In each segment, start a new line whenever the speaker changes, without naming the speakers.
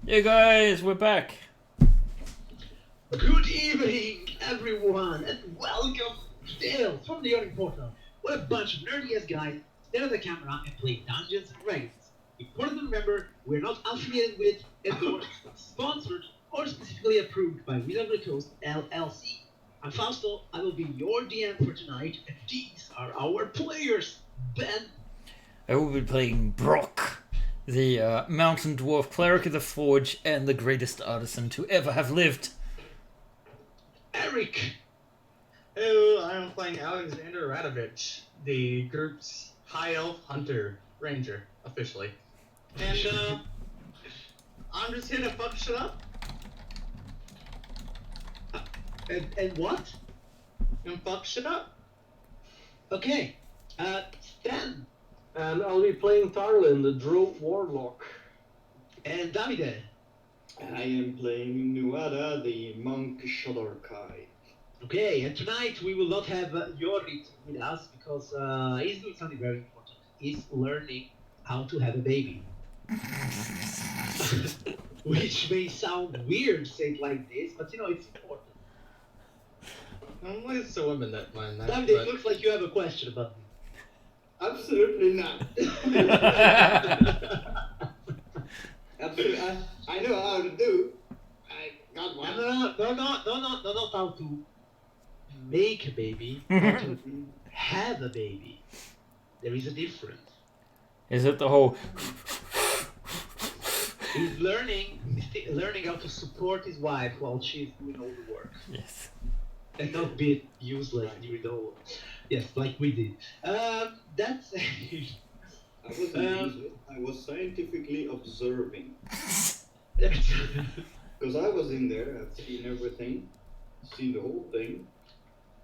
Hey guys, we're back.
Good evening, everyone, and welcome to Tales from the Yawning Portal. What a bunch of nerdy-ass guys stare at the camera and play Dungeons and Dragons. Important to remember, we're not affiliated with, endorsed, sponsored, or specifically approved by Wizard of the Coast LLC. I'm Fausto, I will be your DM for tonight, and these are our players. Ben,
I will be playing Brock, the mountain dwarf cleric of the forge and the greatest artisan to ever have lived.
Eric,
Hello, I'm playing Alexander Radovich, the group's high elf hunter ranger, officially. And I'm just here to fuck shit up
and what?
and fuck shit up.
Okay, Stan,
And I'll be playing Tarlin, the Drow Warlock.
and Davide.
I am playing Nuada, the monk Shodorkai.
Okay, and tonight we will not have Yorit with us because he's doing something very important. He's learning how to have a baby. Which may sound weird said like this, but you know, it's important.
I'm always the women that mind that.
Davide, it looks like you have a question about me.
Absolutely not. Absolutely, I know how to do. I got one.
No, not how to make a baby, how to have a baby. There is a difference.
Is it the whole...
He's learning how to support his wife while she's doing all the work.
Yes.
And not be useless during the whole. Yes, like we did. That's.
I wasn't I was scientifically observing. Because I was in there, I've seen everything, seen the whole thing.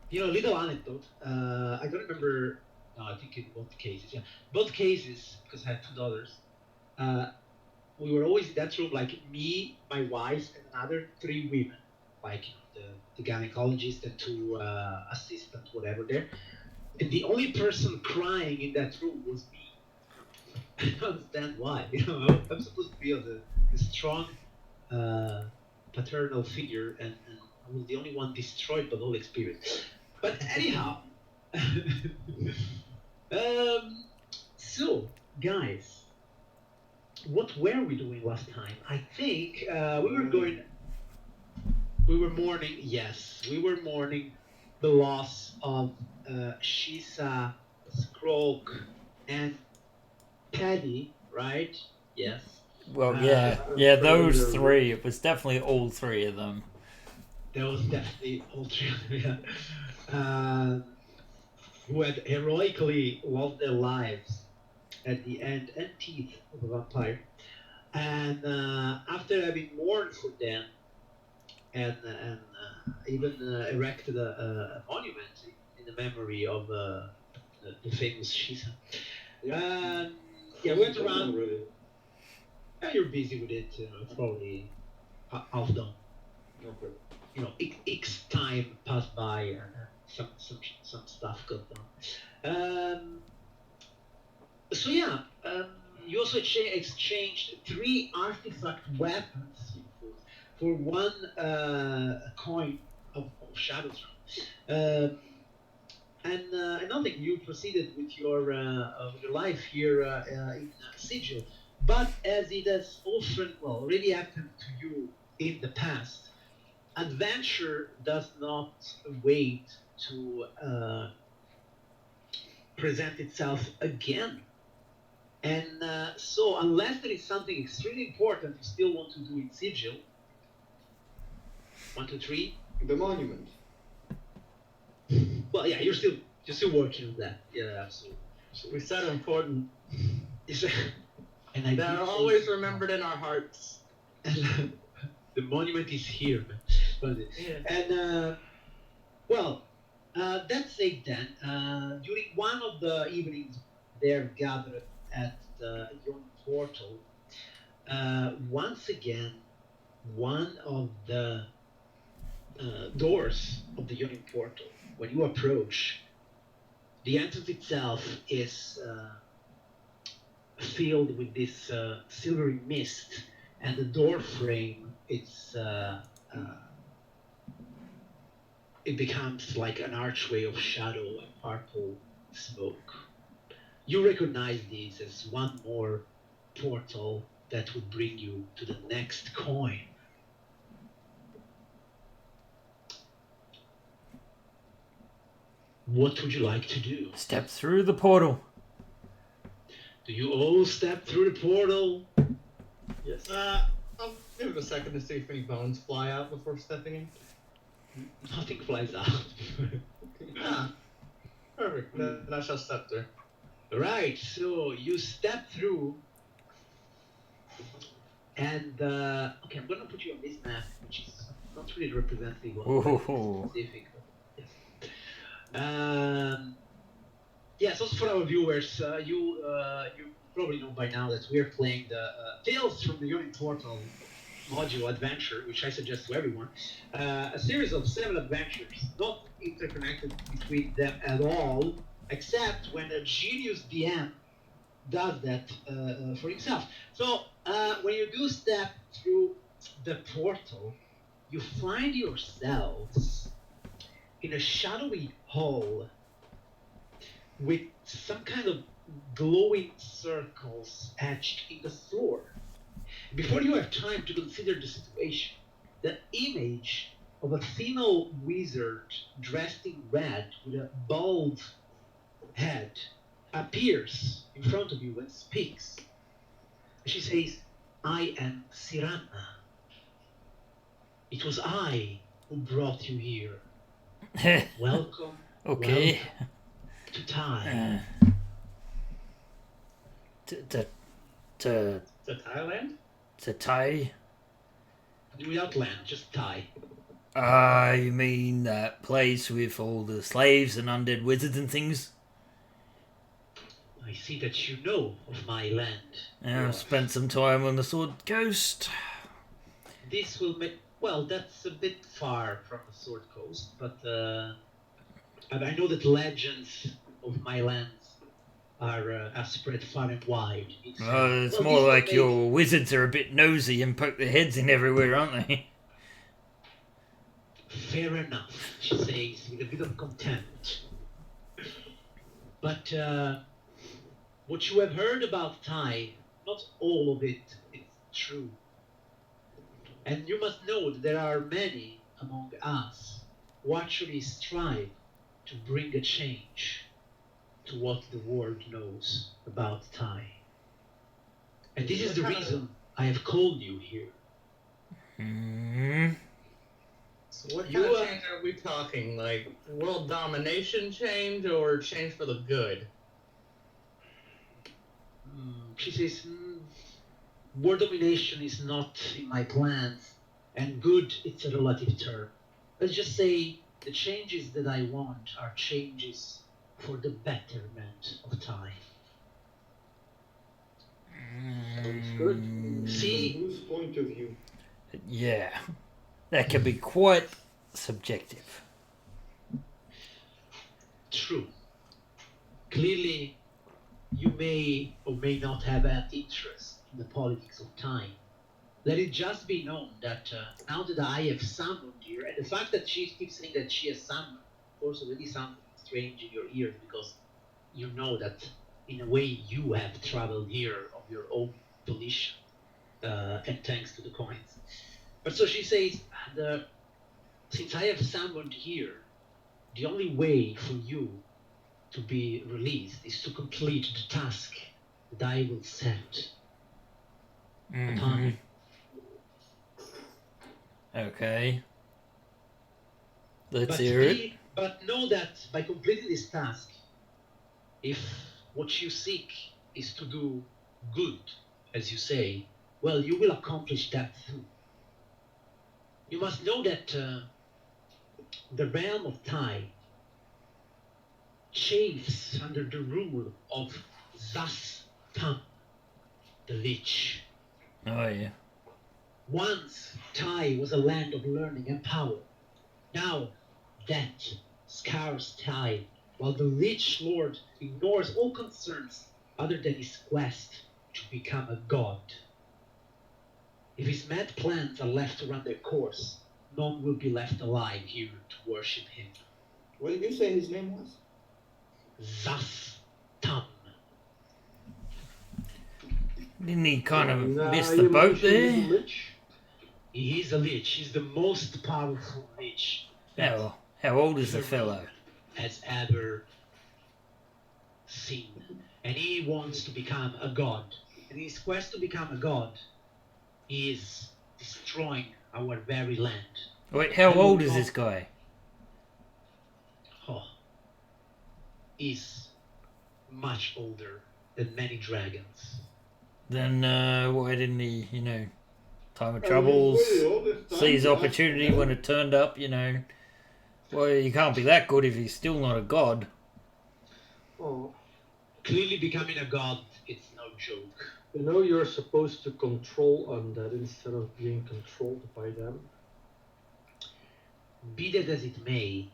You know, little anecdote. I don't remember. No, I think in both cases. Yeah, both cases because I had two daughters. We were always in that room, like me, my wife, and another three women, like the gynecologist and two assistants, whatever there. And the only person crying in that room was me. I don't understand why. You know, I'm supposed to be the strong paternal figure, and I was the only one destroyed by the whole experience. But anyhow, so guys, what were we doing last time? I think we were mourning. Yes, we were mourning the loss of Shisa, Skrolk, and Paddy, right? Yes.
Well, yeah, those three. It was definitely all three of them.
There was definitely all three of them, yeah. Who had heroically lost their lives at the end and teeth of a vampire. And after having mourned for them and even erected a monument in the memory of the famous Shisa. Yeah, went around.
Really.
Yeah, you're busy with it. It's probably half done.
Okay.
You know, X time passed by and some stuff got done. So yeah, you also exchanged 3 artifact weapons for 1 coin of Shadow's Realm. And nothing, you proceeded with your life here in Sigil. But as it has often, already happened to you in the past, adventure does not wait to present itself again. And so, unless there is something extremely important you still want to do in Sigil, 1, 2, 3.
The monument.
Well, yeah, you're still working on that. Yeah, absolutely.
We said important.
And I
They're
did
always
say-
remembered in our hearts.
And the monument is here, man.
Yeah.
And that said, then during one of the evenings they're gathered at the Young Portal, once again, one of the doors of the Young Portal, when you approach, the entrance itself is filled with this silvery mist, and the door frame, it becomes like an archway of shadow and purple smoke. You recognize this as one more portal that would bring you to the next coin. What would you like to do?
Step through the portal.
Do you all step through the portal?
Yes. I'll give it a second to see if any bones fly out before stepping in.
Nothing flies out.
Ah, perfect. Then I shall step through.
Right, so you step through, and okay, I'm gonna put you on this map, which is not really representative of
Ooh.
anything specific. But yes, also for our viewers, you probably know by now that we're playing the Tales from the Yawning Portal module adventure, which I suggest to everyone. A series of 7 adventures, not interconnected between them at all, except when a genius DM does that for himself. So when you do step through the portal, you find yourselves in a shadowy hall with some kind of glowing circles etched in the floor. Before you have time to consider the situation, the image of a female wizard dressed in red with a bald head appears in front of you and speaks. She says, "I am Siranna. It was I who brought you here. Welcome,
Okay.
welcome to time."
To
To Thailand?
Thai.
Without land, just Thai.
You mean that place with all the slaves and undead wizards and things?
I see that you know of my land.
Yeah, I've
Dwarf.
spent some time on the Sword Coast.
This will make, well, that's a bit far from the Sword Coast, but I know that legends of my lands are spread far and wide.
It's
Well,
more
this will
like
make-
your wizards are a bit nosy and poke their heads in everywhere, aren't they?
Fair enough, she says with a bit of contempt. But what you have heard about Thai, not all of it is true. And you must know that there are many among us who actually strive to bring a change to what the world knows about Thai. And this is the reason I have called you here.
Hmm.
So what kind
You,
of change are we talking? Like world domination change or change for the good?
She says, world domination is not in my plans, and good, it's a relative term. Let's just say the changes that I want are changes for the betterment of Thai.
Sounds good.
See?
From whose point of view?
Yeah, that can be quite subjective.
True. Clearly, you may or may not have an interest in the politics of time. Let it just be known that now that I have summoned here, and the fact that she keeps saying that she has summoned, of course, already sounds strange in your ears because you know that in a way you have traveled here of your own volition, and thanks to the coins. But so she says, since I have summoned here, the only way for you to be released is to complete the task that I will set upon you.
Okay. Let's
But,
hear it.
but know that by completing this task, if what you seek is to do good, as you say, well, you will accomplish that too. You must know that the realm of Thai chafes under the rule of Zas Tam, the Lich.
Oh yeah.
Once Thai was a land of learning and power. Now death scours Thai, while the Lich Lord ignores all concerns other than his quest to become a god. If his mad plans are left to run their course, none will be left alive here to worship him.
What did you say his name was?
Zastam.
Didn't he kind of miss
you
the boat
mentioned he's a
there?
lich.
He is a lich. He's the most powerful lich that
How old is the fellow?
has ever seen. And he wants to become a god. And in his quest to become a god, he is destroying our very land.
Wait, how old is this guy?
Oh, he's much older than many dragons.
Then why didn't he, time of troubles, see his opportunity when it turned up, Well, he can't be that good if he's still not a god.
Oh,
Clearly becoming a god, it's no joke.
you're supposed to control undead instead of being controlled by them.
Be that as it may,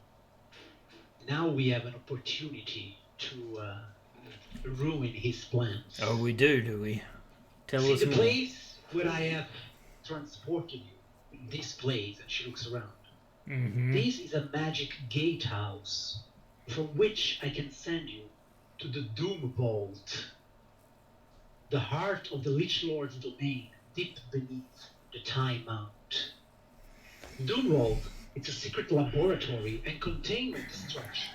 now we have an opportunity to ruin his plans.
Oh, we do we? Tell
See
us
the
more.
place where I have transported you, this place, and she looks around.
Mm-hmm.
This is a magic gatehouse from which I can send you to the Doom Vault, the heart of the Lich Lord's domain, deep beneath the Time Mount. Doom Vault, it's a secret laboratory and containment structure,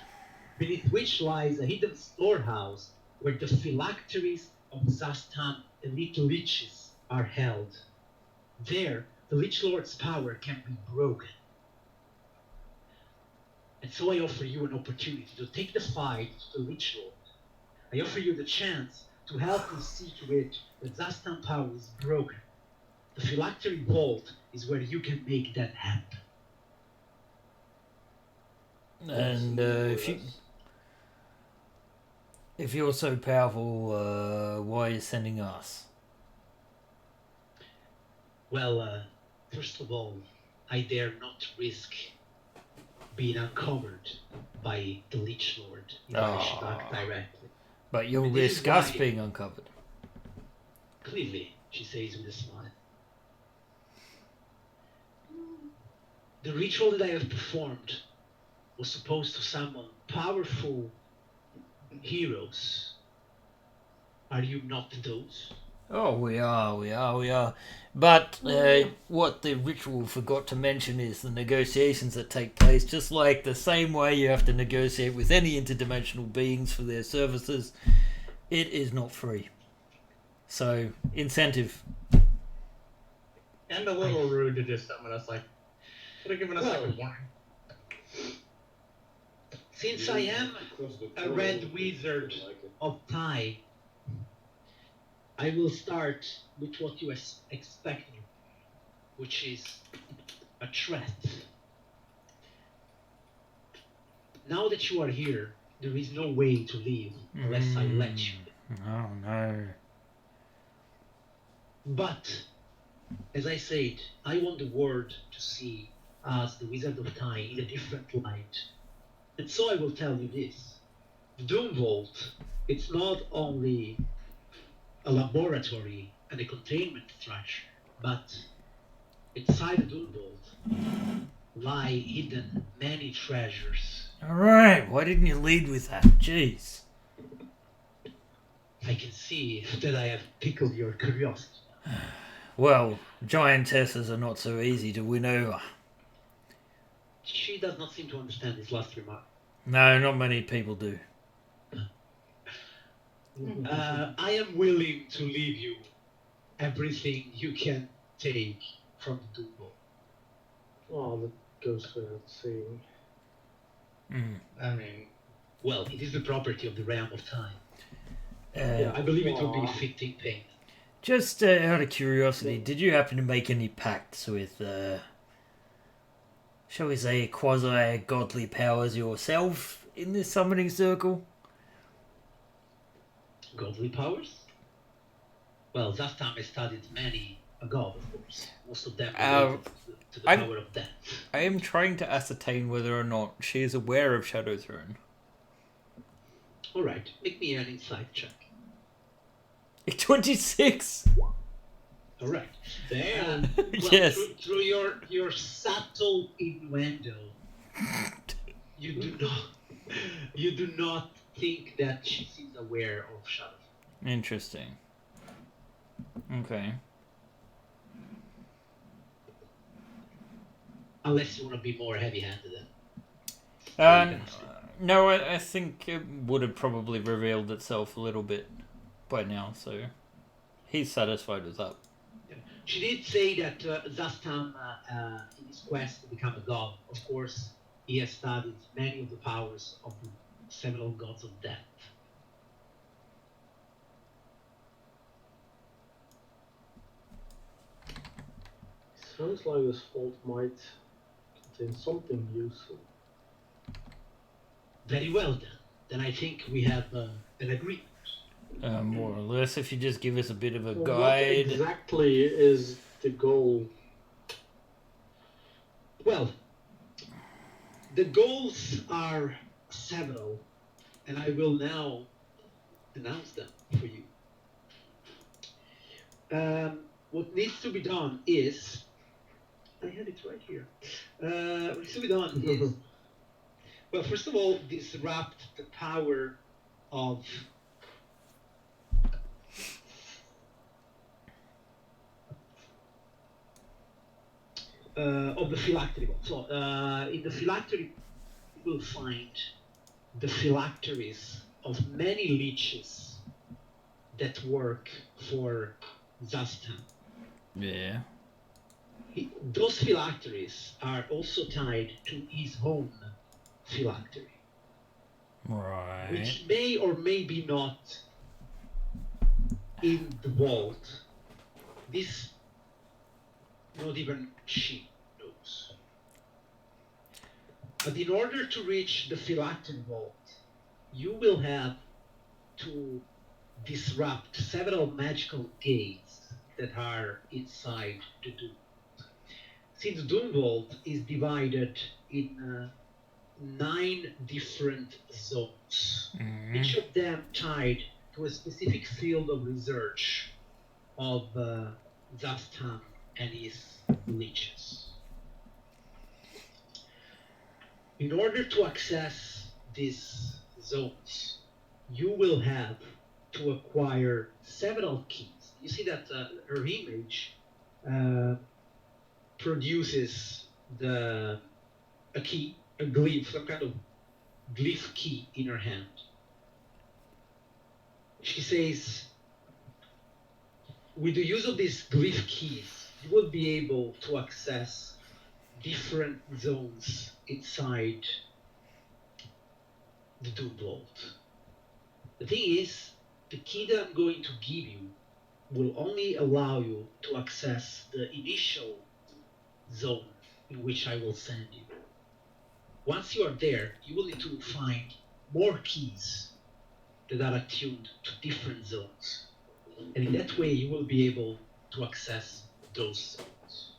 beneath which lies a hidden storehouse where the phylacteries of Zastam elite liches are held. There, the Lich Lord's power can be broken. And so I offer you an opportunity to take the fight to the Lich Lord. I offer you the chance to help me see to it that Zastam power is broken. The phylactery vault is where you can make that happen.
And if you're so powerful, why are you sending us?
Well, first of all, I dare not risk being uncovered by the Lich Lord if I should act directly.
But you'll
And this is
risk us
why-
being uncovered.
Clearly, she says with a smile. The ritual that I have performed was supposed to summon powerful heroes. Are you not those?
Oh, we are. But what the ritual forgot to mention is the negotiations that take place, just like the same way you have to negotiate with any interdimensional beings for their services. It is not free. So, incentive.
And a little rude to just summon us, like, could have given us like a warning.
Since I am a red wizard of time, I will start with what you expect, which is a threat. Now that you are here, there is no way to leave unless I let you.
Oh, no.
But, as I said, I want the world to see us, the Wizard of Time, in a different light. And so I will tell you this. The Doom Vault, it's not only a laboratory and a containment structure, but inside the Doom Vault lie hidden many treasures.
Alright, why didn't you lead with that? Jeez.
I can see that I have pickled your curiosity.
Well, giantesses are not so easy to win over.
She does not seem to understand his last remark.
No, not many people do.
I am willing to leave you everything you can take from the Doom Vault.
Oh, that goes without saying.
I mean,
Well, it is the property of the Realm of Time.
Yeah.
I believe it will be fitting payment.
Just out of curiosity, did you happen to make any pacts with, shall we say, quasi-godly powers yourself in this summoning circle?
Godly powers? Well, that time I studied many a god, of course. Most of them related to the power of death.
I am trying to ascertain whether or not she is aware of Shadow Throne.
Alright, make me an insight check.
26!
Alright.
Damn.
Well,
Yes.
through your subtle innuendo, you do not think that she seems aware of Shadowfall.
Interesting. Okay.
Unless you want to be more heavy-handed.
Um, no, I think it would have probably revealed itself a little bit by now, so he's satisfied with that.
She did say that Zastam, in his quest to become a god, of course, he has studied many of the powers of the several gods of death.
Sounds like this vault might contain something useful.
Very well then. Then I think we have an agreement.
More or less, if you just give us a bit of a
What
guide.
exactly is the goal?
Well, the goals are several, and I will now announce them for you. What needs to be done is, I have it right here. What needs to be done is, well, first of all, disrupt the power of the phylactery. So, in the phylactery, you will find the phylacteries of many leeches that work for Zastan.
Yeah.
Those phylacteries are also tied to his own phylactery,
Right.
which may or may be not in the vault. This, not even she knows. But in order to reach the phylactery vault, you will have to disrupt several magical gates that are inside the Doom. Since Doom Vault is divided in 9 different zones, each of them tied to a specific field of research of Zastan and his leeches. In order to access these zones, you will have to acquire several keys. You see that her image produces a key, a glyph, some kind of glyph key in her hand. She says, with the use of these glyph keys, you will be able to access different zones inside the Doom Vault. The thing is, the key that I'm going to give you will only allow you to access the initial zone in which I will send you. Once you are there, you will need to find more keys that are attuned to different zones. And in that way, you will be able to access those zones.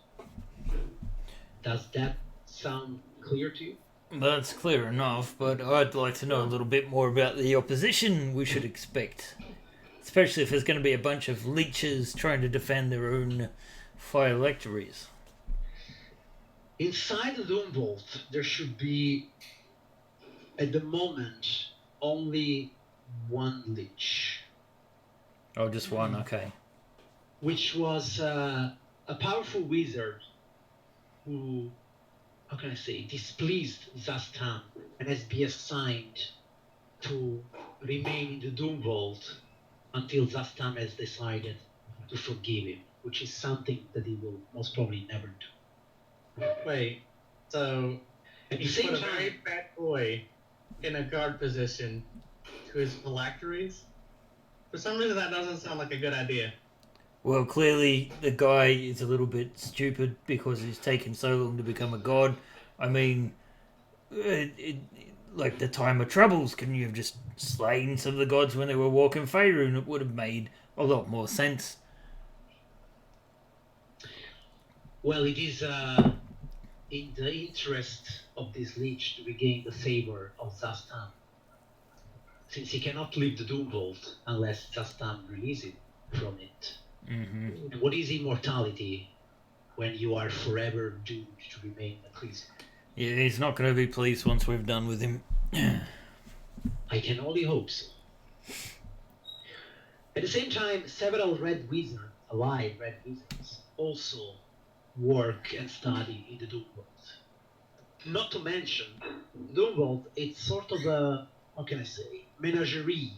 Does that sound clear to you?
That's clear enough, but I'd like to know a little bit more about the opposition we should expect. Especially if there's going to be a bunch of leeches trying to defend their own phylacteries.
Inside the Doom Vault, there should be, at the moment, only one leech.
Oh, just one, okay.
Which was a powerful wizard who, how can I say, displeased Zastan and has been assigned to remain in the Doom Vault until Zastan has decided to forgive him, which is something that he will most probably never do.
Wait, so
At the
you
same
put a
time,
very fat boy in a guard position to his phylacteries? For some reason, that doesn't sound like a good idea.
Well, clearly the guy is a little bit stupid because he's taken so long to become a god. I mean, like the time of troubles, couldn't you have just slain some of the gods when they were walking Faerun? It would have made a lot more sense.
well, it is in the interest of this leech to regain the favor of Zastan, since he cannot leave the Doom Vault unless Zastan releases him from it.
Mm-hmm.
And what is immortality when you are forever doomed to remain a prisoner?
Yeah, he's not going to be pleased once we've done with him.
I can only hope so. At the same time, several red wizards, alive red wizards, also work and study in the Doom Vault. Not to mention, Doom Vault, it's sort of a, how can I say, menagerie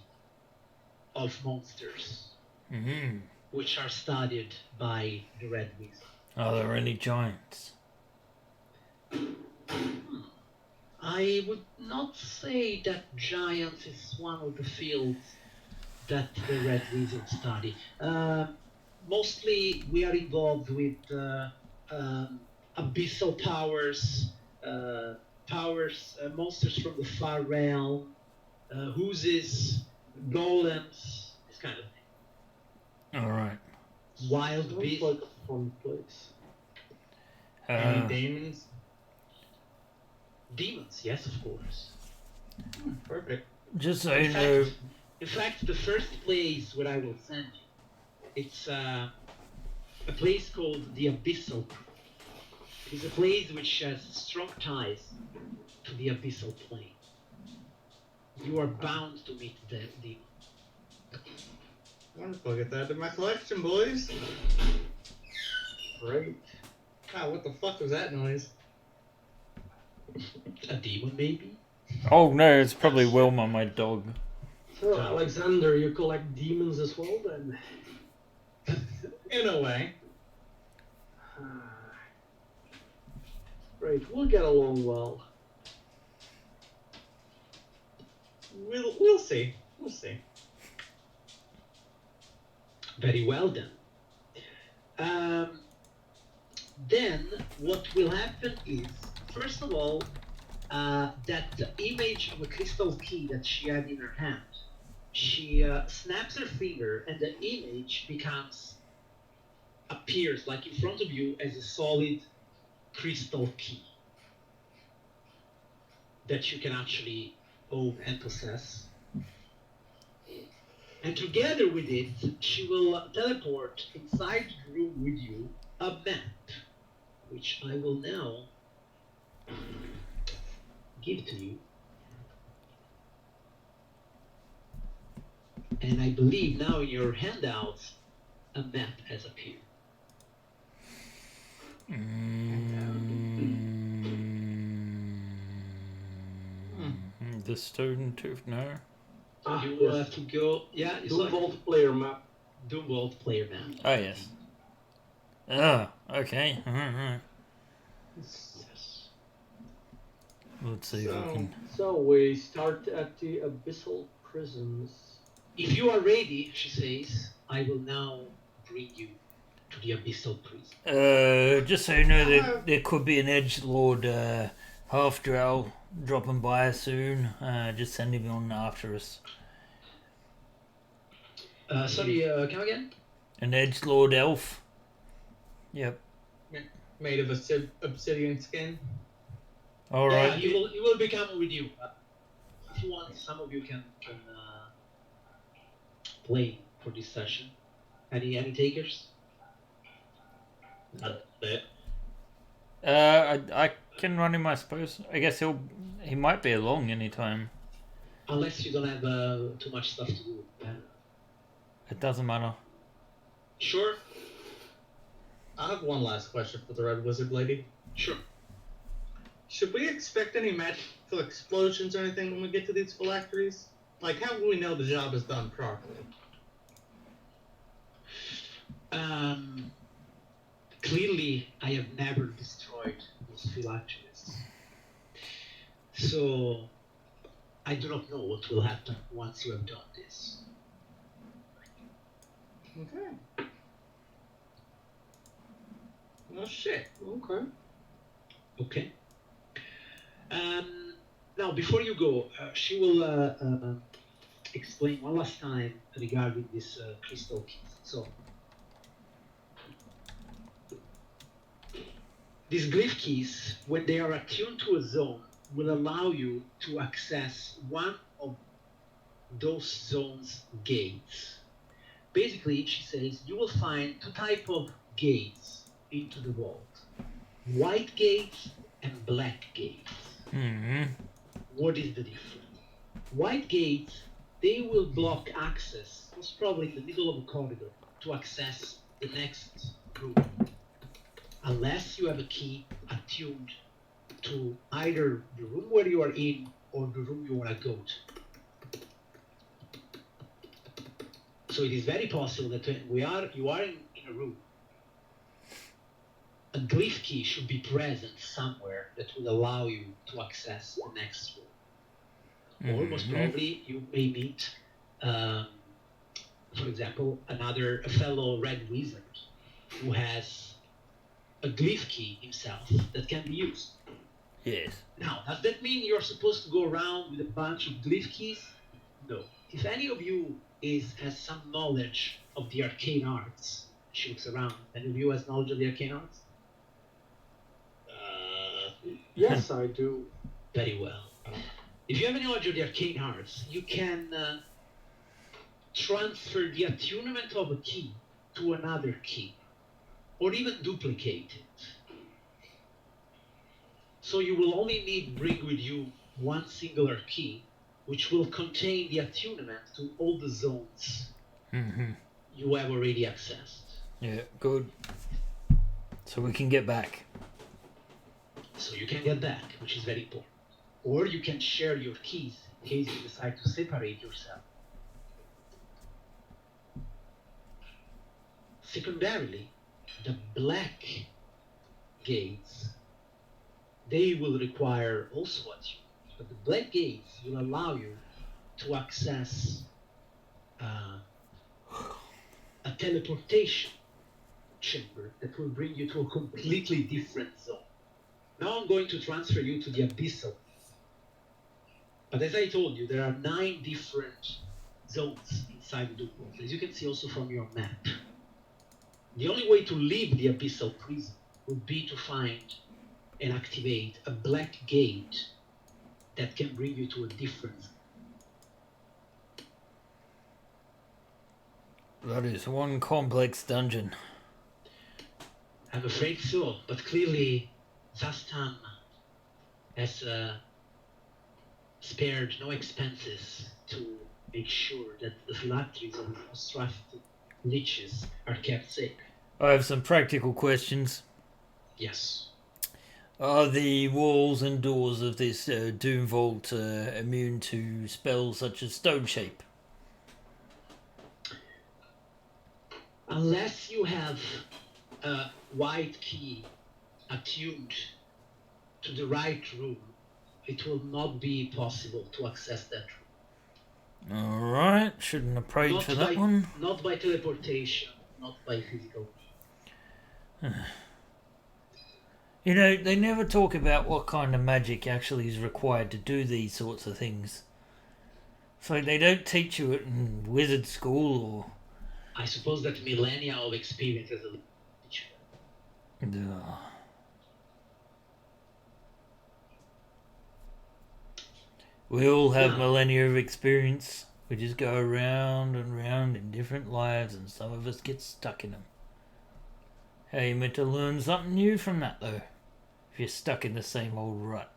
of monsters,
Mm-hmm.
which are studied by the red wizard.
Are there any giants?
I would not say that giants is one of the fields that the Red Wizard study. Mostly we are involved with abyssal powers, monsters from the far realm, oozes, golems, this kind of thing.
All right.
Wild
Sounds
beasts.
like a fun place.
Any demons?
Demons, yes, of course.
Perfect.
Just so you know,
In fact, the first place where I will send you, it's a place called the Abyssal. It's a place which has strong ties to the Abyssal plane. You are bound to meet the demon.
Wonderful. Get that in my collection, boys.
Great.
Ah, what the fuck was that noise?
A demon, maybe?
oh no, it's probably Wilma, my dog.
So, Alexander, you collect demons as well then?
In a way.
Great, we'll get along well.
We'll see. We'll see.
Very well then. Then what will happen is, first of all, that image of a crystal key that she had in her hand, she snaps her finger and the image appears like in front of you as a solid crystal key that you can actually own and possess. And together with it, she will teleport inside the room with you a map, which I will now give to you. And I believe now in your handouts, a map has appeared.
The stone tooth, no.
You will have to go. Yeah, it's
Doom
like
Vault player map.
Doom Vault player map.
Oh yes. Oh, okay. Alright.
Yes.
Let's see if we can.
So we start at the Abyssal Prisons.
If you are ready, she says, I will now bring you to the Abyssal Prison.
Just so you know, there could be an edgelord half drow dropping by soon. Just send him on after us.
Sorry, come again?
An edgelord elf. Yep.
Made of obsidian skin.
All
Yeah,
right.
he will be coming with you. If you want, some of you can play for this session. Any takers?
Not that.
I can run him, I suppose. I guess he might be along anytime.
Unless you don't have too much stuff to do.
It doesn't matter.
Sure?
I have one last question for the Red Wizard lady.
Sure.
Should we expect any magical explosions or anything when we get to these phylacteries? Like, how will we know the job is done properly?
Clearly, I have never destroyed those phylacteries. So, I do not know what will happen once you have done this.
Okay. Well, shit.
Okay.
Okay. Now, before you go, she will explain one last time regarding this crystal keys. So, these glyph keys, when they are attuned to a zone, will allow you to access one of those zones' gates. basically, she says, you will find two type of gates into the vault. White gates and black gates. What is the difference? White gates, they will block access, most probably in the middle of a corridor, to access the next room. Unless you have a key attuned to either the room where you are in or the room you want to go to. So it is very possible that when you are in a room, a glyph key should be present somewhere that will allow you to access the next room. Or most probably you may meet, for example, a fellow red wizard who has a glyph key himself that can be used.
Yes.
Now, does that mean you're supposed to go around with a bunch of glyph keys? No. If any of you has some knowledge of the arcane arts, she looks around. Any of you has knowledge of the arcane arts?
Yes, I do.
Very well. If you have any knowledge of the arcane arts, you can transfer the attunement of a key to another key, or even duplicate it. So you will only bring with you one singular key, which will contain the attunement to all the zones you have already accessed.
Yeah, good. So we can get back.
So you can get back, which is very important. Or you can share your keys in case you decide to separate yourself. Secondarily, the black gates, they will require also attunement. But the black gates will allow you to access a teleportation chamber that will bring you to a completely different zone. Now I'm going to transfer you to the abyssal. But as I told you, there are 9 different zones inside the Duke World, as you can see also from your map. The only way to leave the abyssal prison would be to find and activate a black gate that can bring you to a different zone.
That is one complex dungeon.
I'm afraid so, but clearly Zastan has spared no expenses to make sure that the phylacteries of the most trusted liches are kept safe.
I have some practical questions.
Yes.
Are the walls and doors of this Doom Vault immune to spells such as Stone Shape?
Unless you have a white key attuned to the right room, it will not be possible to access that room.
Alright, shouldn't have prayed for that one.
Not by teleportation, not by physical means.
You know, they never talk about what kind of magic actually is required to do these sorts of things. So they don't teach you it in wizard school or...
I suppose that millennia of experience as a teacher.
We all have millennia of experience. We just go around and round in different lives, and some of us get stuck in them. How are you meant to learn something new from that, though? If you're stuck in the same old rut.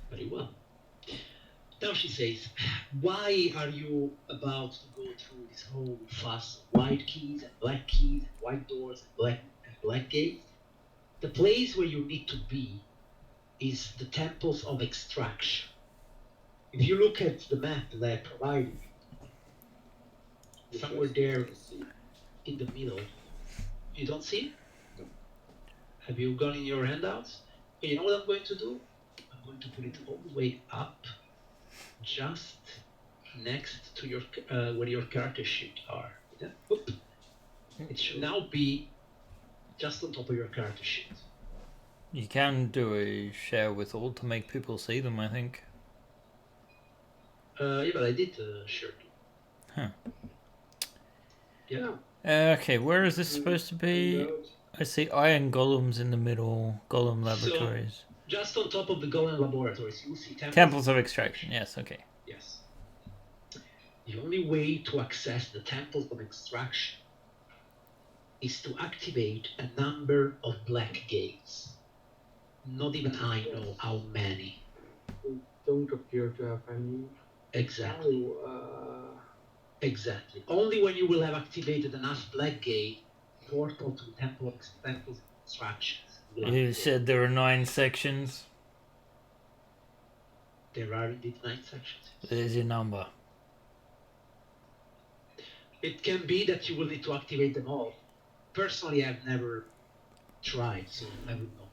Very well. Now she says, why are you about to go through this whole fuss of white keys and black white doors and black gates? The place where you need to be is the temples of extraction. If you look at the map that I provided you, somewhere there in the middle, you don't see it?
No.
Have you gone in your handouts? You know what I'm going to do? I'm going to put it all the way up, just next to your where your character sheet are. Yeah. Oop. It should now be just on top of your character sheet.
You can do a share with all to make people see them, I think.
Yeah, but I did share.
Huh.
Yeah.
Okay, where is this supposed to be? I see iron golems in the middle. Golem laboratories.
So, just on top of the golem laboratories, you will see
Temples of extraction. Yes. Okay.
Yes. The only way to access the temples of extraction is to activate a number of black gates. Not even I know how many.
We don't appear to have any.
Exactly. Exactly. Only when you will have activated enough black gate portal to temples of extractions.
You said there are 9 sections.
There are indeed 9 sections.
There's your number.
It can be that you will need to activate them all. Personally, I've never tried, so I would know.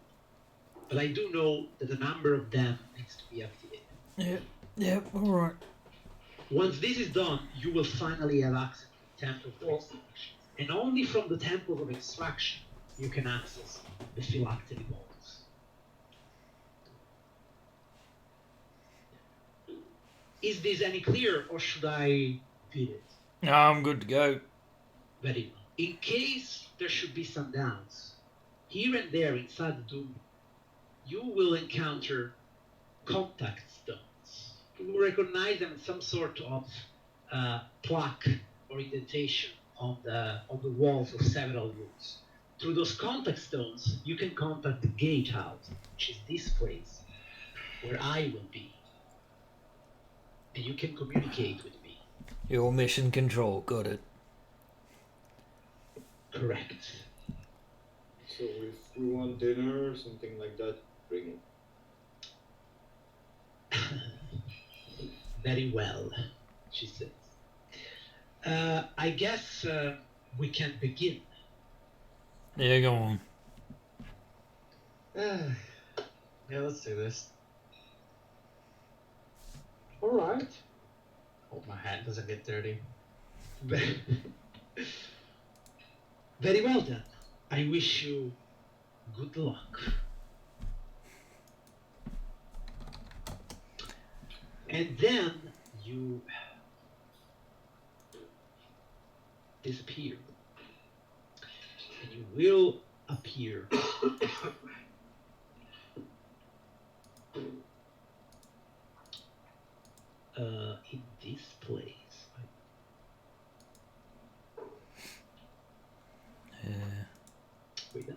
But I do know that a number of them needs to be activated.
Yep, alright.
Once this is done, you will finally have access to the Temple of Extraction. And only from the Temple of Extraction you can access the phylactery vaults. Is this any clearer, or should I repeat it?
No, I'm good to go.
Very well. In case there should be some doubts, here and there inside the dome, you will encounter contact stones. You will recognize them as some sort of plaque or indentation on the walls of several rooms. Through those contact stones, you can contact the gatehouse, which is this place, where I will be. And you can communicate with me.
Your mission control, got it.
Correct.
So if we want dinner or something like that, bring it.
Very well, she says. I guess we can begin.
Yeah, go on.
Yeah, let's do this.
Alright.
Hope my hat doesn't get dirty.
Very well then. I wish you good luck. And then you disappear. And you will appear in this place.
Yeah.
Wait,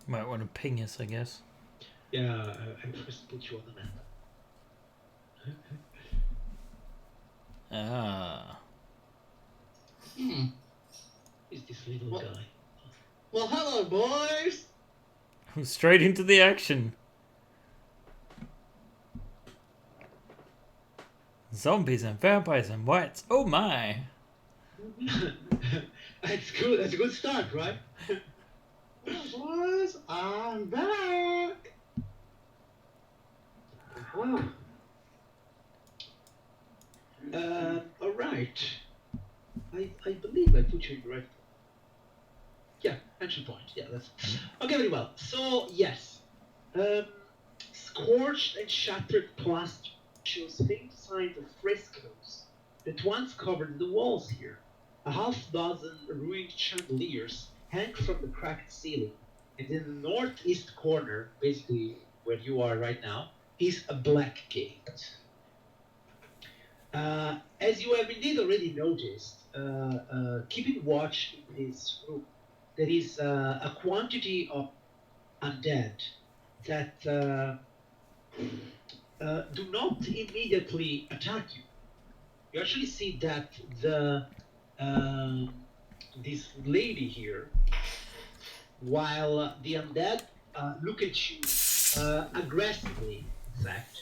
Might want to ping us, I guess.
yeah, I first put you on the map.
Ah.
Is this little
What?
guy?
Well, hello, boys!
Straight into the action. Zombies and vampires and whites. Oh my.
That's good. That's a good start, right?
Well, boys, I'm back!
Aha.
All right. I believe I put you in the right. Yeah, entry point. Yeah, that's okay. Very well. So yes, scorched and shattered plaster shows faint signs of frescoes that once covered the walls here. A half dozen ruined chandeliers hang from the cracked ceiling, and in the northeast corner, basically where you are right now, is a black gate. As you have indeed already noticed, keeping watch in this room, there is a quantity of undead that do not immediately attack you. You actually see that this lady here, while the undead look at you aggressively, in fact,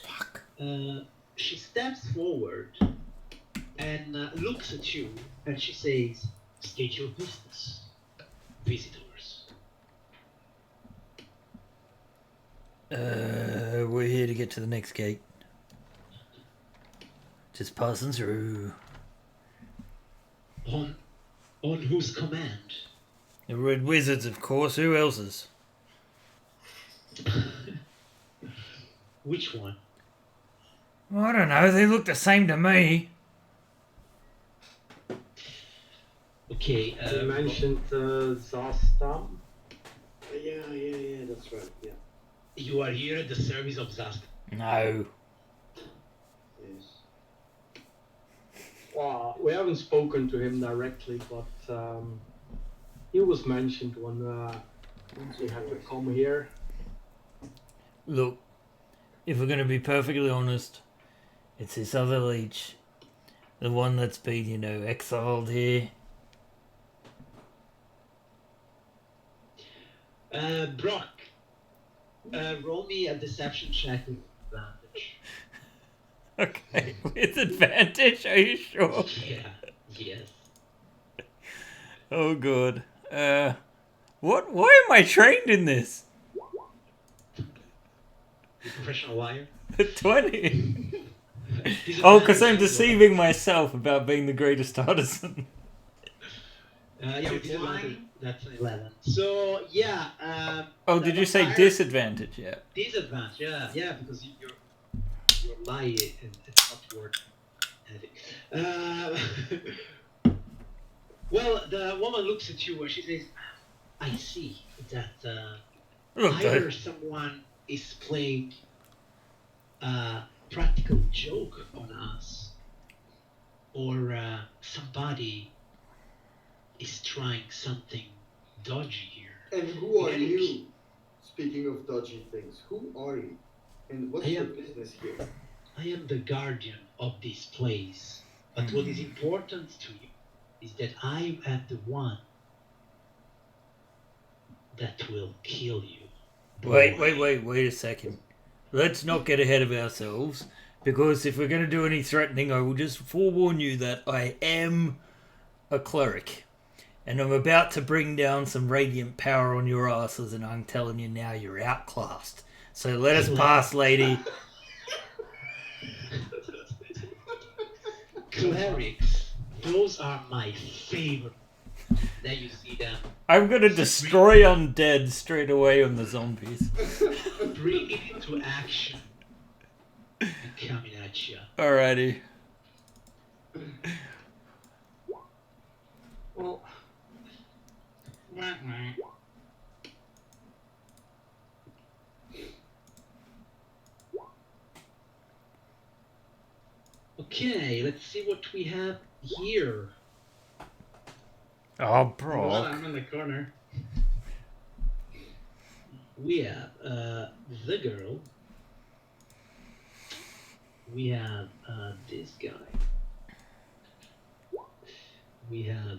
she steps forward and looks at you, and she says, "State your business, visitors."
We're here to get to the next gate. Just passing through.
On whose command?
The Red Wizards, of course. Who else's?
Which one?
I don't know. They look the same to me.
Okay.
You mentioned Zastam.
Yeah, that's right, yeah.
You are here at the service of Zast.
No.
Yes.
Well, we haven't spoken to him directly, but he was mentioned when we had to come here.
Look, if we're going to be perfectly honest, it's this other leech. The one that's been, you know, exiled here.
Brock, roll me a deception check with advantage.
Okay, with advantage, are you sure?
Yeah, yes.
Oh, good. Why am I trained in this?
You professional liar.
20. Oh, because I'm deceiving myself about being the greatest artisan.
Yeah, with
It's
disadvantage,
lying.
that's an 11. So, yeah.
Oh,
the
did you say
vampire-
disadvantage? Yeah.
Disadvantage, yeah, because your lie it's not worth anything. Well, the woman looks at you and she says, I see that
Look,
either
though.
someone is playing a practical joke on us, or somebody is trying something dodgy here.
And who are
Eric.
you? Speaking of dodgy things, who are you? And what's
I
your
am-
business here?
I am the guardian of this place, but what is important to you is that I am the one that will kill you.
Wait
boy.
a second. Let's not get ahead of ourselves, because if we're going to do any threatening, I will just forewarn you that I am a cleric. And I'm about to bring down some radiant power on your asses, and I'm telling you now, you're outclassed. So let us pass, lady.
Clerics, those are my favorite. There you see them.
I'm going to destroy undead straight away on the zombies.
Bring it into action. I'm coming at you.
Alrighty.
Well,
Okay, let's see what we have here.
Oh,
Well,
bro.
I'm in the corner.
We have the girl. We have this guy. We have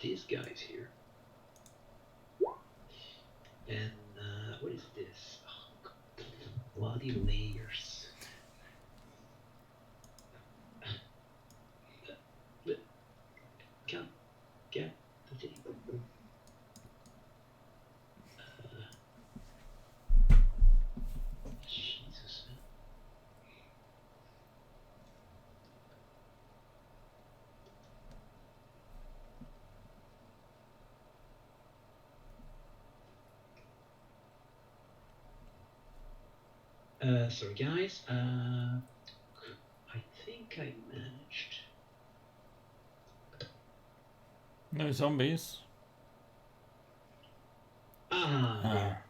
these guys here. And what is this? Oh, God. Bloody layers. Come, get the thing. Jesus, man. Sorry guys, I think I managed.
No zombies.
There.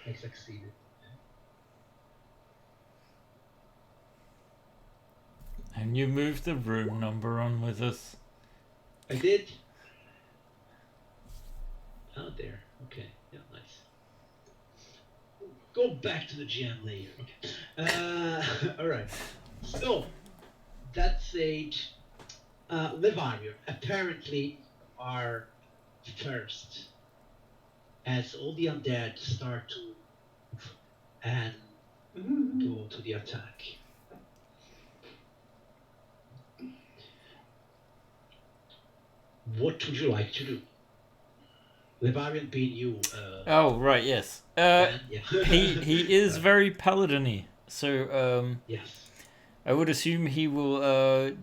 I succeeded.
And you moved the room number on with us.
I did. Oh, there. Okay. Yeah, nice. Go back to the jam later. Okay. All right. So that sage, Levario, apparently are first, as all the undead start to and go to the attack. What would you like to do? Levarian being you.
Oh, right, yes.
man, yeah.
He is very paladin-y. So,
Yes.
I would assume he will,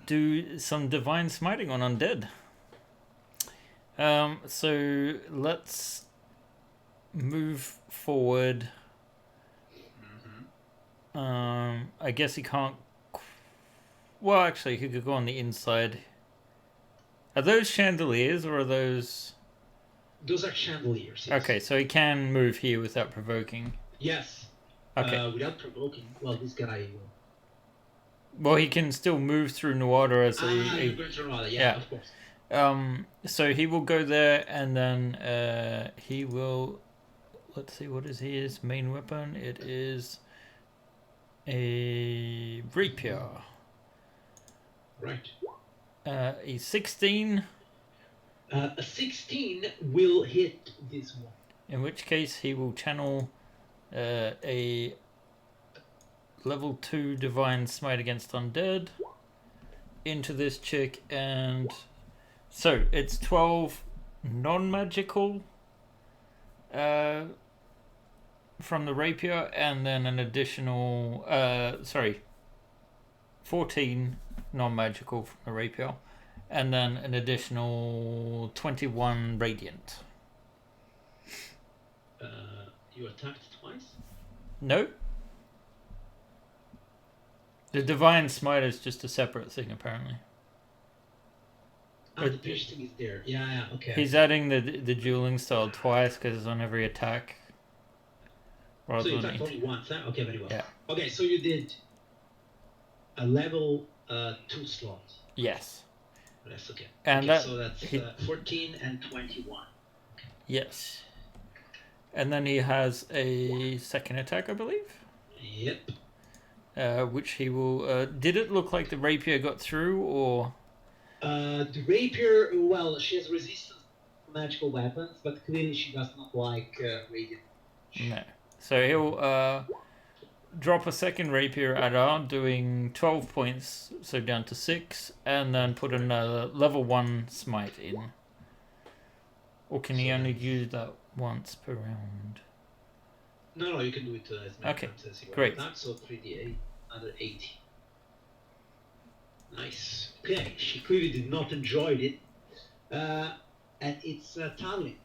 do some divine smiting on undead. So let's move forward. I guess he can't. Well, actually, he could go on the inside. Are those chandeliers or are those?
Those are chandeliers. Yes.
Okay, so he can move here without provoking.
Yes.
Okay.
Without provoking. Well, this guy will.
Well, he can still move through Nuada as
you're going to Ronaldo,
yeah.
of course.
So he will go there, and then he will. Let's see, what is his main weapon? It is a rapier.
Right.
A 16.
A 16 will hit this one.
In which case, he will channel a level 2 Divine Smite against Undead into this chick, and so it's 12 non-magical from the rapier, and then an additional 14 non-magical from the rapier, and then an additional 21 radiant.
You attacked twice?
No. The Divine Smite is just a separate thing, apparently.
The piercing is there. Yeah, okay.
He's adding the dueling style twice because it's on every attack.
So you attacked only once, huh? Okay, very well.
Yeah.
Okay, so you did a level 2 slot.
Yes.
That's okay.
And
okay, so that's 14 and 21. Okay.
Yes. And then he has a second attack, I believe.
Yep.
Which he will. Did it look like the rapier got through, or?
The rapier, well, she has resistance to magical weapons, but clearly she does not like radiant.
No. So he'll drop a second rapier at her, doing 12 points, so down to 6, and then put another level 1 smite in. Or can he only use that once per round?
No, you can do it as many times as you want.
Great.
So 3d8, another 80. Nice. Okay, she clearly did not enjoy it. And it's Talwin.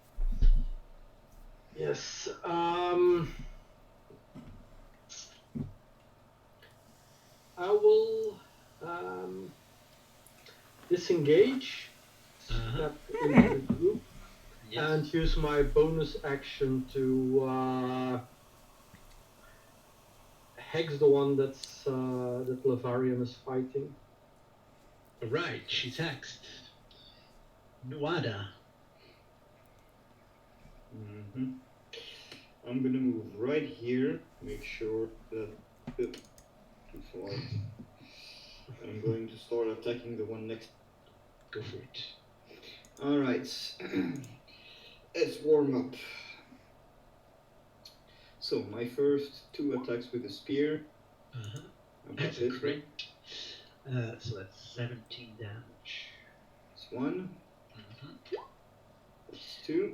Yes. I will disengage, step into the group, and use my bonus action to hex the one that Lavarium is fighting.
Right, she's hexed. Nuada.
I'm gonna move right here, make sure that too far. I'm going to start attacking the one next.
Go for it.
Alright. Let's warm up. So my first 2 attacks with the spear.
That's a crit. So that's 17 damage.
That's 1. That's 2.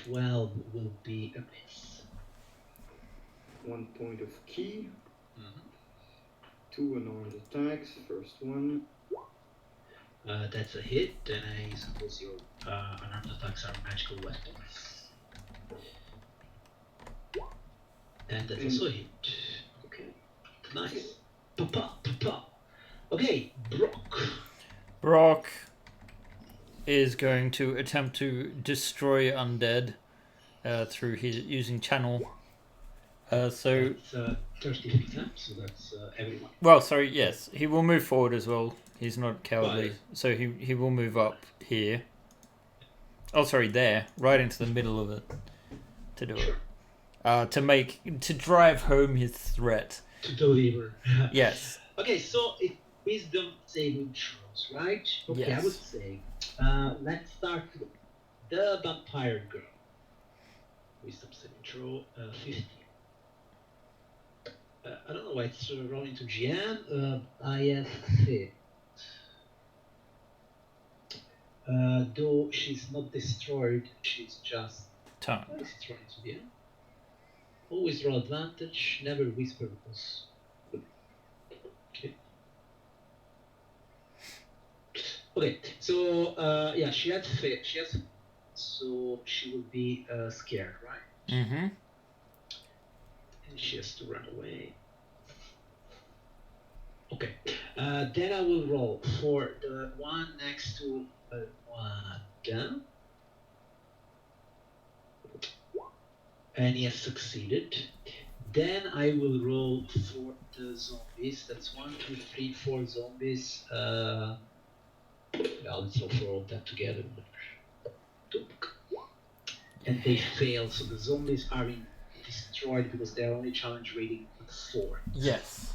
12 will be a miss.
1 point of key. 2 unarmed attacks. First one.
That's a hit, and I suppose your unarmed attacks are magical weapons. And that's also a hit. Okay. Nice. Papa. Okay,
Brock is going to attempt to destroy undead through his using channel. So
that's 30 feet up, so that's everyone.
Well, sorry, yes, he will move forward as well. He's not cowardly, so he will move up here. Oh, sorry, there, right into the middle of it to do it. To drive home his threat.
To deliver.
Yes.
Okay, so it's wisdom saving throws, right? Okay,
yes.
I would say let's start with the vampire girl. Wisdom saving throw 15. I don't know why it's rolling to GM. I have hit. Though she's not destroyed, she's just destroyed to the end. Always roll advantage, never whisper because. Okay. Okay, so yeah, she has fit. So she will be scared, right?
Mm-hmm.
And she has to run away. Okay, then I will roll for the one next to Wada. And he has succeeded. Then I will roll for the zombies. That's 1, 2, 3, 4 zombies. Yeah, let's roll for all of them together. And they fail, so the zombies are destroyed because they are only challenge rating 4.
Yes.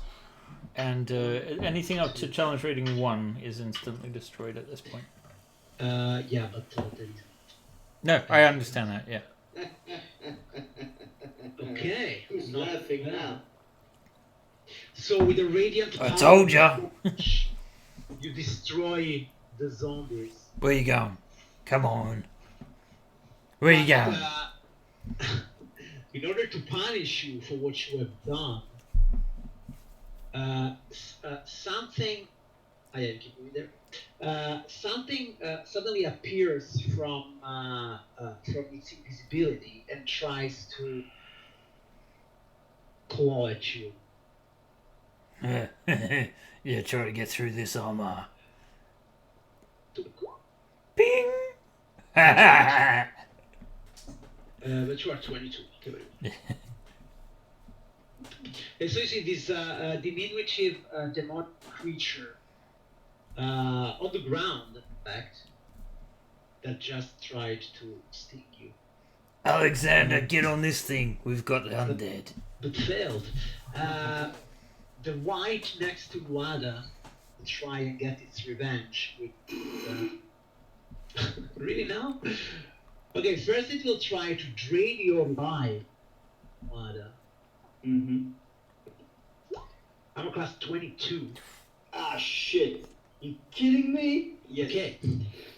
And anything up to challenge rating 1 is instantly destroyed at this point.
Yeah, but there is.
No, I understand that, yeah.
Okay.
Who's
not
laughing
bad.
now?
So with the radiant
I
power,
told ya.
you destroy the zombies.
Where you going? Come on. Where you going?
In order to punish you for what you have done, something. I keep moving there. Something suddenly appears from its invisibility and tries to claw at you.
Yeah, try to get through this armor. Bing!
But you are 22. And so you see this diminutive demonic creature on the ground, in fact, that just tried to sting you.
Alexander, get on this thing. We've got the undead.
But failed. The white next to Wada will try and get its revenge with really now? Okay, first it will try to drain your life, Wada.
Mm-hmm.
Armor class 22.
Ah, shit. You kidding me? Yes.
Okay,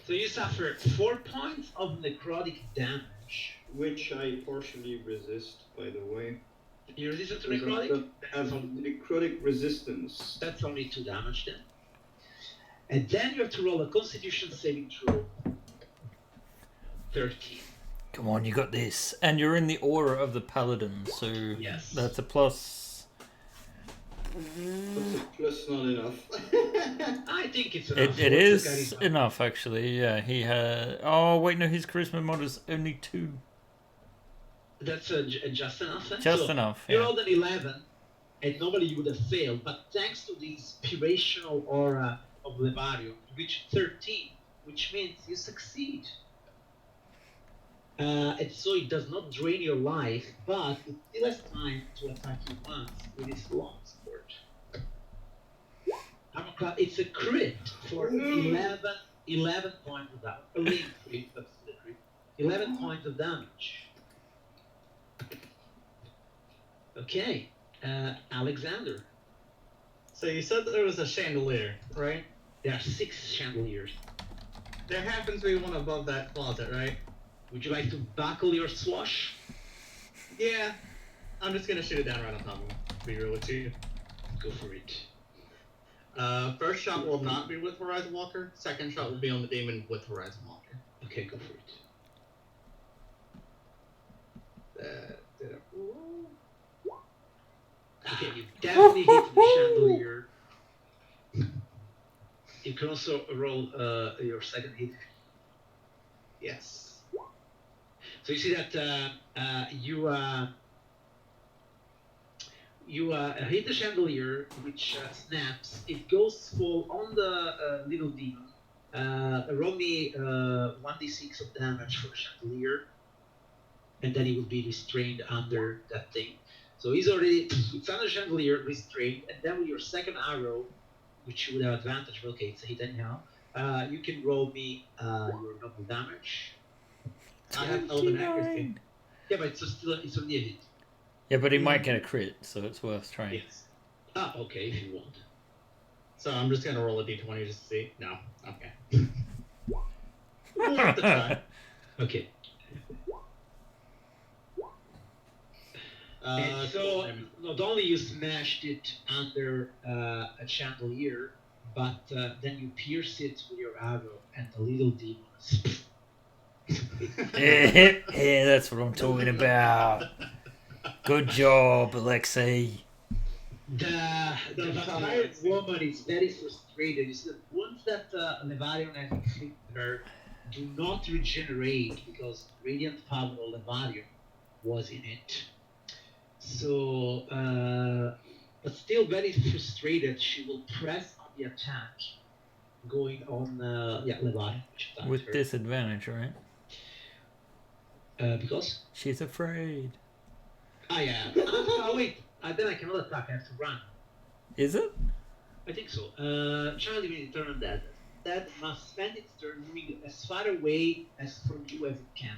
so you suffer 4 points of necrotic damage.
Which I partially resist, by the way.
You resistant to
Because I
necrotic?
have necrotic resistance.
That's only 2 damage then. And then you have to roll a Constitution saving throw. 13.
Come on, you got this. And you're in the aura of the paladin, so
Yes.
that's a plus.
That's a plus not enough.
I think it's enough.
It
What's the
is
charisma?
enough, actually. Yeah, he had. Oh, wait, no, his charisma mod is only 2.
That's just enough. Then?
Just
So
enough,
You
yeah.
rolled an 11, and normally you would have failed, but thanks to the inspirational aura of Levario, you reached 13, which means you succeed. And so it does not drain your life, but it still has time to attack you once with its long sword. It's a crit for 11 points of damage. A ring crit, but still a crit. 11 points of damage. Okay, Alexander.
So you said that there was a chandelier, right?
There are 6 chandeliers.
There happens to be one above that closet, right?
Would you like to buckle your swash?
Yeah. I'm just gonna shoot it down right on top of him, to be real with you.
Go for it.
First shot will not be with Horizon Walker. Second shot will be on the demon with Horizon Walker.
Okay, go for it. Okay, you definitely hit the chandelier. You can also roll your second hit.
Yes.
So you see that you hit the chandelier, which snaps. It goes full on the little demon. Roll me 1d6 of damage for the chandelier, and then he will be restrained under that thing. So it's under the chandelier, restrained, and then with your second arrow, which you would have advantage, but okay, it's a hit anyhow, you can roll me your normal damage.
I have 11 accuracy.
Yeah, but it's only a hit.
Yeah, but he might get a crit, so it's worth trying.
Yes. Ah, okay, if you want.
So I'm just gonna roll a d20 just to see. No. Okay. Worth the try.
Okay. And so not only you smashed it under a chandelier, but then you pierce it with your arrow, and the little demon.
Yeah, that's what I'm talking about. Good job, Alexei.
The vampire woman is very frustrated. It's the wounds that Levarion has inflicted her do not regenerate because Radiant Power of Levarion was in it. So, but still very frustrated, she will press on the attack, going on Levari, which attacked
With
her.
disadvantage, right?
Because
She's afraid.
yeah. Wait. Then I cannot attack. I have to run.
Is it?
I think so. Child even turn on that must spend its turn moving as far away as from you as it can.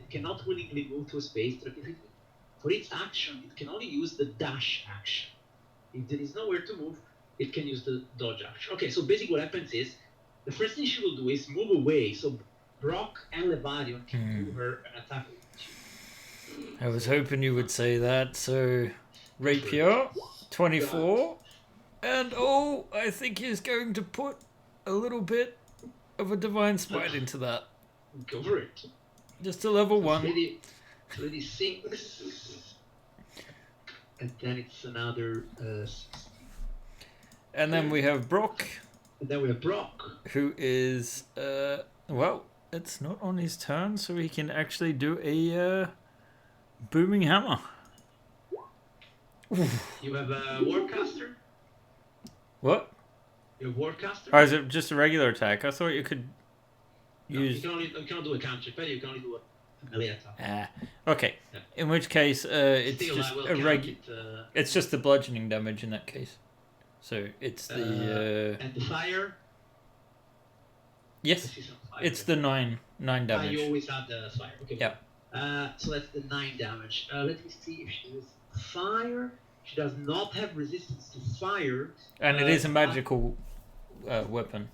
It cannot willingly move to a space strategically. For its action, it can only use the dash action. If there is nowhere to move, it can use the dodge action. Okay, so basically what happens is, the first thing she will do is move away, so Brock and Levarion can do her an attack.
I was hoping you would say that. So, Rapier, 24. And I think he's going to put a little bit of a Divine Smite into that.
Go for it.
Just a level 1.
36. And then it's another 16.
And then we have Brock.
And then we have Brock.
Who is, well, it's not on his turn, so he can actually do a Booming Hammer.
You have a Warcaster?
What?
You have Warcaster?
Or is it just a regular attack? I thought you could use...
You cannot do a counter spell, you can only do a melee attack.
Okay.
Yeah.
In which case, it's
Still,
just
I will
a
count
regular...
it,
It's just the bludgeoning damage in that case. So it's the...
And the fire?
Yes,
I see some fire
it's
there.
the 9 damage.
You always have the fire. Okay.
Yep.
So that's the 9 damage. Let me see if she does fire. She does not have resistance to fire.
And it is a magical weapon.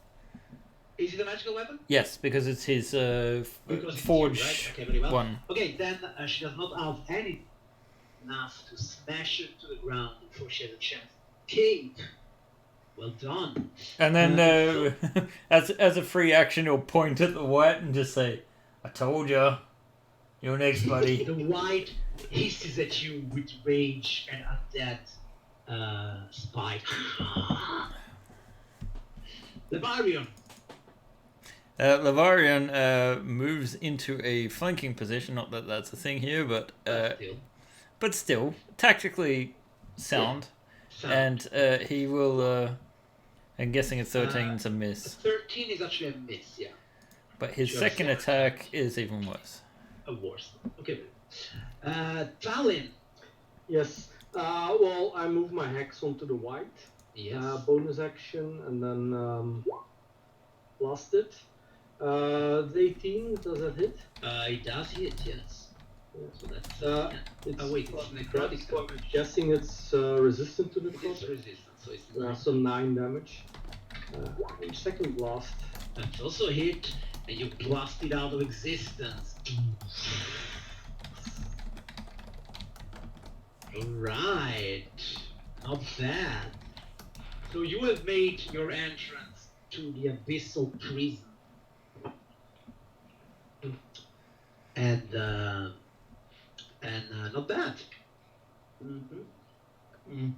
Is it a magical weapon?
Yes, because it's his
Because it's
forge
you, right? Okay, very well.
one.
Okay, then she does not have any enough to smash it to the ground before she has a chance. Okay. Well done.
And then, as a free action, he'll point at the white and just say, "I told you, you're next, buddy."
The white hisses at you with rage and at that spite. Levarion.
Levarion moves into a flanking position. Not that that's a thing here, but still tactically sound. And he will. I'm guessing a 13's a miss.
13 is actually a miss, yeah.
But his second attack is even worse.
A worse. Okay. Talon.
Yes. Well, I move my hex onto the white.
Yes.
Bonus action, and then blast it. 18, does that hit?
It does hit, yes. So that's.
It's,
wait, it's necrotic.
so I'm guessing it's resistant to
It is
necrotic.
resistant, so it's not.
So 9 damage. Second blast.
That's also hit, and you blast it out of existence. Alright. Not bad. So you have made your entrance to the abyssal prison. And not bad. Mm-hmm.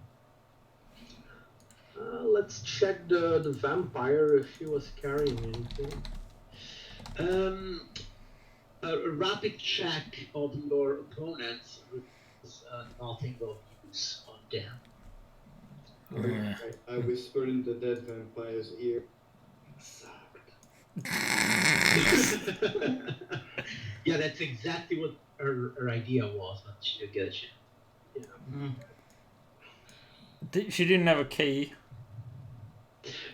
Let's check the vampire if she was carrying anything.
A rapid check of your opponents is nothing of use on them.
I whispered in the dead vampire's ear. Sucked.
Yeah, that's exactly what her idea was, but she didn't get a chance. Yeah.
She didn't have a key.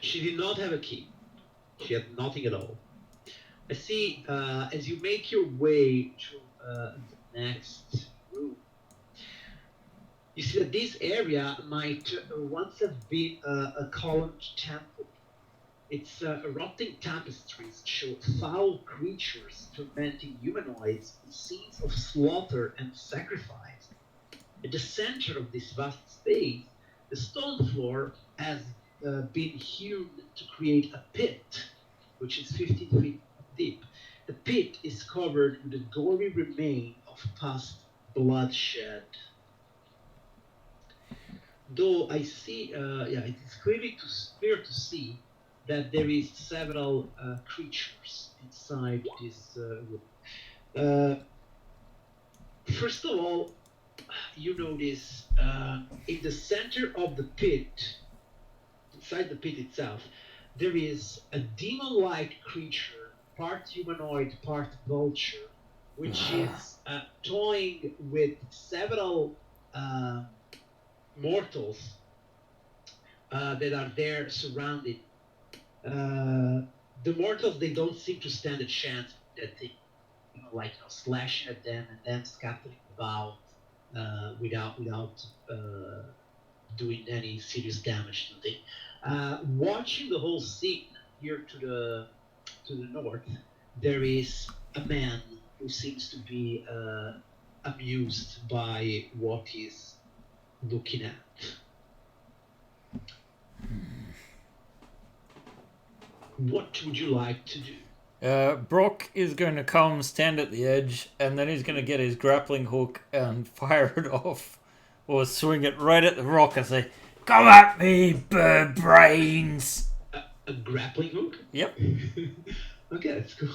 She did not have a key. She had nothing at all. I see, as you make your way to the next room, you see that this area might once have been a columned temple. Its erupting tapestries show foul creatures tormenting humanoids in scenes of slaughter and sacrifice. At the center of this vast space, the stone floor has been hewn to create a pit, which is 15 feet deep. The pit is covered with a gory remain of past bloodshed. Though I see, it is clear to see that there is several creatures inside this room. First of all, you notice in the center of the pit, inside the pit itself, there is a demon-like creature, part humanoid, part vulture, which is toying with several mortals that are there surrounded. The mortals, they don't seem to stand a chance that thing, slashing at them and then scattering about without doing any serious damage to the thing. Watching the whole scene here to the north, there is a man who seems to be amused by what he's looking at. What would you like to do?
Brock is going to come stand at the edge, and then he's going to get his grappling hook and fire it off, or swing it right at the rock and say, "Come at me, bird brains!"
A grappling hook?
Yep.
Okay, that's cool.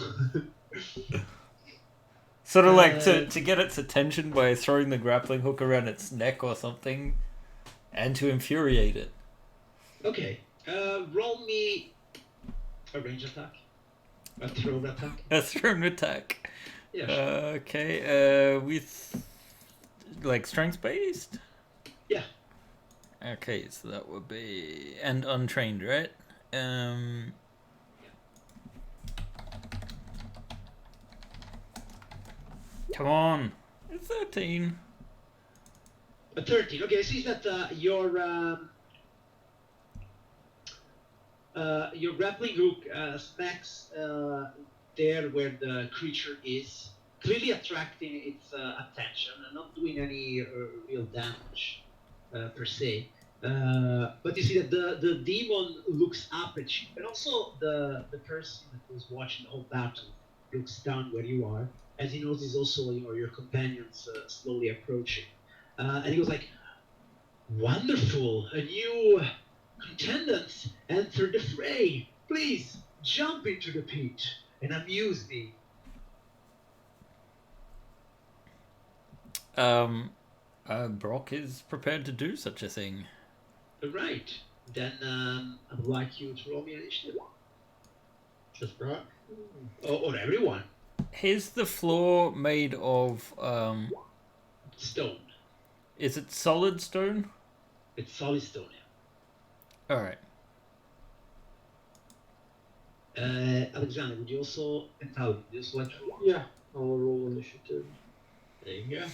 Sort of like to get its attention by throwing the grappling hook around its neck or something, and to infuriate it.
Okay, roll me a range attack. A thrown attack.
A thrown attack.
Yeah. Sure.
Okay. With like strength based.
Yeah.
Okay, so that would be and untrained, right? Come on, it's 13.
A 13. Okay, I see that your grappling hook smacks there where the creature is, clearly attracting its attention and not doing any real damage per se. But you see that the demon looks up at you, and also the person who's watching the whole battle looks down where you are, as he notices also your companions slowly approaching. And he goes like, "Wonderful, a new contendants enter the fray. Please jump into the pit and amuse me."
Brock is prepared to do such a thing.
Right. Then I'd like you to roll me an initiative.
Just Brock?
Or everyone.
Is the floor made of
Stone.
Is it solid stone?
It's solid stone, yeah.
All right.
Alexander, would you also, and Tal, would you also like to roll?
Yeah, I'll roll initiative.
There you go.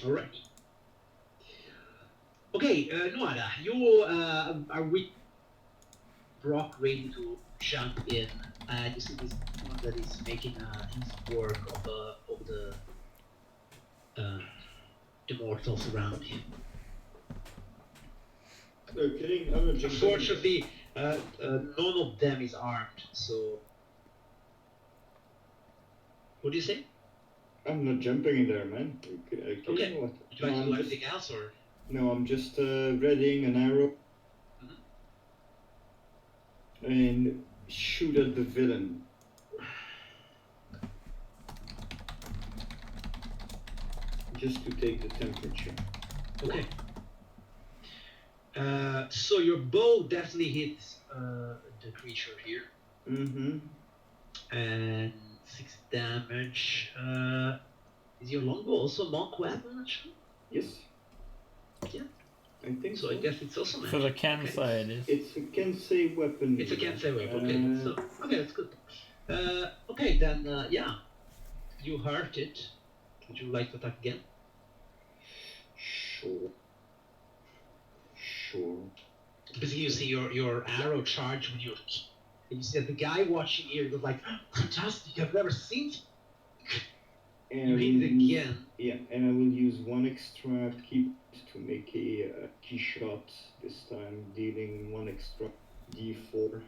All right. Okay, Noada, you are with Brock ready to jump in, and you see this one that is making his work of the mortals around him.
Okay, I'm gonna jump in.
Unfortunately, none of them is armed, so... What do you say?
I'm not jumping in there, man. Okay.
Okay.
What?
Would you like to do anything else, or...?
No, I'm just readying an arrow and shoot at the villain. Just to take the temperature.
Okay. So your bow definitely hits the creature here.
Mm-hmm.
And 6 damage. Is your longbow also a monk weapon, actually?
Yes.
Yeah.
I think
So
so.
I guess it's also magic.
For the campfire, it is.
It's a can-say weapon.
It's a cancel weapon. Okay, so okay, that's good. Okay, then yeah, you hurt it. Would you like to attack again?
Sure.
Basically, you see your arrow charge when you're, and you see that the guy watching here goes like, "Fantastic! I've never seen."
And
You hit it again.
Yeah, and I will use one extra key to make a key shot this time, dealing one extra d4.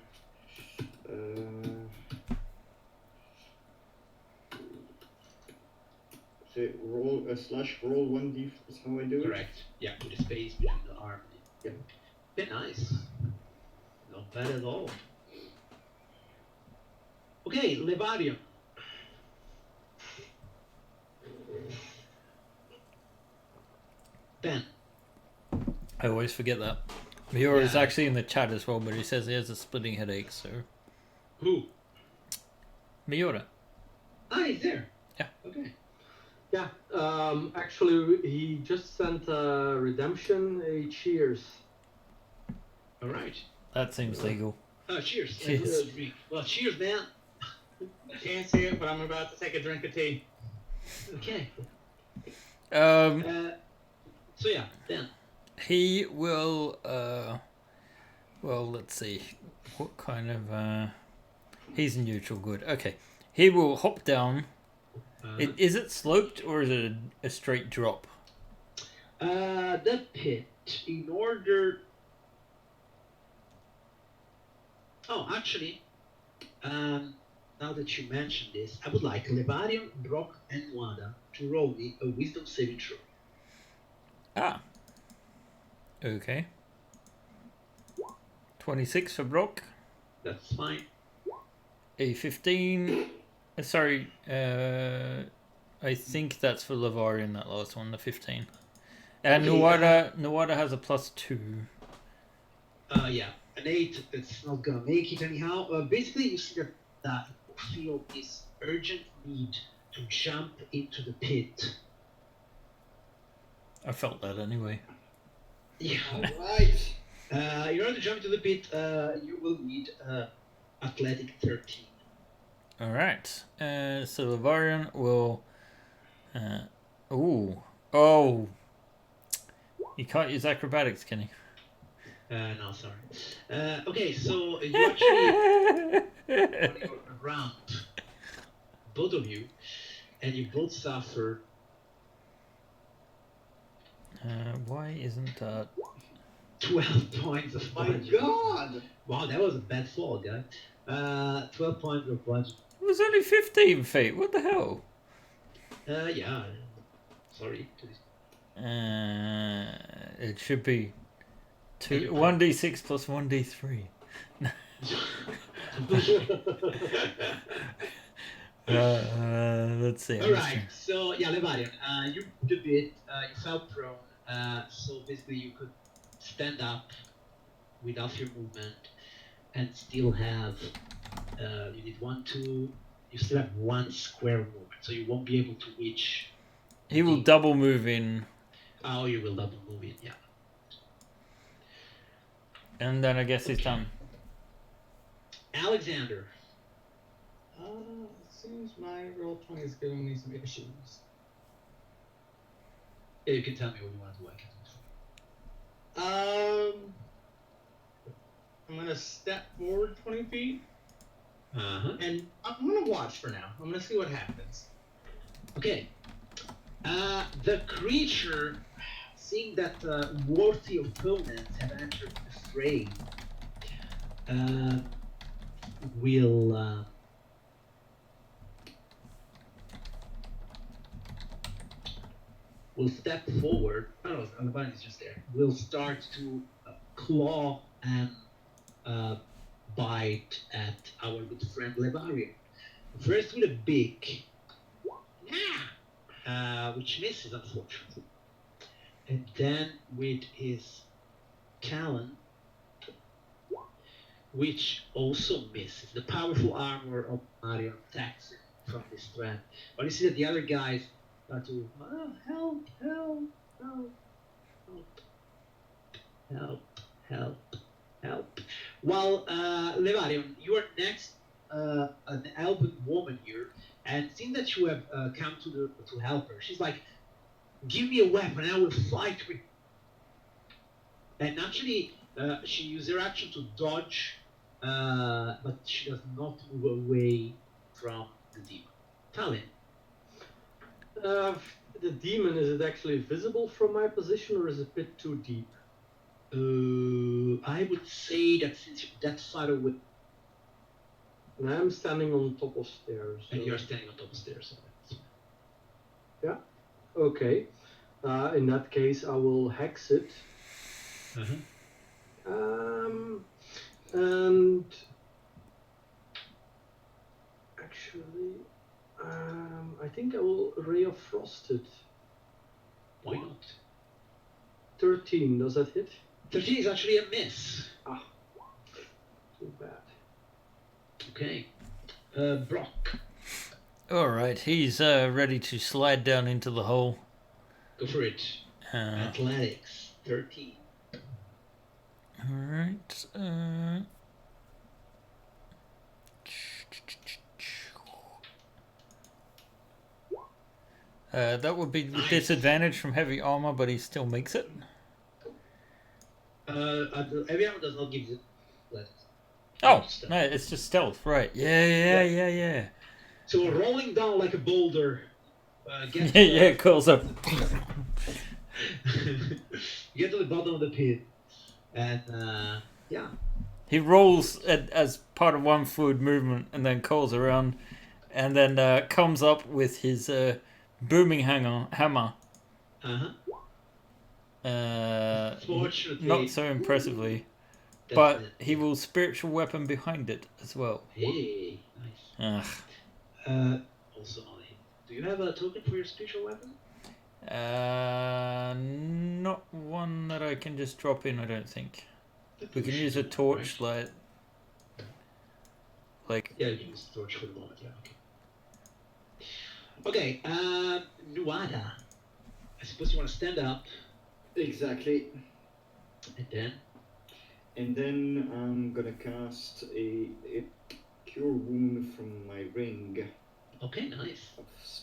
So roll roll 1d4 is how I do it.
Correct. Yeah, with the space between the arm.
Yeah.
Very nice. Not bad at all. Okay, Levarium. Ben.
I always forget that. Miura is
Yeah.
actually in the chat as well, but he says he has a splitting headache, so...
Who?
Miura.
Ah, he's there.
Yeah.
Okay.
Yeah, actually, he just sent a redemption, a cheers.
All right.
That seems legal.
Cheers.
Cheers.
Drink. Well, cheers, man.
Can't see it, but I'm about to take a drink of tea.
Okay.
Um,
So yeah, Ben.
he will, well, let's see. What kind of, he's neutral, good. Okay. He will hop down. Is it sloped or is it a straight drop?
The pit, in order... Oh, actually, now that you mentioned this, I would like Levarium, Brock, and Wanda to roll me a wisdom saving throw.
Ah. Okay. 26 for Brock.
That's fine.
A 15. Sorry, I think that's for Lavarian, that last one, the 15. And
Okay,
Nuada has a +2.
Yeah, an 8, it's not gonna make it anyhow. Basically, you see that you feel this urgent need to jump into the pit.
I felt that anyway.
Yeah.
Alright.
In order to jump into the pit, you will need Athletic 13.
Alright. So Lavarian will... Oh! You can't use acrobatics, can you?
No, sorry. Okay, so you actually on your round, both of you, and you both suffer.
Why isn't that...
12 points of
My
bludgeoning.
god!
Wow, that was a bad fall, guy. 12 points of bludgeoning.
It was only 15 feet, what the hell?
Yeah. Sorry.
It should be
Hey, you're
1d6 plus 1d3. Let's see.
Alright, so yeah, Levarian, you moved a bit, you fell prone, so basically you could stand up without your movement and still have, you need 1, 2, you still have 1 square movement, so you won't be able to reach.
He will double move in.
Oh, you will double move it, yeah.
And then I guess he's done.
Alexander.
It seems my roll 20 is giving me some issues.
Yeah, you can tell me what you want to do, I can do it.
I'm gonna step forward 20 feet,
Uh-huh.
and I'm gonna watch for now. I'm gonna see what happens.
Okay. The creature, seeing that worthy opponents have entered the fray, will step forward. Oh, the button is just there. Will start to claw and bite at our good friend Levarian. First with a beak, which misses unfortunately, and then with his talon, which also misses. The powerful armor of Mario attacks him from this threat. But you see that the other guys start to help, help, help, help, help, help. While Levarian, you are next, an elven woman here, and seeing that you have come to help her, she's like, "Give me a weapon, I will fight with." And actually, she used her action to dodge, but she does not move away from the demon. Talon.
The demon, is it actually visible from my position or is it a bit too deep?
I would say that since you're that far away,
And I'm standing on top of stairs.
and
so-
you're standing on top of stairs. So that's
Yeah. Okay. In that case, I will hex it.
uh-huh.
And frosted.
Why not?
13, does that hit?
13 is actually a miss.
Too bad.
Okay. Brock,
All right, he's ready to slide down into the hole.
go for it.
Uh,
Athletics, 13.
all right. That would be the
Nice.
disadvantage from heavy armor, but he still makes it.
Heavy armor does not give you athletics.
Oh, no, it's just stealth, right? Yeah.
So rolling down like a boulder. Get
Yeah, calls up.
get to the bottom of the pit, and yeah.
He rolls as part of one fluid movement and then calls around and then comes up with his booming hammer.
Fortunately,
Not so impressively, but he will spiritual weapon behind it as well.
Hey, nice.
Ugh.
Also on him. Do you have a token for your spiritual weapon?
Not one that I can just drop in, I don't think. We can use a torch, like
yeah, you can use the torch for the moment. Yeah. Okay. Nuada. I suppose you want to stand up.
Exactly.
And then
I'm gonna cast a cure wound from my ring
okay, nice.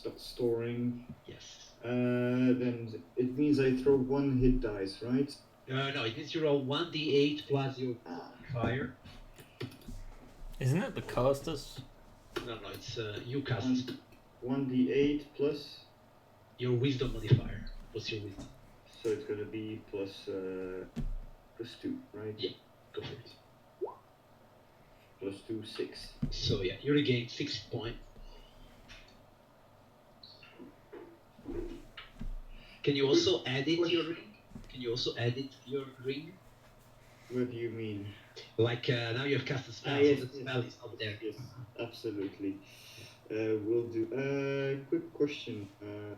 of storing.
Yes.
Then it means I throw 1 hit dice, right?
No, it means you roll 1d8 plus your fire.
Isn't it the casters?
No, it's you cast
1d8 plus.
your wisdom modifier. What's your wisdom?
So it's gonna be plus 2, right?
Yeah, go for it.
Plus 2, 6.
So yeah, you regain 6 points. Can you also add it to your ring?
What do you mean?
Like now you have cast a spell,
Yes,
so the spell is not there.
Yes, absolutely. We'll do. Quick question,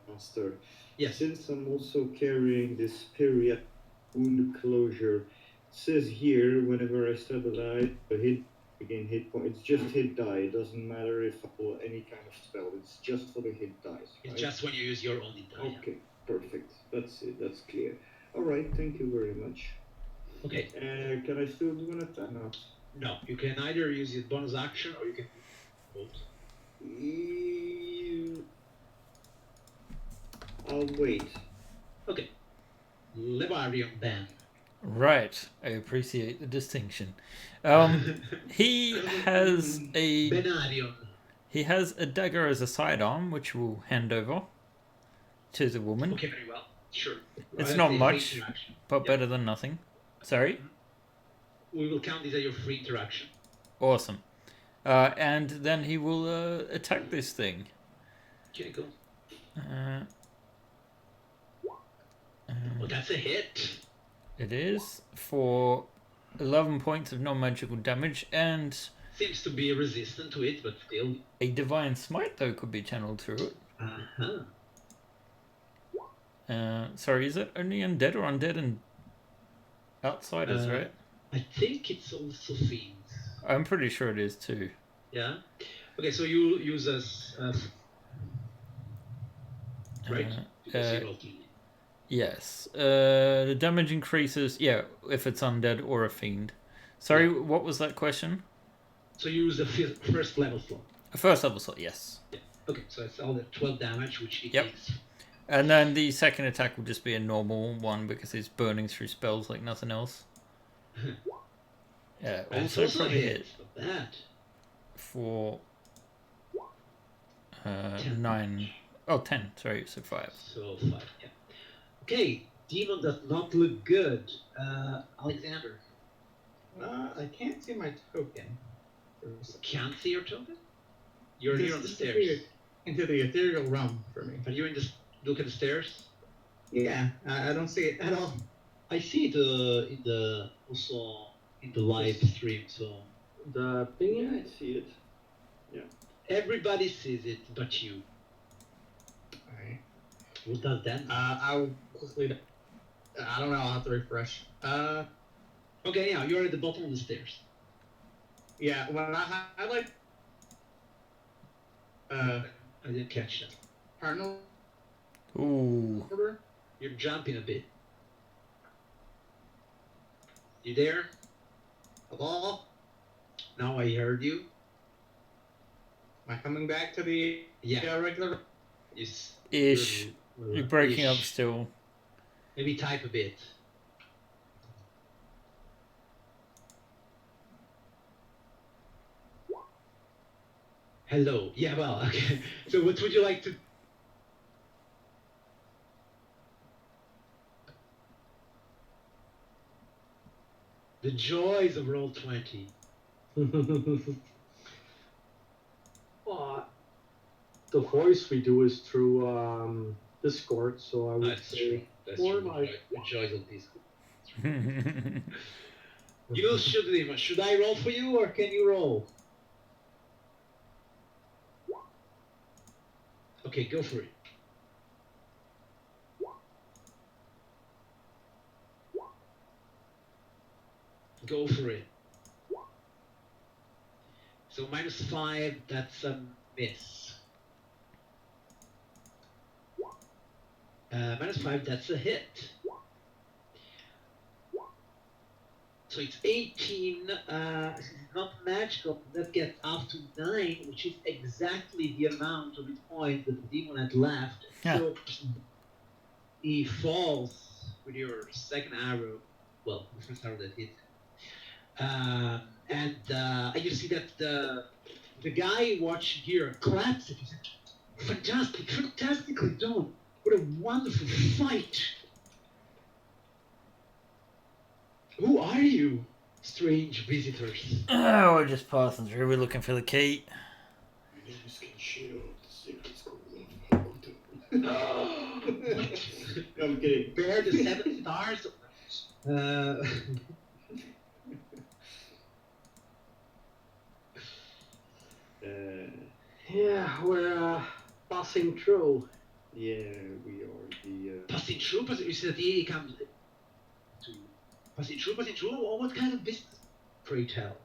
Master.
Yes.
Since I'm also carrying this period wound closure, it says here whenever I stabilize a hit, again hit point. It's just hit die. It doesn't matter if I pull any kind of spell. It's just for the hit dice.
It's
Right?
just when you use your own hit die.
Okay, perfect. That's it. That's clear. All right. Thank you very much.
Okay.
Can I still do an attack?
No, you can either use your bonus action or you can both.
I'll wait.
Okay. Lebarion then.
Right, I appreciate the distinction. He has a
Benarion.
he has a dagger as a sidearm, which we'll hand over to the woman.
Okay, very well. Sure.
It's
Right,
not
the
much,
free interaction.
but
Yeah.
better than nothing. Sorry?
We will count these as your free interaction.
Awesome. And then he will attack this thing.
Okay, go.
Well,
that's a hit.
It is for 11 points of non-magical damage, and
Seems to be resistant to it, but still.
a divine smite though could be channeled through it. Sorry, is it only undead or undead and outsiders, right?
I think it's also fiends.
I'm pretty sure it is too.
Yeah. Okay, so you use as right?
Yes. The damage increases. Yeah, if it's undead or a fiend. Sorry, what was that question?
So you use the first level slot.
A first level slot, yes.
Yeah. Okay, so it's all the 12 damage, which it
Yep.
takes.
And then the second attack will just be a normal one because it's burning through spells like nothing else. Yeah,
That's
also probably
a
hit
Not bad.
for 9. Oh, 10. Sorry, so 5.
So 5, yeah. Okay, demon does not look good. Alexander.
I can't see my token.
Can't see your token? You're here on the stairs.
Disappeared into the ethereal realm for me.
Are you in the look at the stairs?
Yeah, I don't see it at all.
I see it in the also in the live stream. So
The ping?
Yeah, I see it.
everybody sees it, but you.
Alright.
What does that mean?
I'll quickly. I don't know. I'll have to refresh.
Okay, yeah, you're at the bottom of the stairs.
Yeah. When I highlight.
I didn't catch that.
Cardinal
Ooh.
order.
You're jumping a bit. You there? Hello? Now I heard you.
Am I coming back to the
Yeah.
regular?
Yes.
Ish. You're breaking up
Ish.
still.
Maybe type a bit. Hello. Yeah, well, okay. So what would you like to... The joys of Roll20.
The voice we do is through Discord, so I would
That's
say
true. That's
more
true.
like
The joys of Discord. You should leave. Should I roll for you or can you roll? Okay, go for it. Go for it. So -5, that's a miss. -5, that's a hit. So it's 18, since it's not magical, that gets up to 9, which is exactly the amount of hit points that the demon had left.
Yeah.
So he falls with your second arrow, well, the first arrow that hit. And you see that the guy watching here claps it. He said, fantastic, fantastically done. What a wonderful fight. Who are you, strange visitors?
Oh, we're just passing through. We're looking for the key.
My name is Kenshiro. The secret's cool. I'm kidding.
Bear the 7 stars.
yeah, we're passing through.
Yeah, we are the.
Passing through, you said he comes to you. Passing through, what kind of business? Pray tell.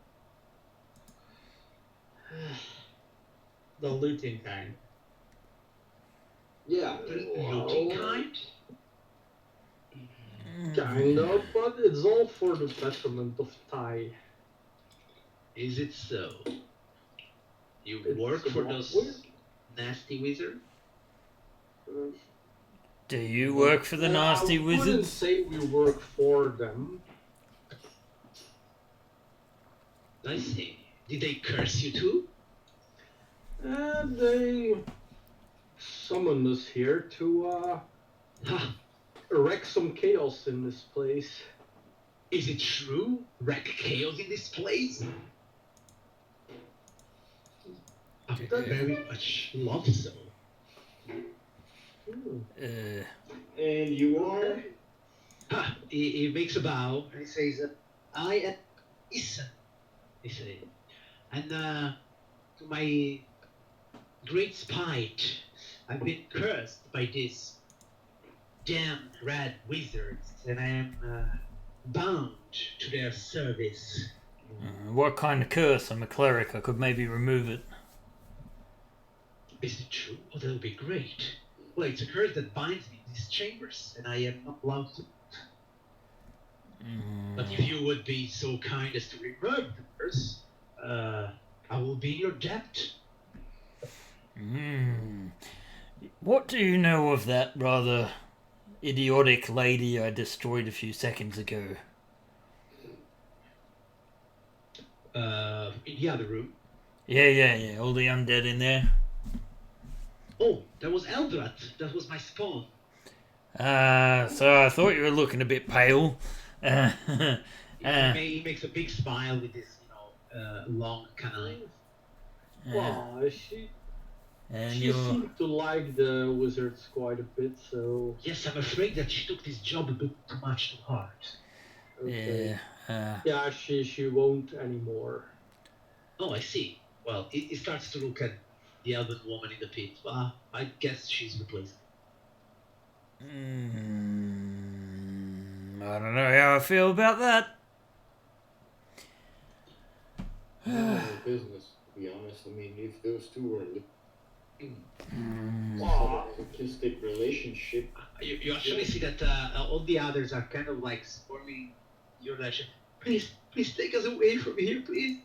The looting kind.
Yeah,
Looting kind?
kind of, but it's all for the betterment of Thai.
Is it so? You
It's
work for
about
those
weird.
nasty wizards?
Do you work for the nasty
I wouldn't
wizards?
say we work for them.
I see. Did they curse you too?
They summoned us here to
Ha!
wreak some chaos in this place.
Is it true? Wreck chaos in this place? I very much love so.
And you are?
Ha! He makes a bow and he says, I am Isan, he says. And to my great spite, I've been cursed by this damn red wizards, and I am bound to their service.
What kind of curse? I'm a cleric. I could maybe remove it.
Is it true? Oh, that would be great. Well, it's a curse that binds me in these chambers, and I am not allowed to. But if you would be so kind as to remove the curse, I will be in your debt.
What do you know of that rather idiotic lady I destroyed a few seconds ago?
In the other room.
Yeah. All the undead in there.
Oh, that was Eldrat. That was my spawn.
So I thought you were looking a bit pale.
He makes a big smile with his, long canine.
Wow, she
And
she
you're...
seemed to like the wizards quite a bit, so
Yes, I'm afraid that she took this job a bit too much to heart.
okay.
Yeah.
Yeah, she won't anymore.
Oh, I see. Well, he starts to look at the elven woman in the pit. Well, I guess she's replaced.
I don't know how I feel about that.
None of our business, to be honest. I mean, if those two are some
Aw.
sort of artistic relationship,
You actually see that all the others are kind of like storming your direction. Please, please take us away from here, please.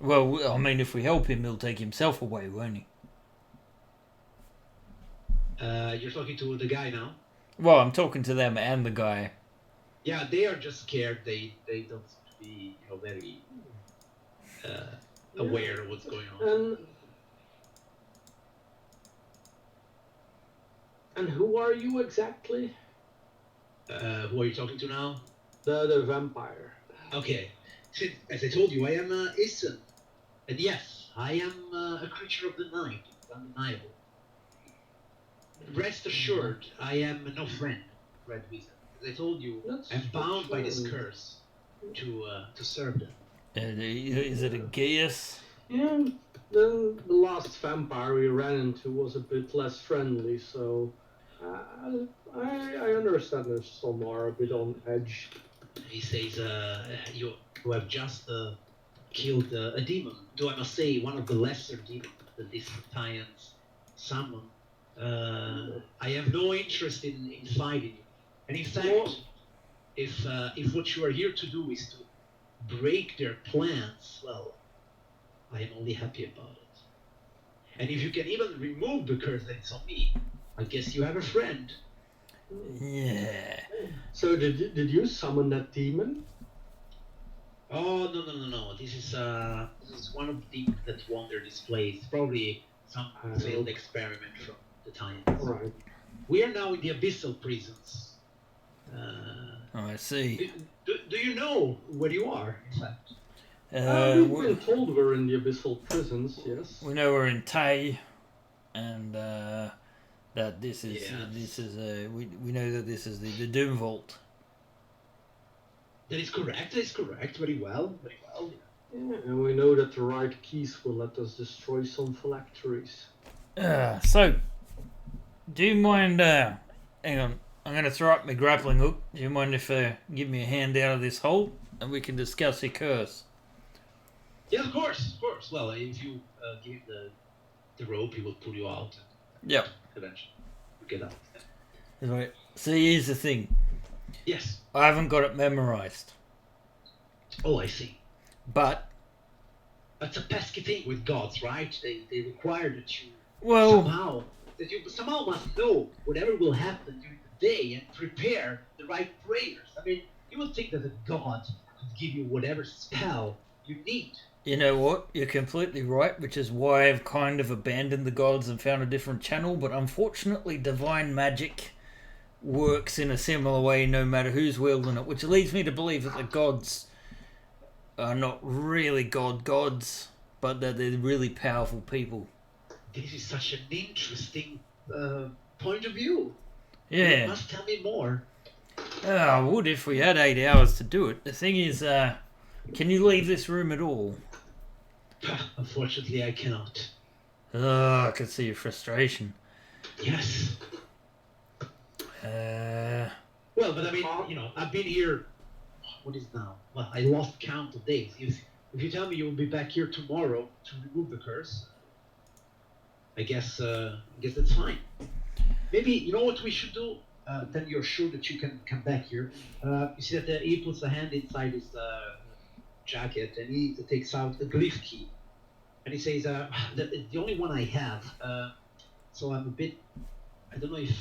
Well, I mean, if we help him, he'll take himself away, won't he?
You're talking to the guy now.
Well, I'm talking to them and the guy.
Yeah, they are just scared. They don't seem to be, very aware of what's going on.
And who are you exactly?
Who are you talking to now?
The vampire.
Okay. As I told you, I am Issen. And yes, I am a creature of the night. It's undeniable. Rest assured, I am no friend, Red Wizard. As I told you, I'm bound by this curse to serve them.
Is it a geas?
Yeah. The last vampire we ran into was a bit less friendly, so I understand that some are a bit on edge.
He says, you have just killed a demon. Though I must say, one of the lesser demons that these Titans summon. I have no interest in fighting you. And in fact, if what you are here to do is to break their plans, well, I am only happy about it. And if you can even remove the curse that's on me, I guess you have a friend.
Yeah.
So did you summon that demon?
Oh no! This is one of the demons that wander this place. Probably some failed experiment from the Titans.
Right.
We are now in the abyssal prisons.
I see.
Do you know where you are, in fact?
We've been told we're in the abyssal prisons, yes.
We know we're in Tay, and that this is we know that this is the Doom Vault.
That is correct. Very well.
Yeah, and we know that the right keys will let us destroy some phylacteries.
So, do you mind? Hang on, I'm going to throw up my grappling hook. Do you mind if give me a hand out of this hole, and we can discuss your curse?
Yeah, of course. Well, if you give him the rope, he will pull you out.
Yep.
Eventually, you get out.
Right. See, here's the thing.
Yes.
I haven't got it memorized,
Oh, I see.
but
That's a pesky thing with gods, right? They require that you somehow must know whatever will happen during the day and prepare the right prayers. I mean, you would think that a god could give you whatever spell you need.
you know what? You're completely right, which is why I've kind of abandoned the gods and found a different channel. But unfortunately, divine magic works in a similar way no matter who's wielding it, which leads me to believe that the gods are not really gods, but that they're really powerful people.
This is such an interesting point of view.
Yeah.
You must tell me more.
I would if we had 8 hours to do it. The thing is, can you leave this room at all?
Unfortunately, I cannot.
I can see your frustration.
Yes. Well, but I mean, I've been here. What is now? Well, I lost count of days. If you tell me you will be back here tomorrow to remove the curse, I guess that's fine. Maybe you know what we should do. Then you're sure that you can come back here. You see that he puts a hand inside his jacket and he takes out a glyph key, and he says, "The only one I have. So I'm a bit. I don't know if."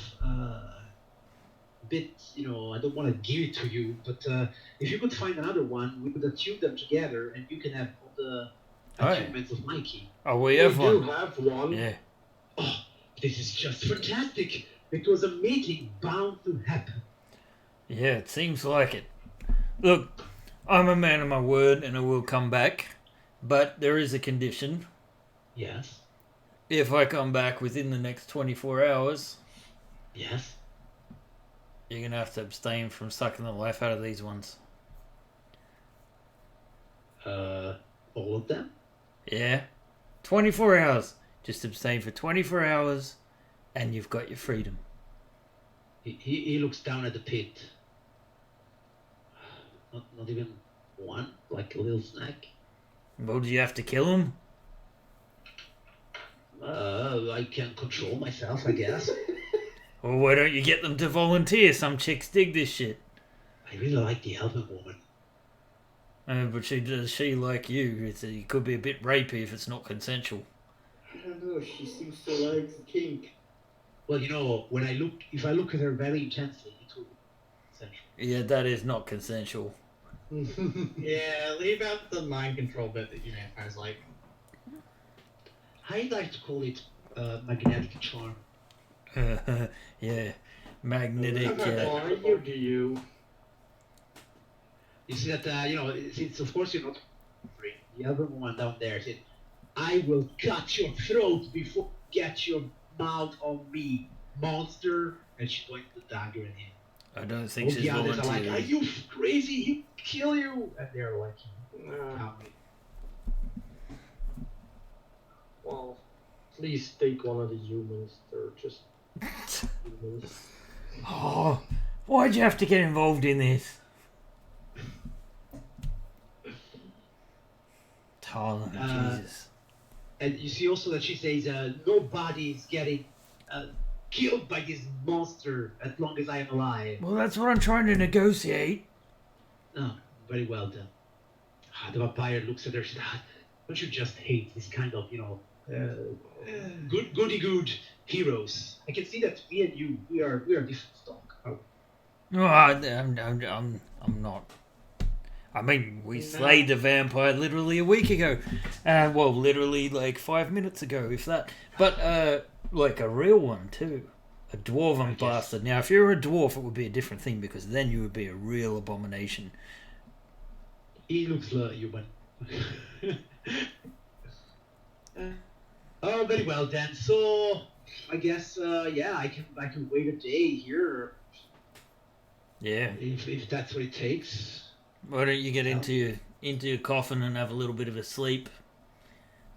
I don't want to give it to you, but if you could find another one, we could attune them together, and you can have all the attunements of my key.
Oh, we have one.
We do have one.
Yeah.
Oh, this is just fantastic. It was a meeting bound to happen.
Yeah, it seems like it. Look, I'm a man of my word, and I will come back, but there is a condition.
Yes.
If I come back within the next 24 hours...
Yes.
You're going to have to abstain from sucking the life out of these ones.
All of them?
Yeah. 24 hours. Just abstain for 24 hours and you've got your freedom.
He looks down at the pit. Not even one, like a little snack.
Well, do you have to kill him?
I can control myself, I guess.
Or why don't you get them to volunteer? Some chicks dig this shit.
I really like the elven woman.
But she like you? It could be a bit rapey if it's not consensual.
I don't know, she seems to like the kink.
Well, if I look at her very intensely, it will be consensual.
Yeah, that is not consensual.
Yeah, leave out the mind control bit that you vampires like.
I'd like to call it magnetic charm.
Yeah, magnetic.
Why you do you?
You see that, since of course you're not free. The other woman down there said, I will cut your throat before you get your mouth on me, monster. And she pointed the dagger at him.
I don't think
All
she's
the others are like,
volunteering.
are you crazy? He'll kill you. And they're like,
Well, please take one of the humans. They're just humans.
Oh, why'd you have to get involved in this? Oh, Jesus.
And you see also that she says, nobody's getting killed by this monster as long as I am alive.
Well, that's what I'm trying to negotiate.
Oh, very well done. The vampire looks at her and says, don't you just hate this kind of, goody-good heroes? I can see that me and you, we are different stock. Oh.
No, I'm not. I mean, we slayed the vampire literally a week ago. Well, literally like 5 minutes ago, if that. But, like a real one, too. A dwarven bastard. Now, if you're a dwarf, it would be a different thing, because then you would be a real abomination.
He looks like human. Oh, very well then. So, I guess, I can wait a day here.
Yeah.
If that's what it takes.
Why don't you get into your coffin and have a little bit of a sleep?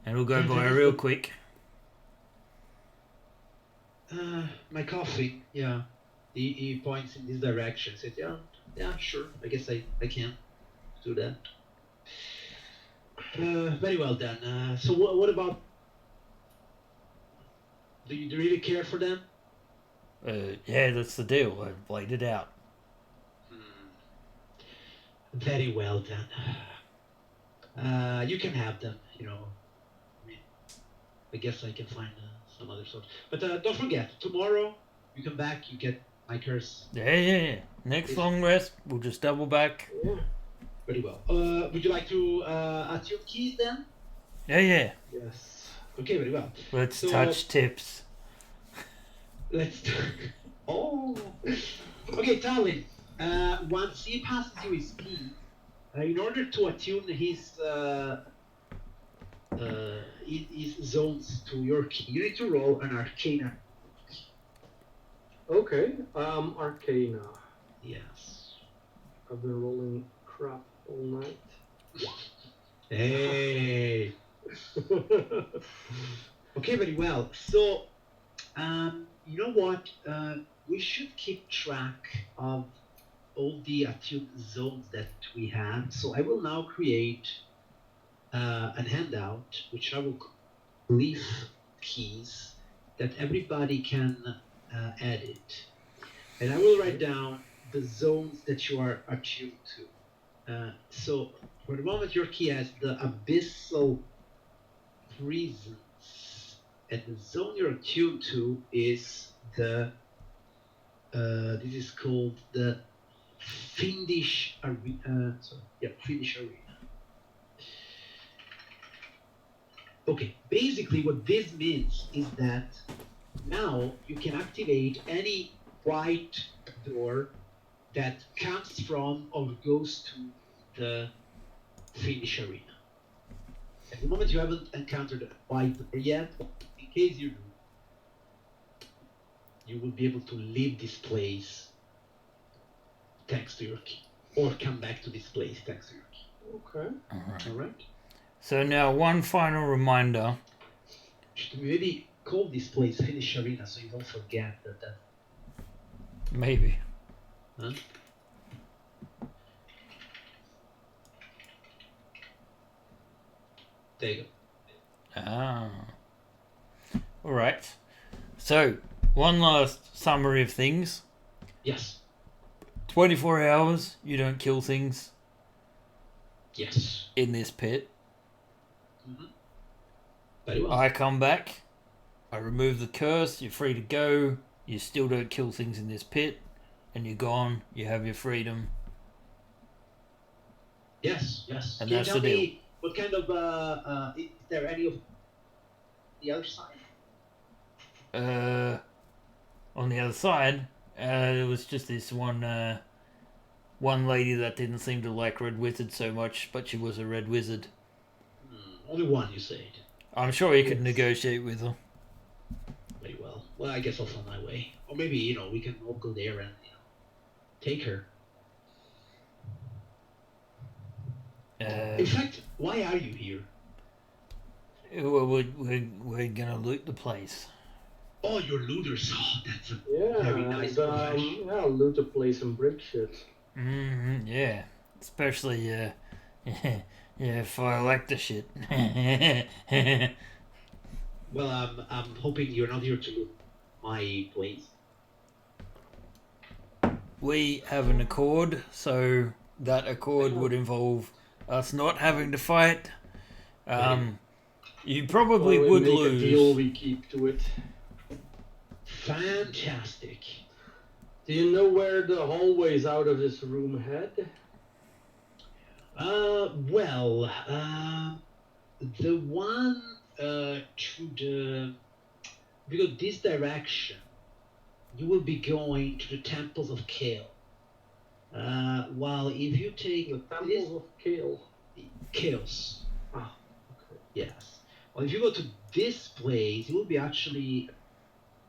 And it'll go by real quick.
My coffee, yeah. He points in this direction. Said, yeah, sure. I guess I can do that. Very well then. So what about? Do you really care for them?
Yeah, that's the deal. I played it out.
Very well then. You can have them. I guess I can find some other sort. But don't forget, tomorrow you come back. You get my curse.
Yeah. Next long rest, we'll just double back.
Yeah. Very well. Would you like to attune keys then?
Yeah.
Yes. Okay, very well.
Let's
So-
touch tips.
Let's. Oh. Okay, Talon. Once he passes you his key, in order to attune his zones to your key, you need to roll an Arcana.
Okay, Arcana.
Yes.
I've been rolling crap all night.
Hey. Okay, very well. So, you know what? We should keep track of all the attuned zones that we have. So I will now create an handout, which I will call leaf keys, that everybody can edit. And I will write down the zones that you are attuned to. So for the moment, your key has the abyssal prisons, and the zone you're attuned to is the this is called the Fiendish Arena. Fiendish Arena. Okay, basically what this means is that now you can activate any white door that comes from or goes to the Fiendish Arena. At the moment you haven't encountered a white door yet, in case you do, you will be able to leave this place thanks to your key, or come back to this place thanks to your key.
Okay.
Alright.
Alright?
So now one final reminder.
Should we maybe call this place Fiendish Arena so you don't forget that
Maybe.
Huh? There you go.
Ah. All right. So, one last summary of things.
Yes.
24 hours, you don't kill things
Yes.
in this pit.
Very well.
I come back. I remove the curse. You're free to go. You still don't kill things in this pit. And you're gone. You have your freedom.
Yes. Yes.
And
Can you
that's
tell
the deal.
me what kind of is there any of the other side?
On the other side, there was just this one lady that didn't seem to like Red Wizard so much, but she was a Red Wizard.
Only one, you said.
I'm sure you could negotiate with her.
Very well. Well, I guess I'll find my way. Or maybe, we can all go there and, take her. In fact, why are you here?
Well, we're gonna loot the place.
Oh, you're looters. Oh, that's a
Yeah,
very nice profession.
yeah, loot the place and break shit.
Yeah. Especially, yeah, if I like the shit.
Well, I'm hoping you're not here to loot my place.
We have an accord, so that accord would involve us not having to fight. You probably
Well, we
would
make
lose.
a deal, we keep to it.
Fantastic.
Do you know where the hallways out of this room head?
Well, the one to the... If you go this direction, you will be going to the Temples of Kale. While if you take
The
this...
Temples of Kale.
Chaos.
Ah, okay.
Yes. Well, if you go to this place, you will be actually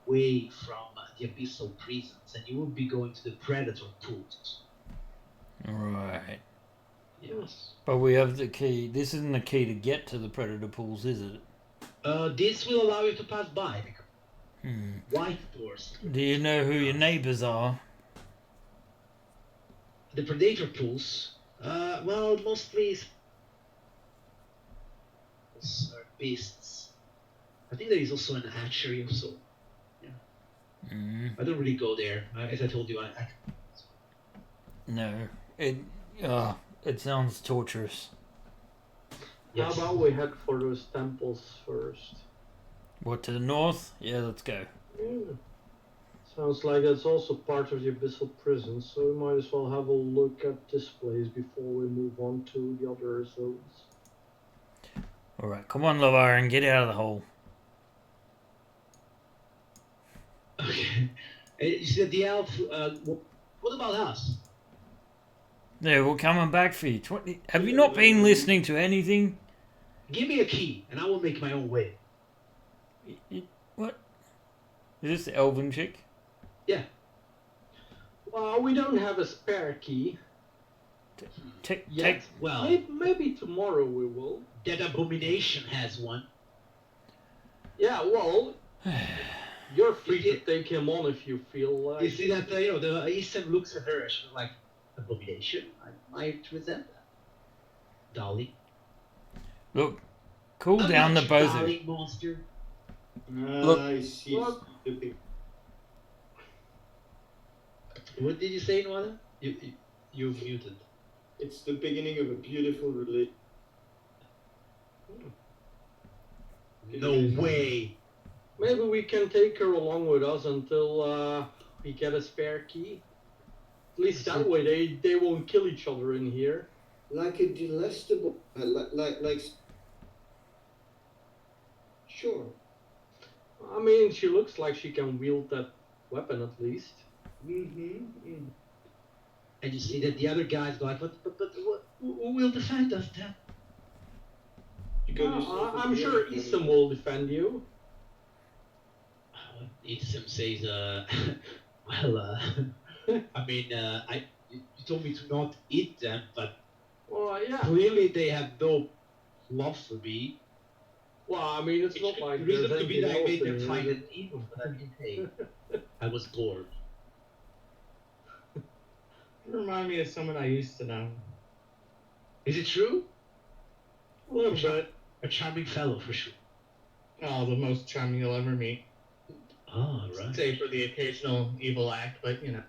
away from the abyssal prisons, and you will be going to the predator pools.
Right.
Yes.
But we have the key. This isn't the key to get to the predator pools, is it?
This will allow you to pass by. White doors.
Do you know who your neighbors are?
The predator pools. Well, mostly beasts. I think there is also an hatchery or so. I don't really go there. As I told you, I
No. It sounds torturous.
Yes.
How about we head for those temples first?
What, to the north? Yeah, let's go.
Yeah. Sounds like that's also part of the abyssal prison, so we might as well have a look at this place before we move on to the other zones.
Alright, come on, Lavar, get out of the hole.
Okay. You said the elf. What about us?
Yeah, we're coming back for you. Have you not been listening to anything?
Give me a key, and I will make my own way.
What? Is this the elven chick?
Yeah.
Well, we don't have a spare key.
Yet. Well,
Maybe tomorrow we will.
that abomination has one.
Yeah, well, you're free to take him on if you feel like.
You see that, the Eastern looks at her, she's like, abomination? I might resent that. Darling.
Look, cool down the both of you.
Darling monster.
Look.
I see.
Look.
Stupid.
What did you say, Noah? You're muted.
It's the beginning of a beautiful relationship.
No way.
Maybe we can take her along with us until we get a spare key. At least that way they won't kill each other in here.
Like a delestable, like. Sure.
I mean, she looks like she can wield that weapon at least.
Mm-hmm.
And you see that the other guy's like, but who will defend us then?
I'm sure Easton will defend you.
Itzim says, well, I mean, you told me to not eat them, but
Well, yeah.
clearly they have no love for me.
Well, I mean, it's not like
the
there's
reason to be
anything
that I
else
made them
in
fight
here.
an evil, but I mean, hey, I was bored.
You remind me of someone I used to know.
Is it true?
A little bit.
A charming fellow for sure.
Oh, the most charming you'll ever meet.
Oh, right.
Save for the occasional evil act, but you know.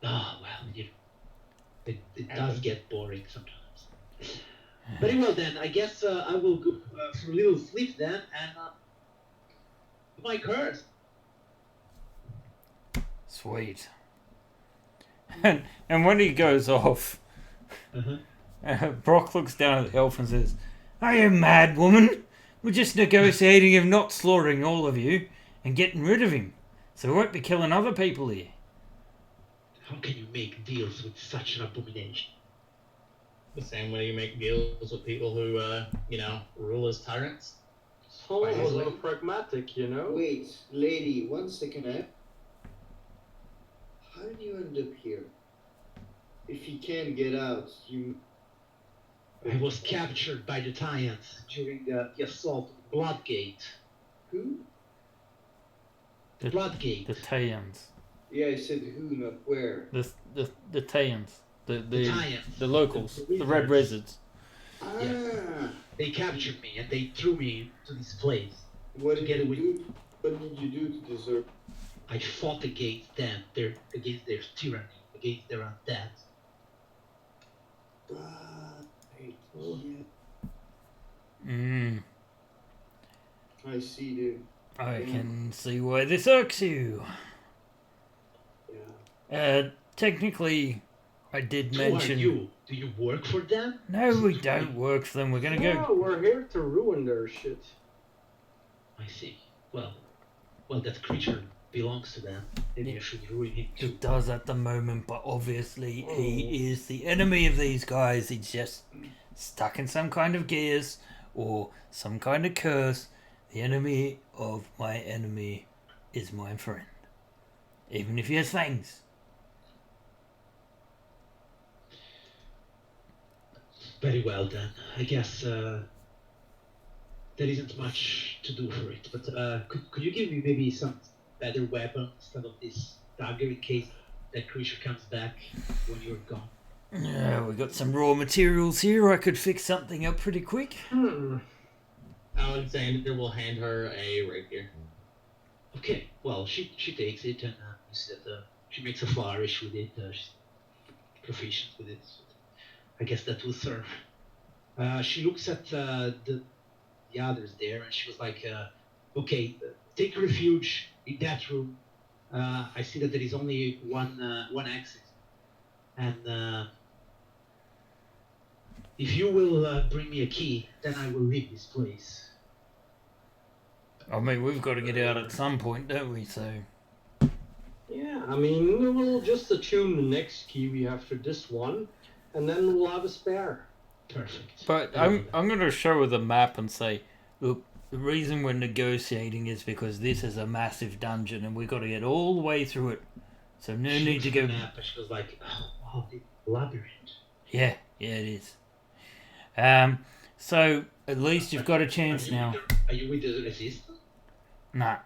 Oh, well, you know, it does get boring sometimes. Very well then, I guess I will go for a little sleep then, and my curse.
Sweet. And when he goes off, Brock looks down at the elf and says, "Are you mad, woman? We're just negotiating of not slaughtering all of you and getting rid of him, so we won't be killing other people here."
How can you make deals with such an abomination?
The same way you make deals with people who, rule as tyrants.
Someone
By
was
the way.
so pragmatic, you know?
Wait, lady, 1 second. How did you end up here? If you can't get out, you.
I was captured by the Tyans during the assault on Bloodgate.
Who?
Bloodgate.
The Tayans.
Yeah, I said who, not where.
The Tayans. The
Tyans.
the locals.
The
The Red Wizards.
Ah,
They captured me and they threw me to this place.
what did
Together
you
with-
do? What did you do to deserve?
I fought against them, against their tyranny, against their undead.
Right. Yeah. I see, dude.
I can see why this irks you.
Yeah.
Technically, I did
Who are
mention.
you? Do you work for them?
No, we don't work for them. We're gonna go.
No, we're here to ruin their shit.
I see. Well, that creature belongs to them. Maybe I should ruin him too.
It does at the moment, but obviously he is the enemy of these guys. He's just stuck in some kind of gears or some kind of curse. The enemy of my enemy is my friend, even if he has fangs.
Very well then. I guess there isn't much to do for it. But could you give me maybe some better weapon instead of this dagger in case that creature comes back when you're gone?
Yeah, we got some raw materials here. I could fix something up pretty quick.
Alexander will hand her a rapier.
Okay. Well, she takes it and you see that she makes a flourish with it. She's proficient with it. So I guess that will serve. She looks at the others there and she was like, okay, take refuge in that room. I see that there is only one exit. And if you will bring me a key, then I will leave this place.
I mean, we've got to get out at some point, don't we? So.
Yeah, I mean, we'll just attune the next key we have for this one, and then we'll have a spare.
Perfect.
But I'm going to show her the map and say, look, the reason we're negotiating is because this is a massive dungeon and we've got to get all the way through it. So no
She
need
looked
to
at
go.
the map and she was like, oh, wow, the labyrinth.
Yeah, it is. So at least you've got a chance now.
Are you with the resistance?
Nah.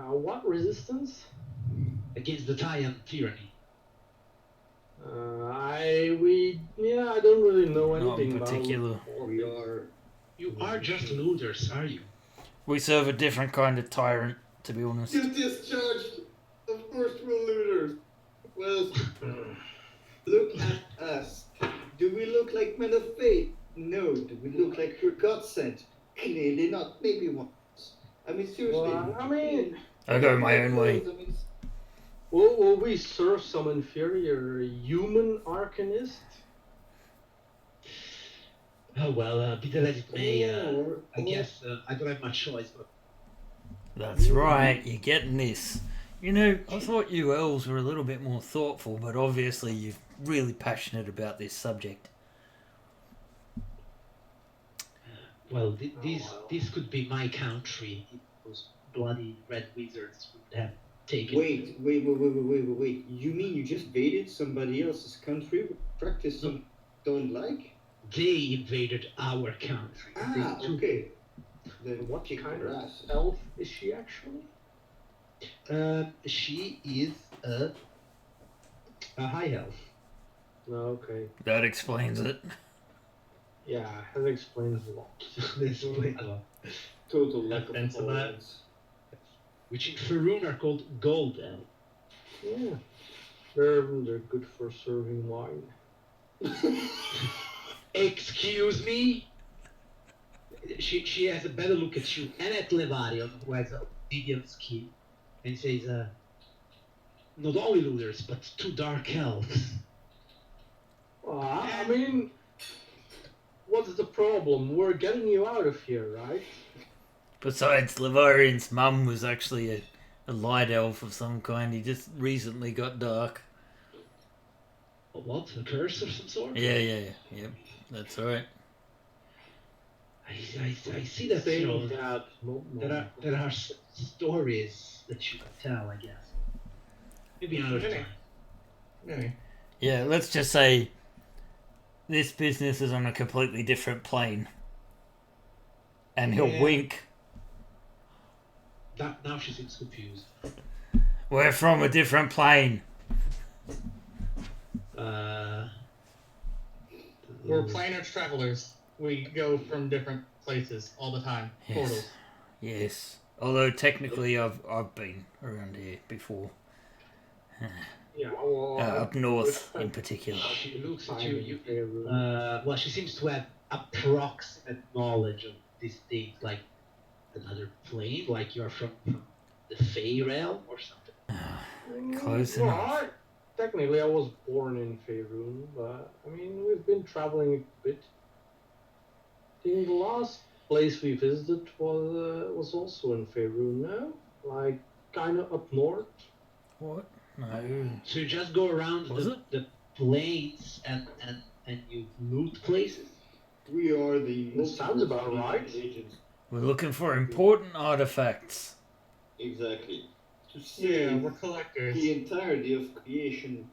What resistance?
Against the Tyan tyranny.
I don't really know
Not in
anything
particular.
about
We are.
You are just looters, are you?
We serve a different kind of tyrant, to be honest.
You're discharged! Of course we're looters! Well, look at us. Do we look like men of faith? No. Do we look like we're God sent? Clearly not. Maybe once. I mean, seriously.
Well, I mean,
I go my own way.
I mean,
will we serve some inferior human arcanist?
Oh well, be that as it may,
or-
I guess I don't have much choice, but
That's right, you're getting this. You know, I thought you elves were a little bit more thoughtful, but obviously you're really passionate about this subject.
well, this could be my country if those bloody red wizards would have taken.
Wait. You mean you just invaded somebody else's country with practice some don't like?
They invaded our country.
Ah,
They took-
okay. Then
What
kick
kind
their
of
ass.
elf is she actually?
She is a high elf.
Okay.
That explains it.
Yeah, that explains a lot.
This way,
Total lack of
Offensive.
tolerance.
which in Faroon are called gold elf.
Yeah. They're good for serving wine.
Excuse me? She has a better look at you and at Levarion, who has a medium skin, and says, not only losers, but 2 dark elves.
I mean, what's the problem? We're getting you out of here, right?
Besides, Levarion's mum was actually a light elf of some kind. He just recently got dark.
What? A curse of some sort?
Yeah. That's right.
I see that, you know, there are stories that you can tell, I guess. Maybe another time.
Maybe.
Yeah, let's just say this business is on a completely different plane. And he'll
Yeah.
wink.
Now she seems confused.
We're from a different plane.
We're planar travelers. We go from different places all the time.
Yes.
Portals.
Yes. Although technically I've been around here before.
Yeah, well,
Up north in particular.
She looks at you. Well, she seems to have approximate knowledge of these things, like another plane, like you're from the Fey realm or something.
Close
well,
enough.
Technically, I was born in Faerun, but I mean, we've been traveling a bit. I think the last place we visited was also in Faerun, no? Like, kind of up north.
What? No.
So you just go around
Was
the plains and you loot places?
We are the.
Well, sounds about right.
Agents.
We're looking for important artifacts.
Exactly. To
Yeah,
save
we're collectors.
the entirety of creation.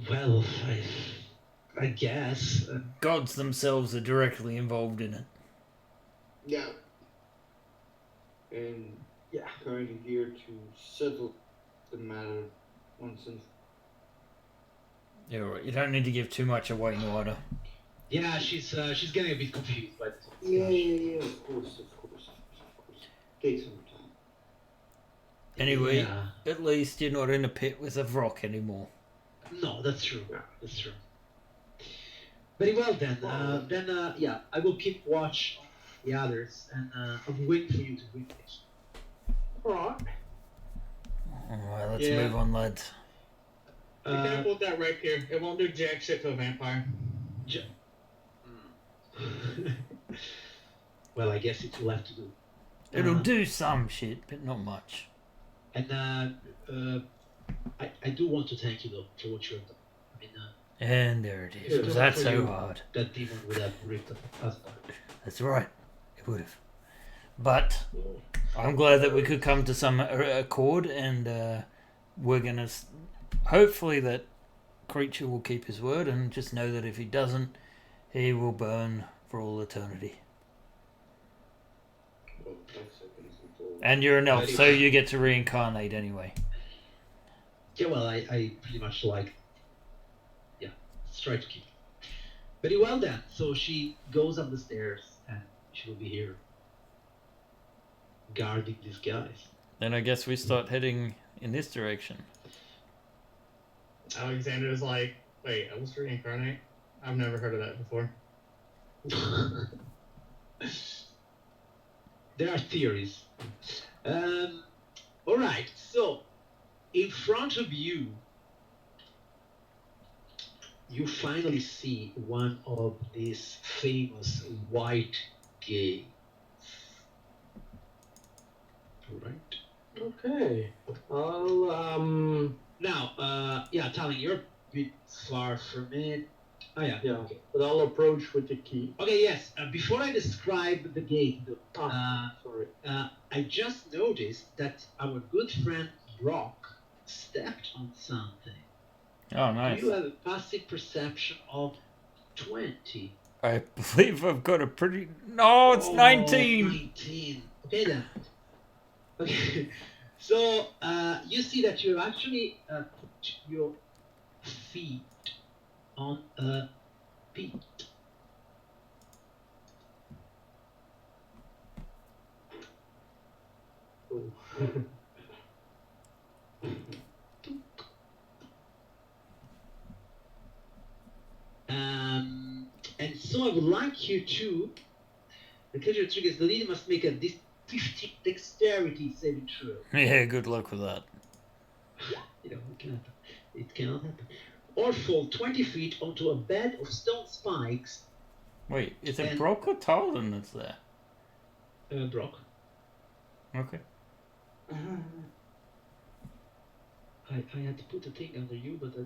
Well, I guess.
Gods themselves are directly involved in it.
Yeah. And
Yeah.
kind of here to settle the matter once and.
Yeah, right. You don't need to give too much away, Noada.
Yeah, she's getting a bit confused by this.
Yeah. Of course. Take some time.
Anyway,
Yeah.
at least you're not in a pit with a rock anymore.
No, that's true. That's true. Very well then. Yeah, I will keep watch of the others, and I'm waiting for you to witness.
Alright.
Alright, let's
Yeah.
move on, lads.
Be careful with that right here. It won't do jack shit to a vampire.
Well, I guess it's left to do.
It'll do some shit, but not much.
And I do want to thank you though for what you've done. I mean,
And there it is.
Yeah,
Was that
for
so
you.
hard?
that demon would have ripped us apart.
That's right. It would have. But I'm glad that we could come to some accord, and we're gonna. Hopefully, that creature will keep his word, and just know that if he doesn't, he will burn for all eternity.
Well, that's a decent goal.
And you're an elf, so you get to reincarnate anyway.
Yeah, well, I pretty much like. Yeah, let's try to keep it. Very well then. So she goes up the stairs, and she will be here guarding these guys.
Then I guess we start heading in this direction.
Alexander's like, wait, I was reincarnate? I've never heard of that before.
There are theories. All right. So, in front of you, you finally see one of these famous white gates. All right.
Okay. I'll,
Now, yeah, Tallinn, you're a bit far from it. Oh yeah.
yeah,
Okay.
but I'll approach with the key.
Okay. Yes. Before I describe the gate, though,
Sorry.
I just noticed that our good friend Brock stepped on something.
Oh, nice.
Do you have a passive perception of 20?
I believe I've got a pretty... No, it's 19!
19. Okay then. Okay. So you see that you actually put your feet on a pit.
Oh.
And so I would like you to, because your triggers, the leader must make a 15 dexterity saving throw.
Yeah, good luck with that.
You know, it cannot happen. Or fall 20 feet onto a bed of stone spikes.
Wait, is it
And-
Brock or Talden that's there?
Brock.
Okay.
I had to put a thing under you, but I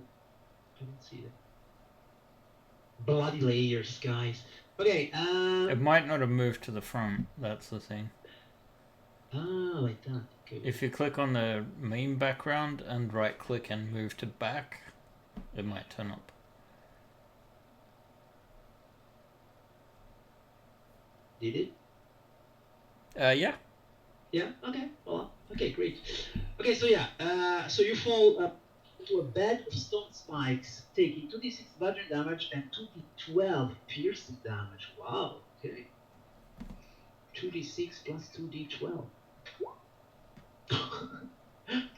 didn't see it. Bloody layers, guys. Okay,
It might not have moved to the front, that's the thing.
like that. Okay.
If you click on the main background and right click and move to back, it might turn up.
Did it?
Yeah.
Yeah. Okay. Well. Okay. Great. Okay. So yeah. So you fall to a bed of stone spikes, taking 2d6 bludgeoning damage and 2d12 piercing damage. Wow. Okay. 2d6 plus 2d12.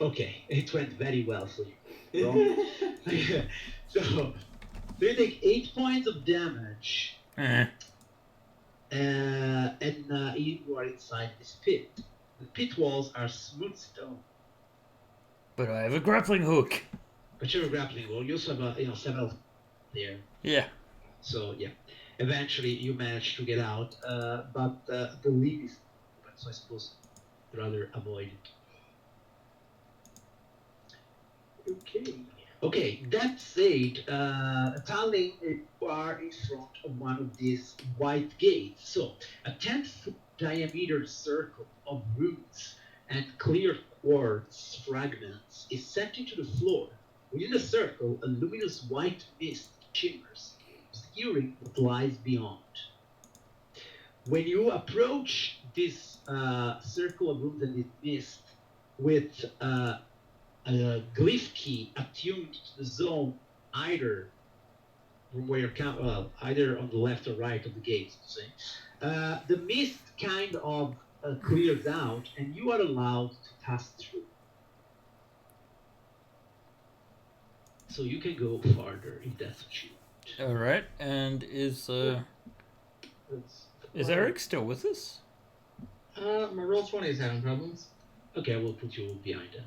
Okay, it went very well for you. Wrong. So you take 8 points of damage.
Eh.
And you are inside this pit. The pit walls are smooth stone.
But I have a grappling hook.
But you're a grappling hook. You also have several there.
Yeah.
So yeah, eventually you manage to get out. But the lead is open, so I suppose rather avoid it. Okay, that said, Tallinn, you are in front of one of these white gates. So, a 10-foot diameter circle of roots and clear quartz fragments is set into the floor. Within the circle, a luminous white mist shimmers, obscuring what lies beyond. When you approach this circle of roots and this mist with a glyph key attuned to the zone, either from where you're either on the left or right of the gate, say, the mist kind of clears out, and you are allowed to pass through. So you can go farther if that's what you want.
All right. And is Eric still with us?
My roll 20 is having problems.
Okay, I will put you behind that.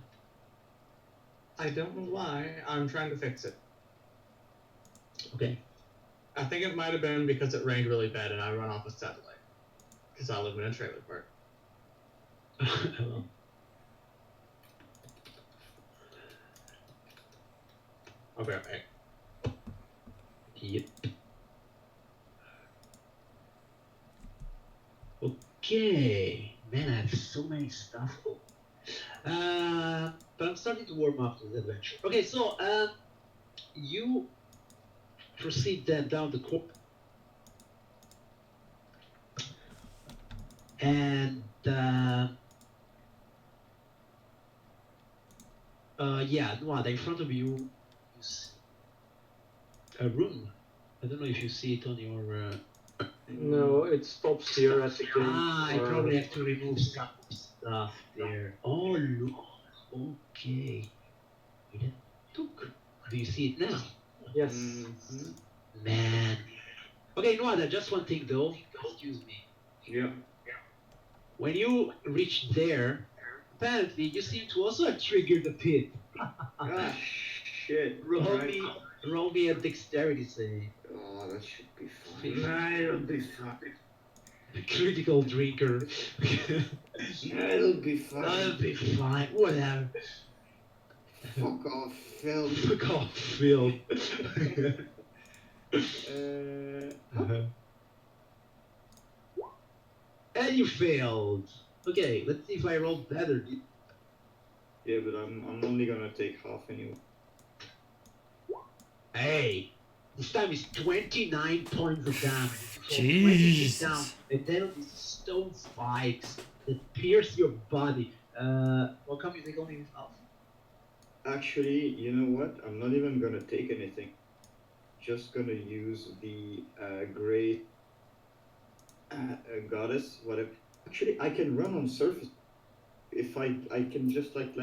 I don't know why. I'm trying to fix it.
Okay.
I think it might have been because it rained really bad and I run off a satellite. Because I live in a trailer park.
Well,
I'll be right back.
yep. Okay. Man, I have so many stuff. But I'm starting to warm up to the adventure. Okay, so you proceed then down the corridor, and yeah, Nuada, in front of you, you see a room. I don't know if you see it on your.
No, it stops here at the gate.
I probably have to remove some stuff there. Oh, look. Okay. Look. Do you see it now?
Yes.
Man. Okay, Nuada, just one thing though. Excuse me.
Yeah.
When you reach there, apparently you seem to also have triggered the pit.
Ah, shit.
Roll me a dexterity save.
Oh, that should be fine. I'll be fine.
Critical drinker.
I'll be fine.
I'll be fine. Whatever.
Fuck off, Phil.
Fuck off, Phil. And you failed. Okay, let's see if I roll better.
Yeah, but I'm only gonna take half anyway.
Hey, this time is 29 points of damage. So
Jesus.
20 down, and then these stone spikes that pierce your body. What come you take only half?
Actually, you know what? I'm not even gonna take anything. Just gonna use the gray goddess. Whatever. Actually, I can run on surface. If I can just like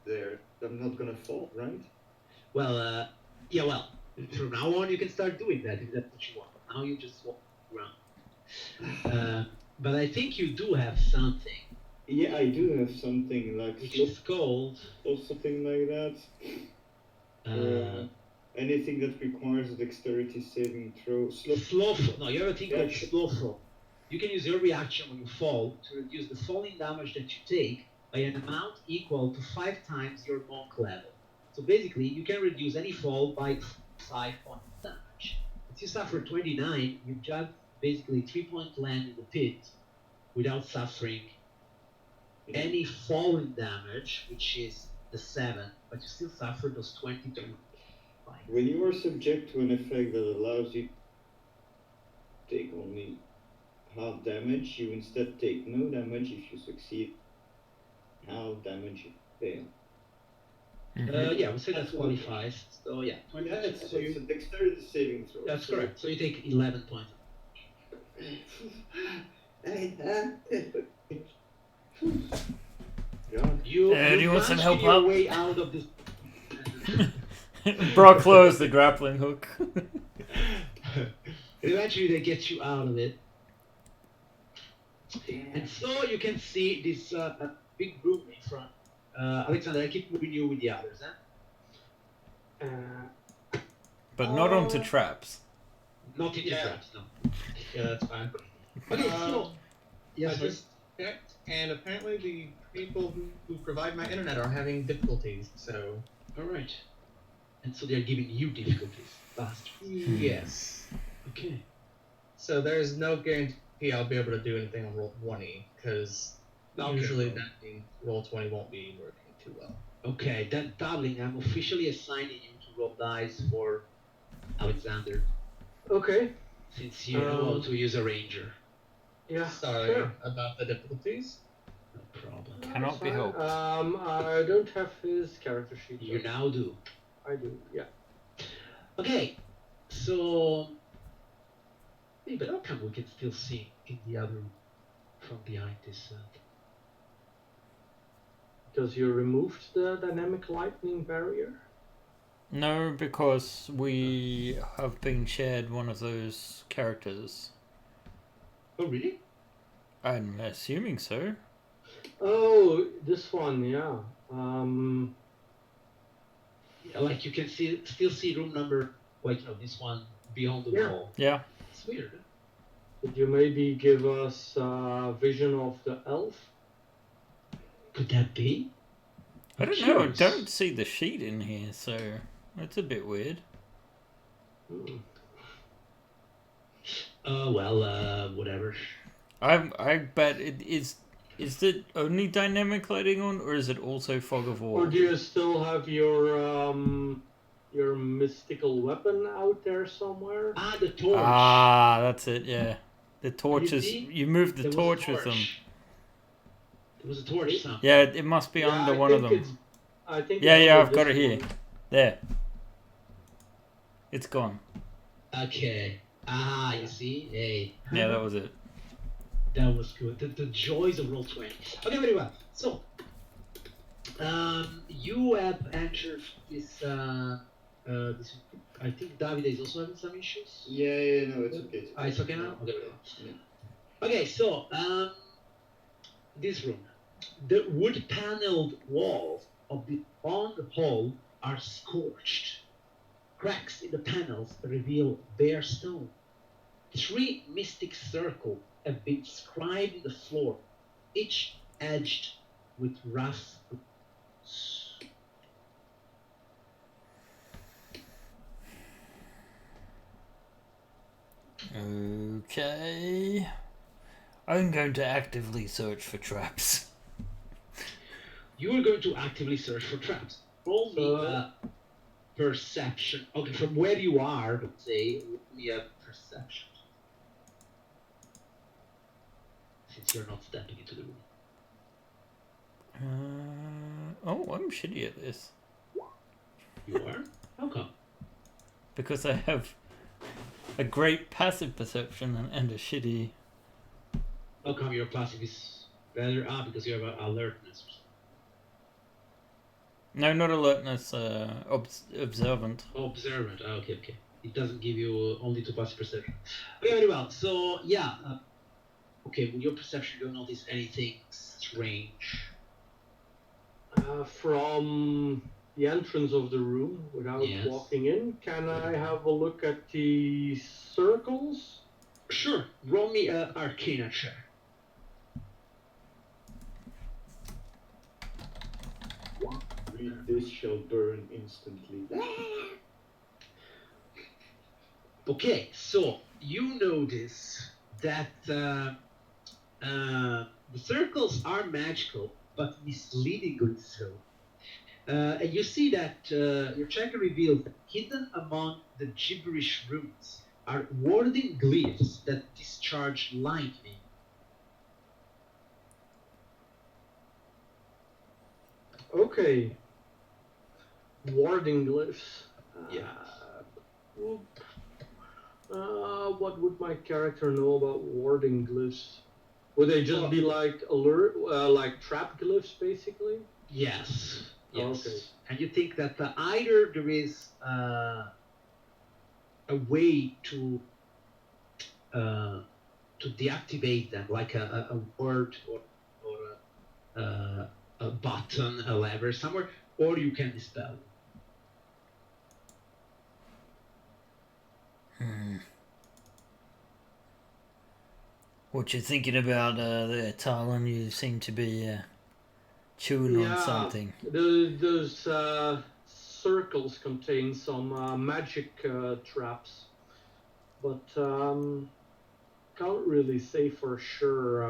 there. I'm not gonna fall, right?
Well, yeah, well, from now on you can start doing that if that's what you want. Now you just walk around. But I think you do have something,
Yeah, I do have something like
which
slow
is called
or something like that. Or anything that requires a dexterity saving throw.
slow fall. No, you have a thing called
Reaction.
slow fall. You can use your reaction when you fall to reduce the falling damage that you take by an amount equal to 5 times your monk level. So basically, you can reduce any fall by 5 points of damage. If you suffer 29, you just basically 3-point land in the pit without suffering any falling damage, which is the 7, but you still suffer those 22 points.
When you are subject to an effect that allows you to take only half damage, you instead take no damage if you succeed, half damage if you fail.
Yeah, I would say that qualifies. So yeah, 20.
Yeah, it's
So
a dexterity saving throw.
that's
so-
correct. So you take 11 points.
Yeah.
You
do you want some
punched
help
your
up?
way out of this.
Brock closed the grappling hook.
Eventually, they get you out of it, and so you can see this big room in front. Alexander, I keep moving you with the others, huh?
But not onto traps.
Not into
Yeah.
traps, no.
Yeah, that's fine.
Okay, so
I
yes, sir.
just checked, and apparently the people who provide my internet are having difficulties. So
All right. And so they're giving you difficulties, bastards.
yes.
Okay.
So there's no guarantee I'll be able to do anything on roll 20 because
Okay.
usually that means roll 20 won't be working too well.
Okay, then darling, I'm officially assigning you to roll dice for Alexander,
Okay.
since you know how to use a ranger.
Yeah.
Sorry
Sure.
about the difficulties.
No problem.
Cannot be
Fine.
helped.
I don't have his character sheet.
You
though.
now do.
I do. Yeah.
Okay, so maybe how come we can still see in the other room from behind this?
Because you removed the dynamic lightning barrier.
No, because we have been shared one of those characters.
Oh, really?
I'm assuming so.
Oh, this one. Yeah.
Yeah, like you can still see room number, like this one beyond the
Yeah.
wall.
Yeah.
It's weird. Huh?
Could you maybe give us a vision of the elf?
Could that be?
I don't know. I don't see the sheet in here, so that's a bit weird.
Hmm.
Whatever.
I bet it is. Is it only dynamic lighting on, or is it also fog of war?
Or do you still have your mystical weapon out there somewhere?
Ah, the torch.
Ah, that's it. Yeah, the torch
You
is.
see?
You moved the
There was a
torch with them.
There was a torch somewhere.
Yeah, it must be under
I
one of
think
them.
I think.
Yeah,
it's
yeah,
under
I've got
this
it here.
one.
There. It's gone.
Okay. Ah, you see? Hey.
Yeah, that was it.
That was good. The joys of roll 20. Okay, very well. So, you have entered this. This. I think David is also having some issues.
Yeah, no, it's okay.
Ah, it's okay now. Okay, very well.
Yeah.
Okay, so this room, the wood-paneled walls of the long hall are scorched. Cracks in the panels reveal bare stone. 3 mystic circles have been inscribed in the floor, each edged with rough.
Okay. I'm going to actively search for traps.
You are going to actively search for traps. Roll me a perception. Okay, from where you are, let's say, roll me a perception. Since you're not stepping into the room.
Oh, I'm shitty at this.
You are? How come?
Because I have a great passive perception and a shitty...
How come your passive is better? Because you have alertness.
No, not alertness, observant.
Observant. Okay. It doesn't give you only to passive perception. Okay, very well. So, yeah. Okay, with your perception, you don't notice anything strange.
From the entrance of the room, without
Yes.
walking in, can I have a look at the circles?
Sure. Roll me an Arcana check.
Read this shall burn instantly.
Okay, so you notice that the circles are magical, but misleadingly so. And you see that your check reveals that hidden among the gibberish runes are warding glyphs that discharge lightning.
Okay. Warding glyphs.
Yeah.
What would my character know about warding glyphs? Would they just be like alert, like trap glyphs, basically?
Yes.
Okay.
And you think that either there is a way to deactivate them, like a word or a button, a lever somewhere, or you can dispel them.
What you thinking about there, Talon? You seem to be chewing on something.
Those circles contain some magic traps, but can't really say for sure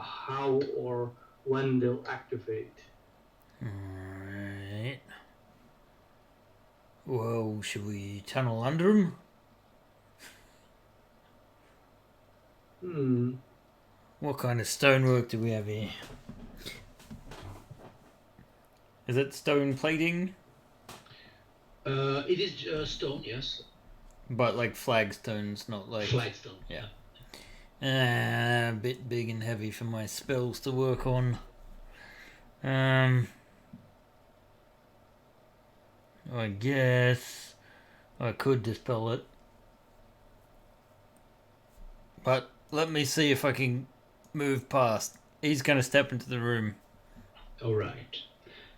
how or when they'll activate.
Alright. Well, should we tunnel under them? What kind of stonework do we have here? Is it stone plating?
It is stone, yes.
But like flagstones, not like...
Flagstone.
Yeah. A bit big and heavy for my spells to work on. I guess I could dispel it. But let me see if I can move past. He's going to step into the room.
Alright.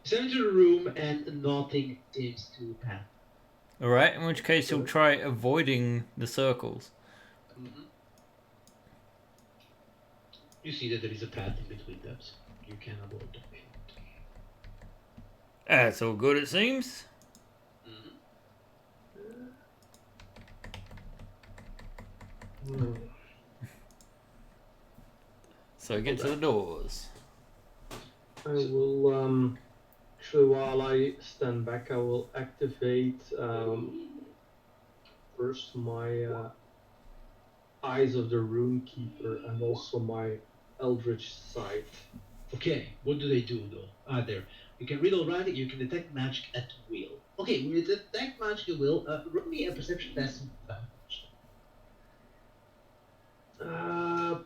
Step into the room and nothing seems to happen.
Alright, in which case you'll try avoiding the circles.
Mm-hmm. You see that there is a path in between them, so you can avoid them.
That's all good, it seems. So get to the doors.
I will, actually, while I stand back, I will activate first my Eyes of the Runekeeper and also my Eldritch Sight.
Okay, what do they do though? There. You can read or write it, you can detect magic at will. Okay, when you detect magic at will, roll me a perception test with advantage.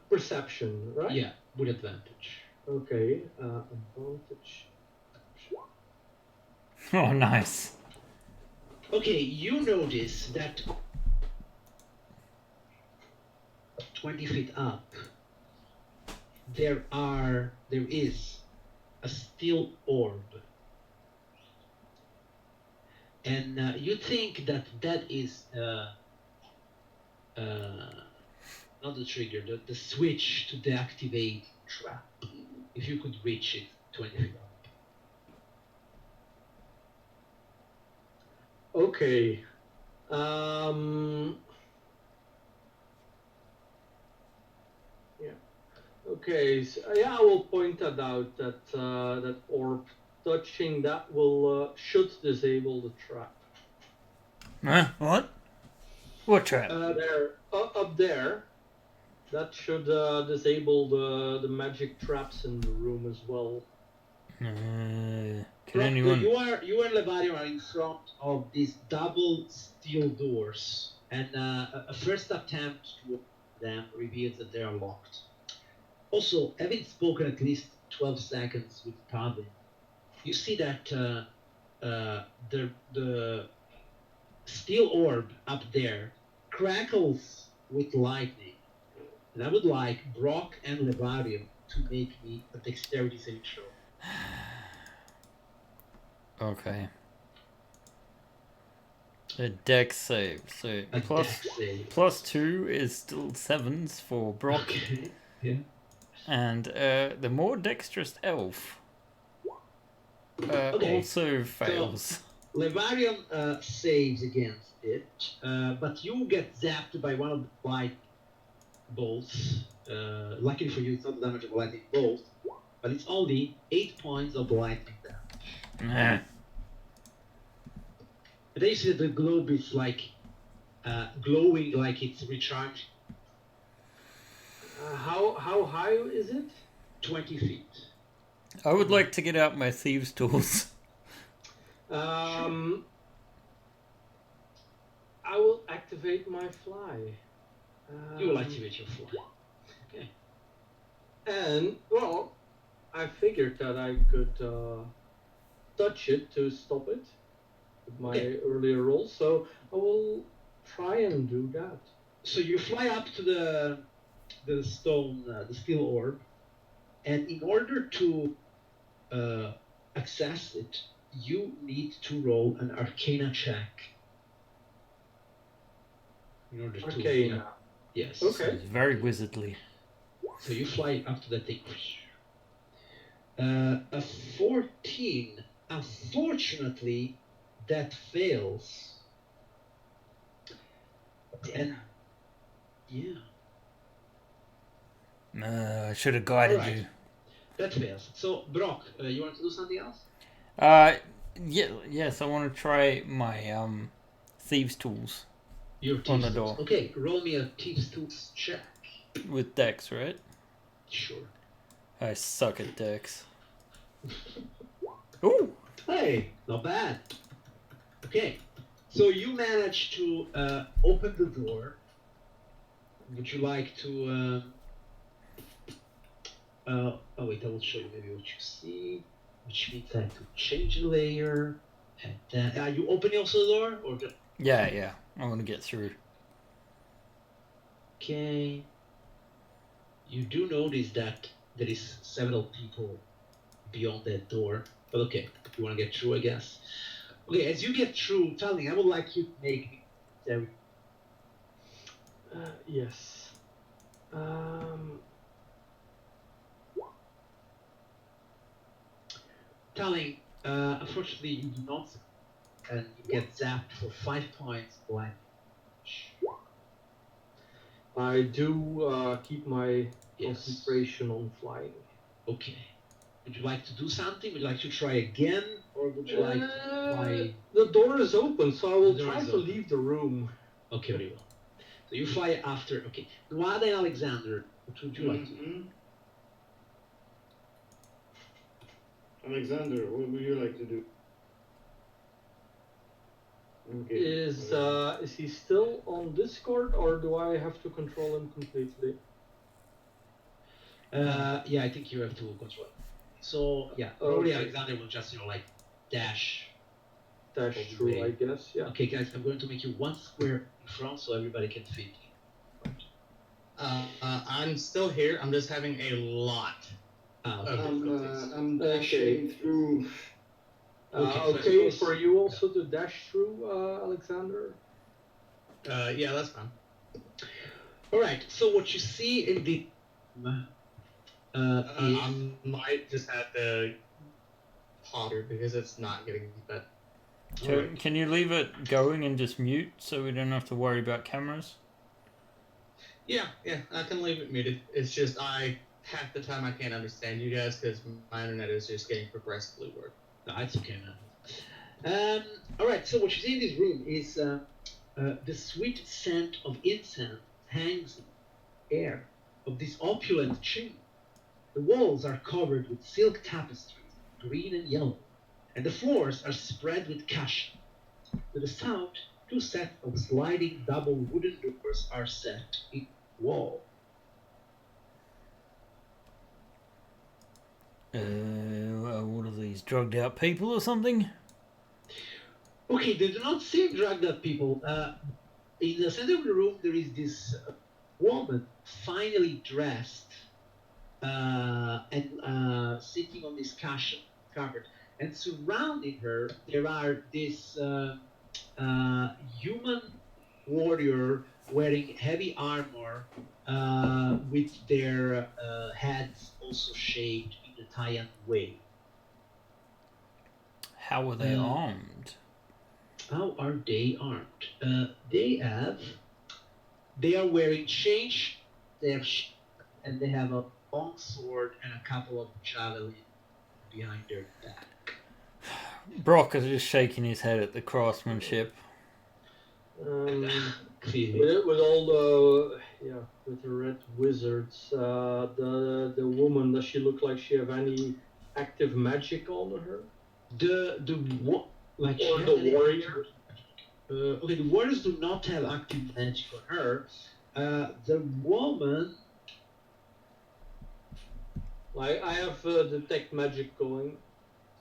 Perception, right?
Yeah, with advantage.
Okay, advantage.
Oh, nice.
Okay, you notice that 20 feet up, there is a steel orb. And you think that is not the trigger, the switch to deactivate trap. If you could reach it 20 feet up.
Okay. Yeah. Okay. So, yeah, I will point that out. That that orb touching that will should disable the trap.
Huh? What? What trap?
There, up there. That should disable the magic traps in the room as well.
Can
Brock,
anyone?
you and Levadium are in front of these double steel doors, and a first attempt to open them reveals that they are locked. Also, having spoken at least 12 seconds with Tavin, you see that the steel orb up there crackles with lightning. And I would like Brock and Levadium to make me a dexterity saving throw.
Okay. A dex save. So
A dex save.
+2 is still 7s for Brock.
Okay. Yeah.
And the more dexterous elf also fails.
Levarium saves against it, but you get zapped by one of the light bolts. Luckily for you, it's not the damage of a lightning bolt, but it's only 8 points of lightning damage. And then you see that the globe is like glowing like it's recharged.
How high is it?
20 feet.
I would like to get out my thieves' tools.
I will activate my fly.
You will activate your fly. Okay.
And, well, I figured that I could touch it to stop it with my earlier roll, so I will try and do that.
So you fly up to the stone, the steel orb, and in order to access it, you need to roll an Arcana check. In order
Arcana.
Yes.
Okay.
It's very wizardly.
So you fly up to that thing. A 14. Unfortunately, that fails. And yeah.
I should have guided
Alright.
you.
That fails. So Brock, you want to do something else?
Yes, I want to try my thieves' tools
Your
on the
thieves'
door.
tools. Okay, roll me a thieves' tools check.
With dex, right?
Sure.
I suck at dex. Ooh!
Hey, not bad. Okay, so you manage to open the door. Would you like to? Oh wait, I will show you maybe what you see, which means I have to change the layer. And then, you open also the door, or just...
Yeah. I want to get through.
Okay. You do notice that there is several people beyond that door, but okay, you want to get through, I guess. Okay, as you get through, Talling, I would like you to make me.
Yes.
Talling, unfortunately, you do not, and you get zapped for 5 points blind.
I do keep my
Yes.
concentration on flying.
Okay. Would you like to do something? Would you like to try again, or would you like to fly?
The door is open, so I will
The door
try
is
to
open.
leave the room.
Okay, very well. So you fly after. Okay. Noada and Alexander, what would you like to do?
Alexander, what would you like to do? Okay.
Is he still on Discord, or do I have to control him completely?
Yeah, I think you have to control it. So yeah, probably Alexander will just dash
Through,
away.
I guess. Yeah.
Okay, guys, I'm going to make you one square in front so everybody can fit.
I'm still here. I'm just having a lot of difficulties.
I'm dashing through.
Okay, for you also to dash through, Alexander?
Yeah, that's fine.
Alright, so what you see in the
I might just have to hover because it's not getting better.
Can you leave it going and just mute so we don't have to worry about cameras?
Yeah, I can leave it muted. It's just half the time I can't understand you guys because my internet is just getting progressively worse.
No, it's okay, man. Alright, so what you see in this room is the sweet scent of incense hangs in the air of this opulent chamber. The walls are covered with silk tapestries, green and yellow, and the floors are spread with kasha. To the south, 2 sets of sliding double wooden doors are set in the wall.
What are these, drugged out people or something?
Okay, they do not seem drugged up people. In the center of the room, there is this woman, finely dressed, and sitting on this carpet. And surrounding her, there are this human warrior wearing heavy armor, with their heads also shaped in the Taiyan way.
How are they armed?
How are they armed? They are wearing chains, and they have a long sword and a couple of javelins behind their back.
Brock is just shaking his head at the craftsmanship.
Clearly.
With all the with the red wizards, the woman, does she look like she have any active magic on her?
Like
Or the warrior?
Okay, the warriors do not have active magic on her. The woman,
Like I have detect magic going.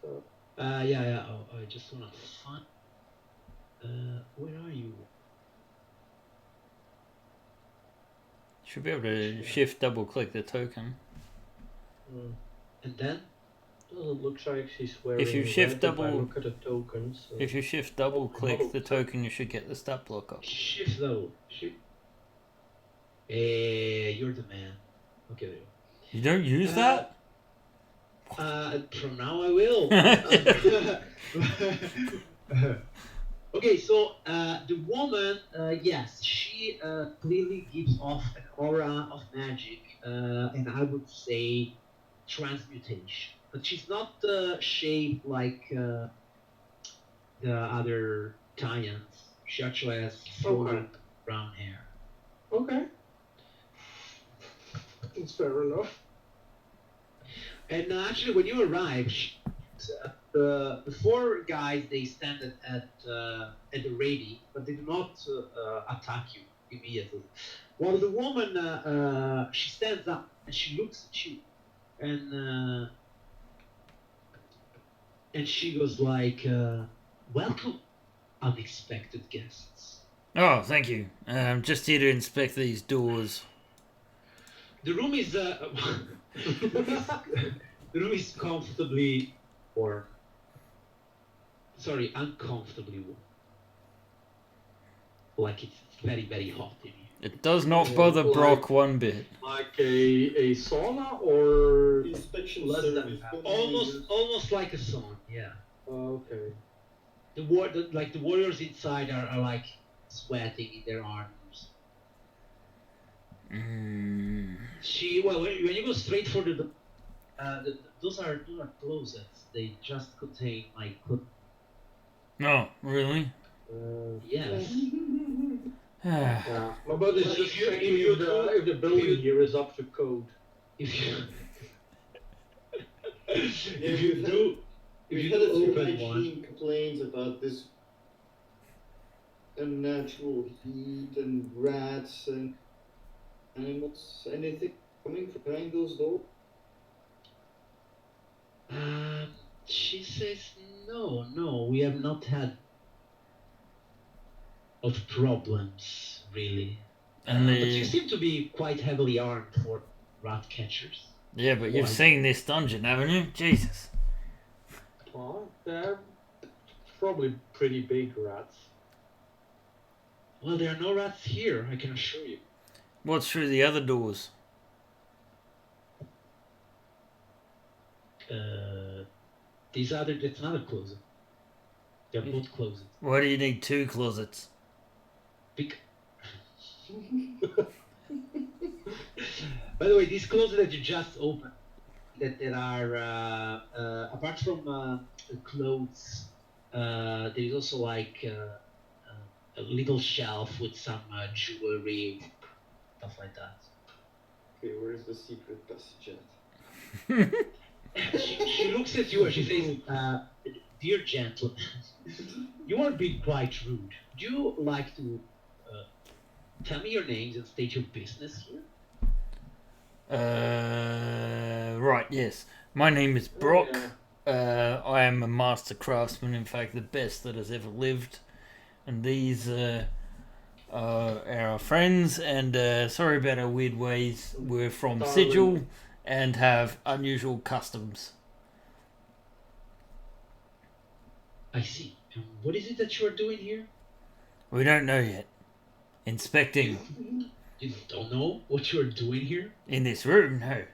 So
yeah. Oh, I just wanna find. Where are you?
Should be able to shift double click the token.
And then?
Doesn't look like she's wearing.
If you shift
red, if I
double,
look at the tokens.
if you shift double click the token, you should get the stat block up.
Shift though. Shift. You're the man. Okay, there you go.
You don't use that?
From now I will. Okay, so the woman, yes, she clearly gives off an aura of magic, and I would say transmutation. But she's not shaped like the other Tyans. She actually has flowing brown hair.
Okay. That's fair enough.
And actually, when you arrive, the 4 guys, they stand at the ready, but they do not attack you immediately. While the woman, she stands up and she looks at you, and she goes like, "Welcome, unexpected guests."
Oh, thank you. I'm just here to inspect these doors.
The room is the room is comfortably warm. Sorry, uncomfortably warm. Like it's very, very hot in here.
It does not bother
like-
Brock one bit.
Like a sauna or
Inspection
less than
service.
that?
Almost like a sauna, yeah.
Okay.
The warriors inside are like sweating in their armors. When you go straight for those are closets. They just contain like
No, really?
yes.
Yeah. But it's
Well,
just
if
checking
you
if the building here is up to code.
If you
We've had a few
open
hygiene
one,
complaints about this unnatural heat and rats and animals. Anything coming from behind those doors?
she says no, we have not had of problems really.
And
But you seem to be quite heavily armed for rat catchers.
yeah, but you've
Why?
seen this dungeon, haven't you? Jesus.
Well, they're probably pretty big rats.
Well, there are no rats here, I can assure you.
What's through the other doors?
That's another closet. They're both closets.
Why do you need 2 closets?
By the way, these closets that you just opened, that there are apart from clothes, there is also like a little shelf with some jewelry, stuff like that.
Okay, where's the secret passage at?
she looks at you and she says, "Dear gentleman, you are being quite rude. Would you like to tell me your names and state your business here?"
Right, yes. My name is Brock. I am a master craftsman, in fact, the best that has ever lived. And these are our friends, and sorry about our weird ways. We're from Sigil and have unusual customs.
I see. And what is it that you are doing here?
We don't know yet. Inspecting.
You don't know what you are doing here?
In this room, no.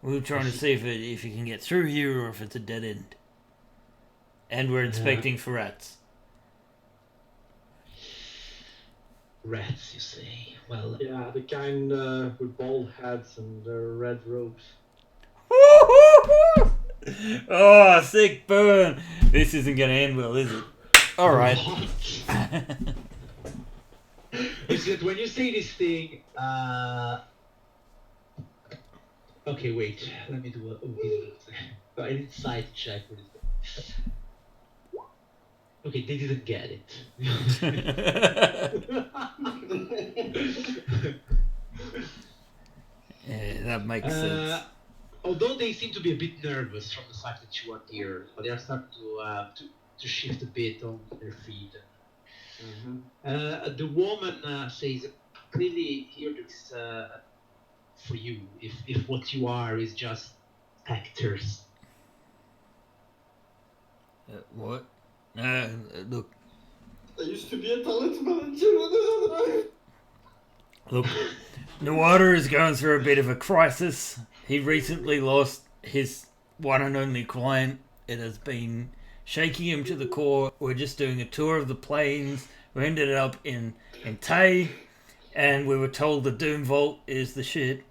We were trying to see if you can get through here or if it's a dead end. And we're inspecting for rats.
Rats, you say? Well,
Yeah, the kind with bald heads and red robes.
Oh, sick burn! This isn't going to end well, is it? Alright.
It's that when you say this thing, okay, wait. Let me do an insight check for this. Okay, they didn't get it.
Yeah, that makes sense.
Although they seem to be a bit nervous from the fact that you are here, but they are starting to shift a bit on their feet. The woman says, "Clearly, here is for you. If what you are is just actors."
What? Look.
I used to be a talent manager.
Look, Nuada is going through a bit of a crisis. He recently lost his one and only client. It has been shaking him to the core. We're just doing a tour of the plains. We ended up in Tay, and we were told the Doom Vault is the shit.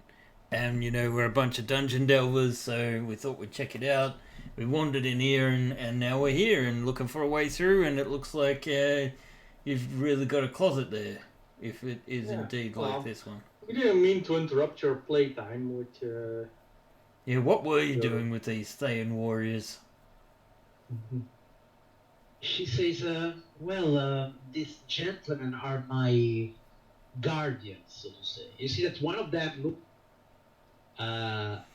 And, you know, we're a bunch of dungeon delvers, so we thought we'd check it out. We wandered in here, and now we're here and looking for a way through, and it looks like you've really got a closet there, if it is indeed like this one.
We didn't mean to interrupt your playtime with...
Yeah, what were you doing with these Thayan warriors?
She says, well, these gentlemen are my guardians, so to say. You see that one of them look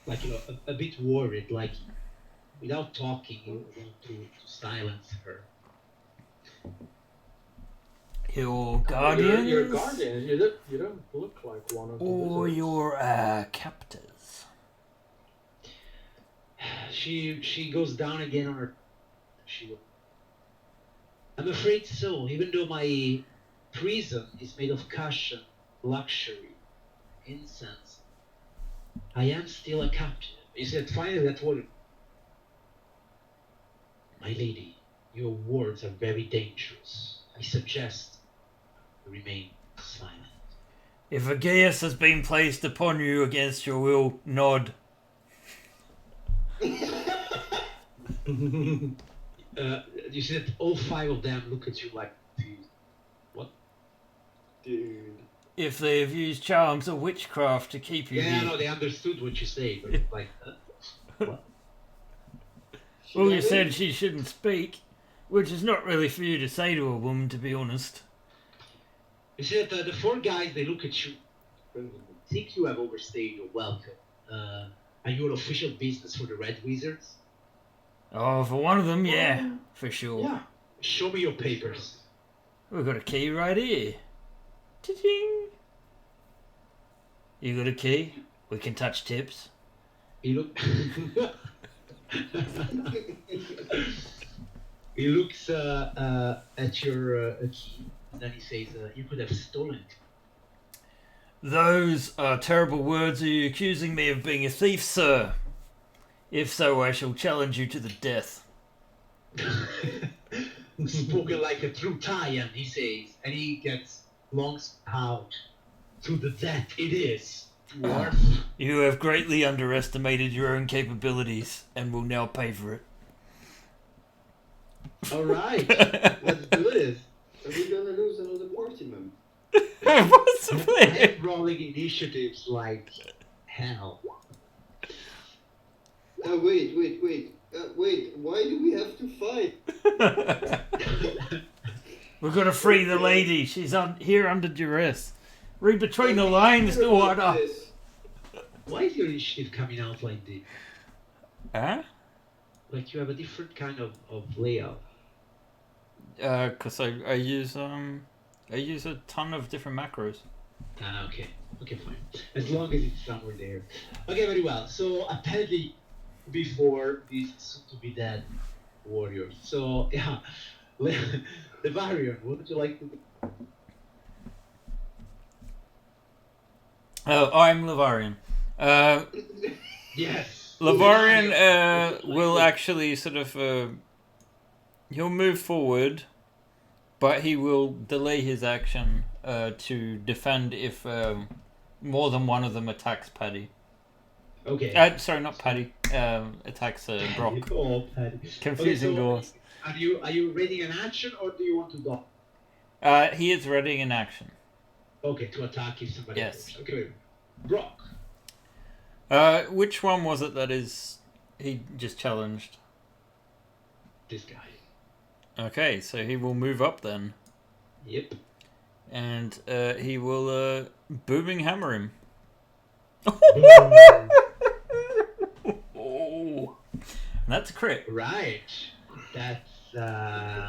like, you know, a bit worried, like without talking, you want to silence her.
Your guardians?
Your guardians? You don't look like one of them.
Or your captors?
She goes down again on her... I'm afraid so, even though my prison is made of cushion, luxury, incense, I am still a captive. You said finally that word. My lady, your words are very dangerous. I suggest you remain silent.
If a geas has been placed upon you against your will, nod.
You see that all five of them look at you like, what?
Dude.
If they have used charms or witchcraft to keep you
Yeah,
here.
no, they understood what you say, but like, what?
Well, you said she shouldn't speak, which is not really for you to say to a woman, to be honest.
You see that the four guys, they look at you, think you have overstayed your welcome. Are you an official business for the Red Wizards?
Oh, for one of them, yeah, for sure.
Yeah. Show me your papers.
We've got a key right here. Ta-ding! You got a key? We can touch tips.
He look. He looks at your key, and then he says, "You could have stolen it."
Those are terrible words. Are you accusing me of being a thief, sir? If so, I shall challenge you to the death.
Spoken like a true Thayan, he says, and he gets long out. To the death it is, dwarf.
You have greatly underestimated your own capabilities, and will now pay for it.
All right, let's do this.
Are we gonna lose another party member?
Possibly.
I'm rolling initiatives like hell.
Wait. Wait. Why do we have to fight?
We're gonna free the lady. She's here under duress. Read between the lines,
What about
daughter.
this?
Why is your initiative coming out like this?
Huh?
Like you have a different kind of layout.
Cause I use a ton of different macros.
Ah, okay. Okay, fine. As long as it's somewhere there. Okay, very well. So apparently, before these soon-to-be dead warriors. So yeah, the barrier. What would you like to do?
Oh, I'm Lavarian.
Yes.
Lavarian will actually sort of he'll move forward, but he will delay his action to defend if more than one of them attacks Paddy.
Okay.
Sorry, not Paddy. Attacks Brock.
Oh, Paddy.
Confusing doors.
Are you readying an action or do you want to dodge?
He is ready in action.
Okay, to attack if somebody.
Yes.
Okay, Brock.
Which one was it that he just challenged?
This guy.
Okay, so he will move up then.
Yep.
And he will booming hammer him. Oh, that's a crit.
Right. That's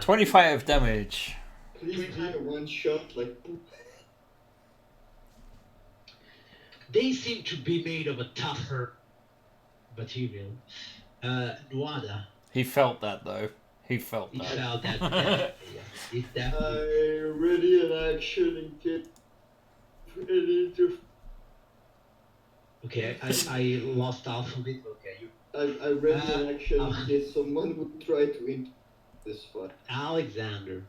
25 damage.
Please be a one shot, like.
They seem to be made of a tougher material. Nuada.
He felt that though. He felt
He
that.
felt that. Yeah. He's definitely.
I ready in action and get ready to.
Okay, I lost half of it. Okay, you.
I ready in action in case someone would try to enter this fight.
Alexander.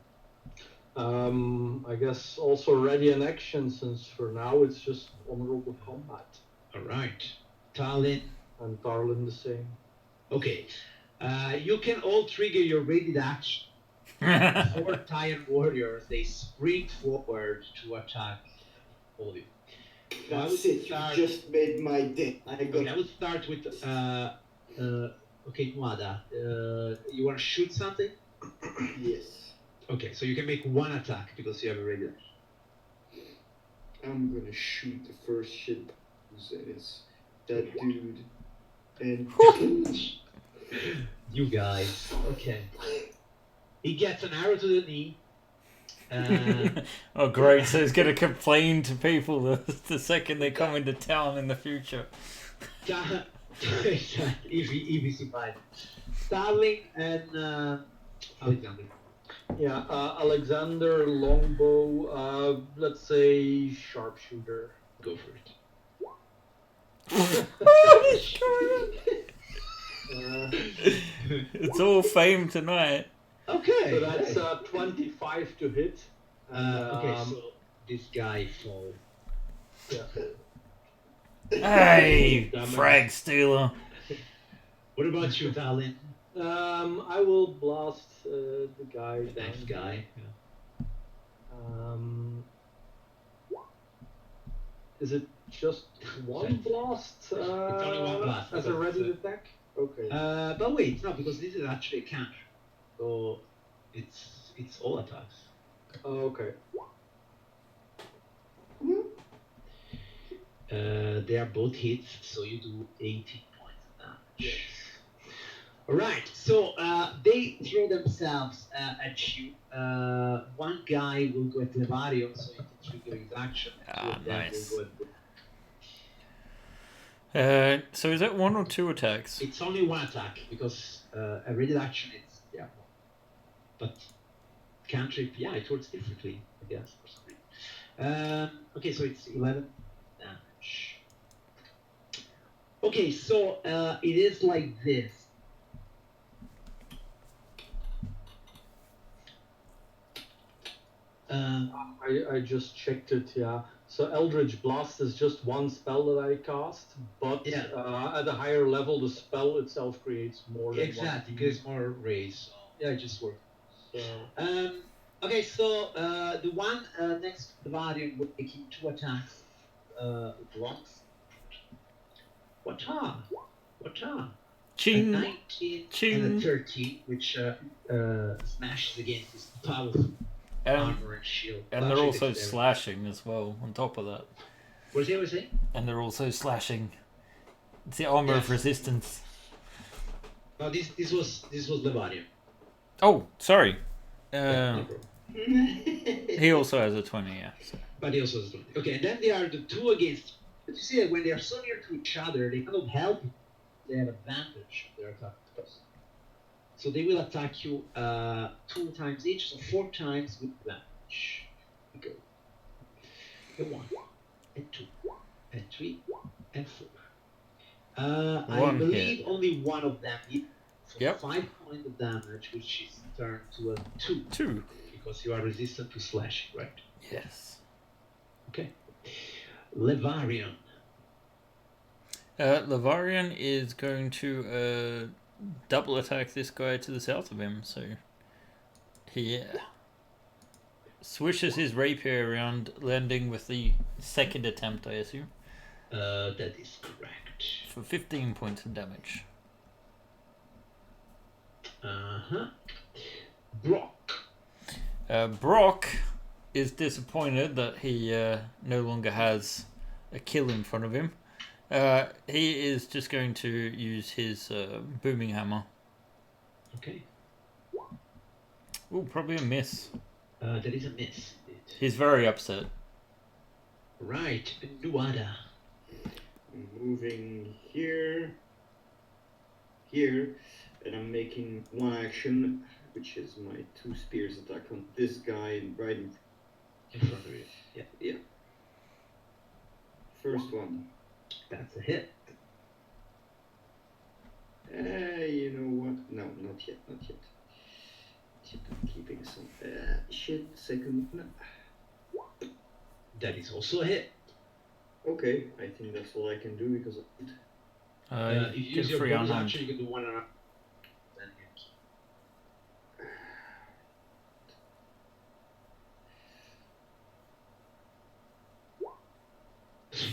I guess also ready in action, since for now it's just honorable combat.
All right. Talin.
And Darlin the same.
Okay. You can all trigger your rated action. 4 Titan warriors, they sprint forward to attack all of you. So
That's it. You just made my day. I
would start with okay, Nuada. You want to shoot something?
Yes.
Okay, so you can make one attack because you have a rated action.
I'm gonna shoot the first shit. It's that dude. And
You guys. Okay. He gets an arrow to the knee.
Oh great, so he's going to complain to people the second they come into town in the future.
If he survives. Starling and Alexander.
Yeah, Alexander, longbow, let's say sharpshooter.
Go for it.
It's all fame tonight.
Okay.
So that's 25 to hit.
Okay, so this guy falls.
Yeah.
Hey, frag stealer.
What about you, Talin?
I will blast the guy down.
Next guy.
Is it just one blast?
It's only one blast.
As a ready attack? Okay.
But wait, no, because this is actually a counter. So it's all attacks.
Okay.
They are both hits, so you do 18 points of damage. Alright, so they throw themselves at you. One guy will go at Levario, so you can trigger his action. Two of them
Nice.
will go at
So is that 1 or 2 attacks?
It's only one attack, because a rated action is, yeah. But cantrip, yeah, it works differently, I guess, for some reason. Okay, so it's 11 damage. Okay, so it is like this.
I just checked it, yeah. So Eldritch Blast is just one spell that I cast, but
Yeah.
at a higher level, the spell itself creates more than
Exactly,
one.
because more rays. So, yeah, it just worked.
So,
Okay, so the one next to the Varian would make him 2 attacks. Blocks. Wata.
Ching.
19
Ching.
and a 13, which smashes against his powerful armor and shield.
And they're
Slashing
also
dexterity.
slashing as well, on top of that.
What was he saying?
And they're also slashing. It's the armor of
Yes.
resistance.
No, this was Levarian.
Oh, sorry.
Yeah, no problem.
He also has a 20, yeah. So.
But he also has 20. Okay, and then they are the two against. But you see that when they are so near to each other, they cannot help it. They have advantage of their attack. So they will attack you 2 times each, so 4 times with advantage. Go. 1, and 2, and 3, and 4. I
One
believe
hit.
only one of them hit. So
Yep.
5 points of damage, which is turned to a 2.
2.
Because you are resistant to slashing, right?
Yes.
Okay. Levarian.
Levarian is going to double attack this guy to the south of him, so he swishes his rapier around, landing with the second attempt, I assume,
That is correct.
for 15 points of damage.
Brock.
Brock is disappointed that he no longer has a kill in front of him. He is just going to use his booming hammer.
Okay.
Ooh, probably a miss.
That is a miss.
He's very upset.
Right. Nuada.
Moving here, and I'm making one action, which is my 2 spears attack on this guy right
In front of you. Yeah.
first one.
That's a hit.
You know what? No, not yet. I'm keeping some shit. Second one.
That is also a hit.
Okay, I think that's all I can do because
If you use your bonus action, you can do 1 and a half.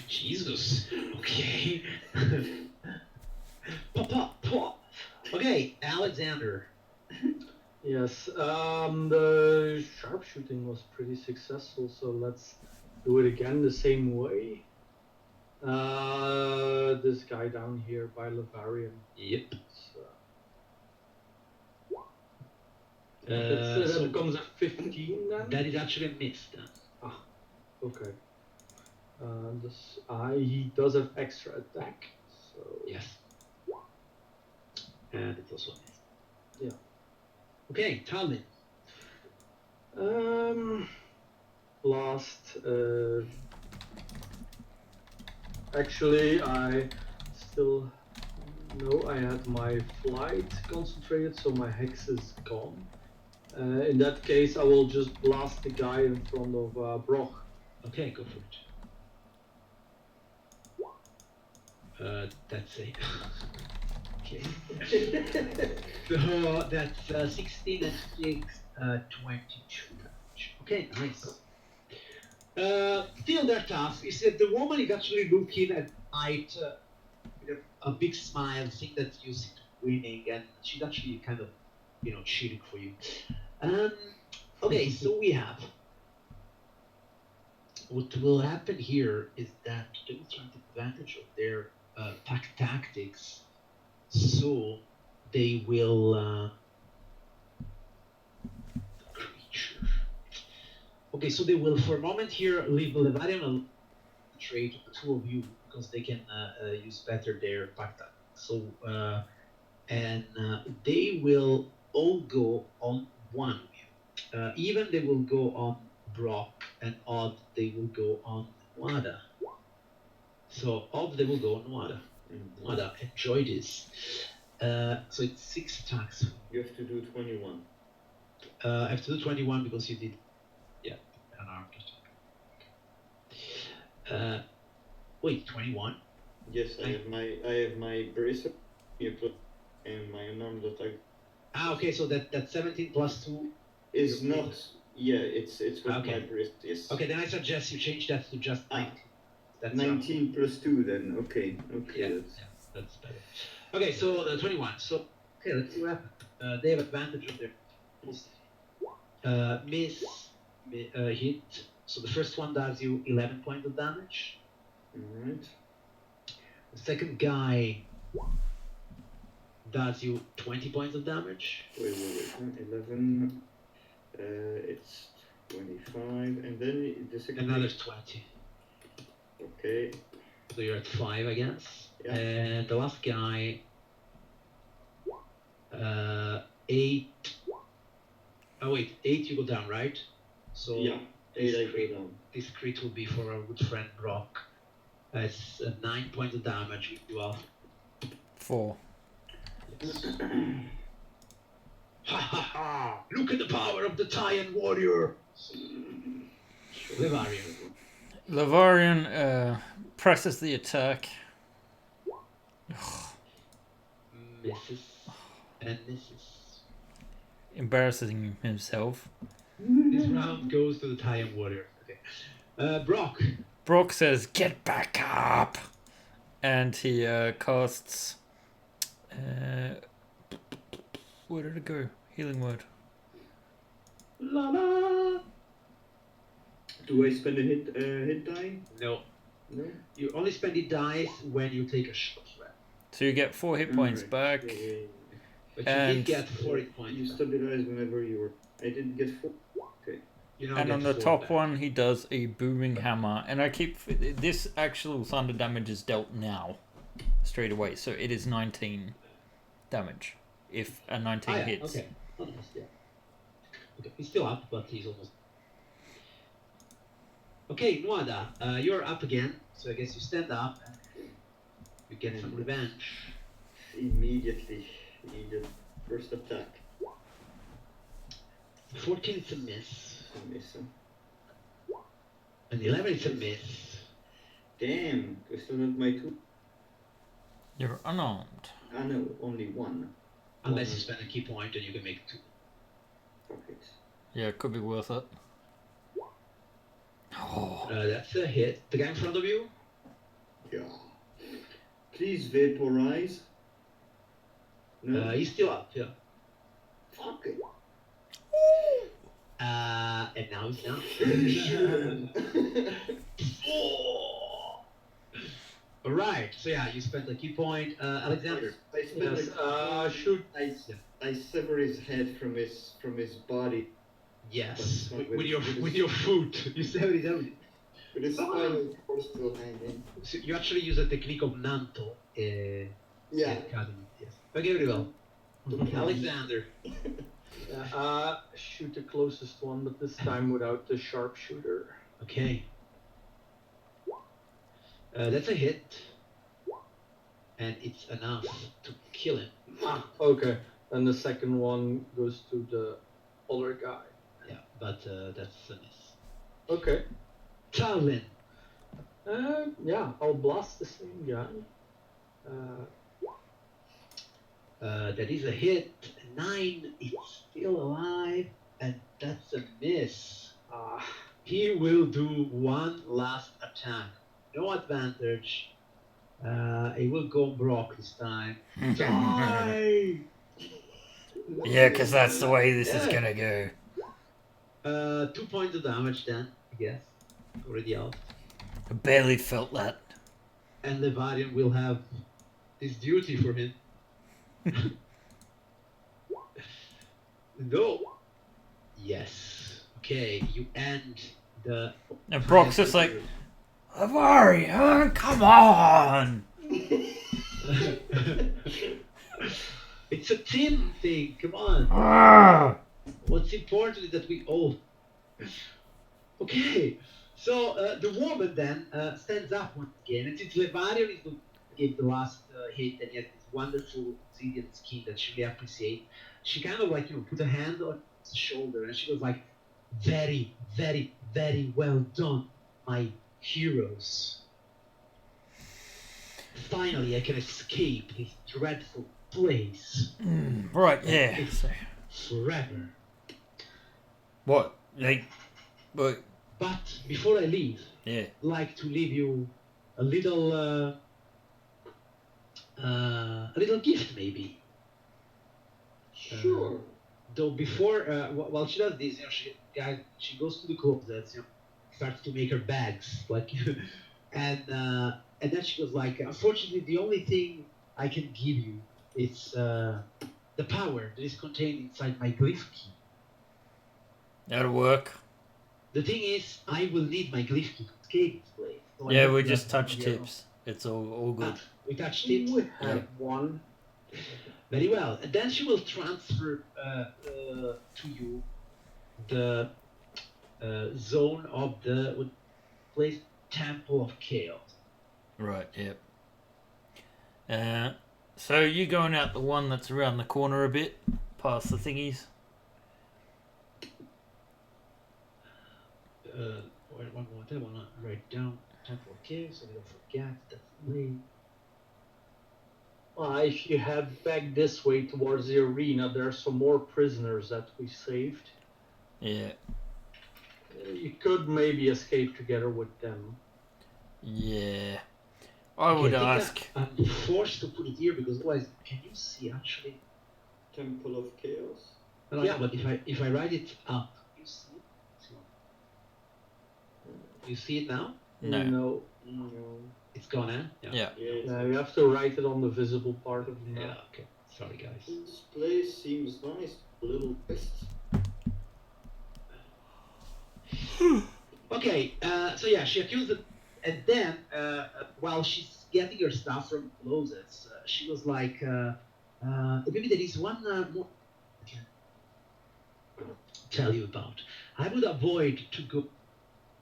Jesus. Okay. Pop. Okay, Alexander.
Yes, the sharpshooting was pretty successful, so let's do it again the same way. This guy down here by Levarian.
Yep.
So it comes at 15 then?
That is actually a miss then.
Okay. He does have extra attack, so...
Yes. And it's also a miss.
Yeah.
Okay, Talon.
Blast. Actually, I still... No, I had my flight concentrated, so my hex is gone. In that case, I will just blast the guy in front of Brock.
Okay, go for it. That's a... Okay. So that's 16 and 6, 22 damage. Okay, nice. Still they're tough. You said the woman is actually looking at night with a big smile, think that you seem to be winning, and she's actually kind of, cheering for you. Okay, so we have... What will happen here is that they will try to take advantage of their pack tactics, so they will creature. Okay, so they will for a moment here leave Levarian and trade the 2 of you because they can use better their pack tactics. So they will all go on one of you. Even they will go on Brock, and Odd they will go on Wada. So Odd they will go on Wada. Wada, enjoy this. So it's 6 attacks.
you have to do 21.
I have to do 21 because you did, an armed attack. Wait, 21?
Yes, I have my bracer and my unarmed attack.
Okay, so that 17 plus 2
is not. Yeah, it's with
Okay.
my bracer. Yes.
Okay, then I suggest you change that to just 19. That's
19 plus 2 then. Okay.
Yeah.
That's...
That's better. Okay, so 21. So okay, let's see what happens. They have advantage on their hit. So the first one does you 11 points of damage.
Alright.
The second guy does you 20 points of damage.
Wait. 11. It's 25, and then the second.
Another 20.
Okay.
So you're at 5, I guess.
Yeah.
And the last guy, 8. Oh wait, 8 you go down, right? So
Yeah. 8 I go down.
this crit will be for our good friend Brock. It's 9 points of damage. You have
4.
yes. Ha ha ha! Look at the power of the Taiyan warrior. Levarian.
Lavarian presses the attack.
Misses and misses.
Embarrassing himself.
This round goes to the Taiyan warrior. Okay. Brock.
Brock says, "Get back up!" And he casts. Where did it go? Healing word.
La la.
Do I spend a hit die?
No.
No.
You only spend the dice when you take a shot.
So you get 4 hit points
Alright.
back.
Yeah.
But you
And-
did get 4 hit points.
You stabilize whenever you were. I didn't get 4. Okay.
You now
And
get
on the
4
top
back.
one, he does a booming hammer. And I keep this actual thunder damage is dealt now, straight away. So it is 19 damage if a 19
Ah, yeah,
hits.
okay. Oh, nice, yeah. Okay, he's still up, but he's almost. Okay, Nuada, you're up again. So I guess you stand up and you get some revenge.
Immediately. Immediate first attack.
14 is a miss.
Miss, huh?
And 11 is a miss.
Damn. I still have my 2.
You're unarmed.
Ah no, only 1.
Unless you spend a key point and you can make 2.
Fuck it.
Yeah, it could be worth it. Oh,
That's a hit. The guy in front of you?
Yeah. Please vaporize. No.
He's still up, yeah.
Fuck it.
And now he's down. Alright, so yeah, you spent a key point. Alexander.
I spent
Yes, shoot.
I sever his head from his body
Yes,
But
with your foot. You said it everything.
with his spinal cord still hanging.
So you actually use a technique of Nanto.
Yeah.
Academy. Yes. Okay, very well. Alexander.
Shoot the closest one, but this time without the sharpshooter.
Okay. That's a hit. And it's enough to kill him.
Ah, okay. And the second one goes to the other guy.
Yeah, but that's a miss.
Okay.
Talon.
Yeah, I'll blast the same guy.
That is a hit. 9, it's still alive. And that's a miss. He will do one last attack. No advantage. It will go Brock this time. Die!
yeah, because that's the way this is
Yeah.
gonna go.
2 points of damage then, I guess. Already out.
I barely felt that.
And Levarian will have his duty for him. No. Yes. Okay, you end the.
And Brock's just like, Lavarian, come on!
It's a team thing. Come on.
Ah!
What's important is that we all. Okay. So the woman then stands up once again, and since Levarian is the gave the last hit and he has this wonderful obsidian skin that she really appreciates, she kind of like put a hand on his shoulder and she was like, very, very, very well done, my heroes. Finally, I can escape this dreadful place
Right, yeah. So,
forever.
what? Like, what?
But before I leave,
Yeah.
I'd like to leave you a little a little gift, maybe.
Sure.
Though before, while she does this, she goes to the closets, starts to make her bags, like, and then she goes like, unfortunately, the only thing I can give you is the power that is contained inside my glyph key.
That'll work.
The thing is, I will need my glyph key to escape this place. So I
Yeah,
hope
we
you
just
have one
touch
of your
tips. It's all good.
we touch tips.
We have
Yeah.
one.
Very well. And then she will transfer to you the zone of the place Temple of Chaos.
Right, yep. So you going out the one that's around the corner a bit, past the thingies?
One more time, I want to write down Temple of Chaos so we don't forget. That's the way.
If you head back this way towards the arena, there are some more prisoners that we saved.
Yeah.
You could maybe escape together with them.
Yeah. I would
think
ask.
I'm forced to put it here because otherwise, can you see actually?
Temple of Chaos.
No, yeah, but if I write it up, you see it? You see it now?
No.
No.
It's gone, eh?
Yeah.
Yeah, you have to write it on the visible part of the map.
Yeah, okay. Sorry, guys.
This place seems nice. A little pissed.
Okay, so yeah, she accused it, and then while she's getting her stuff from closets, she was like, maybe there is one more I can tell you about. I would avoid to go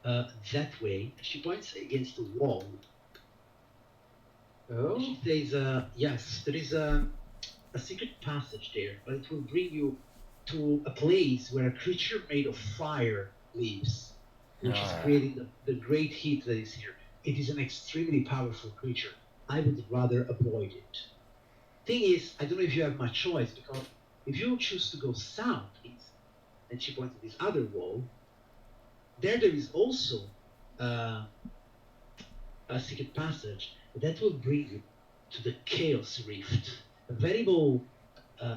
that way. She points against the wall.
Oh?
She says, yes, there is a secret passage there, but it will bring you to a place where a creature made of fire lives, which is creating the great heat that is here. It is an extremely powerful creature. I would rather avoid it. Thing is, I don't know if you have much choice, because if you choose to go south, and she points at this other wall, there is also a secret passage that will bring you to the Chaos Rift, a variable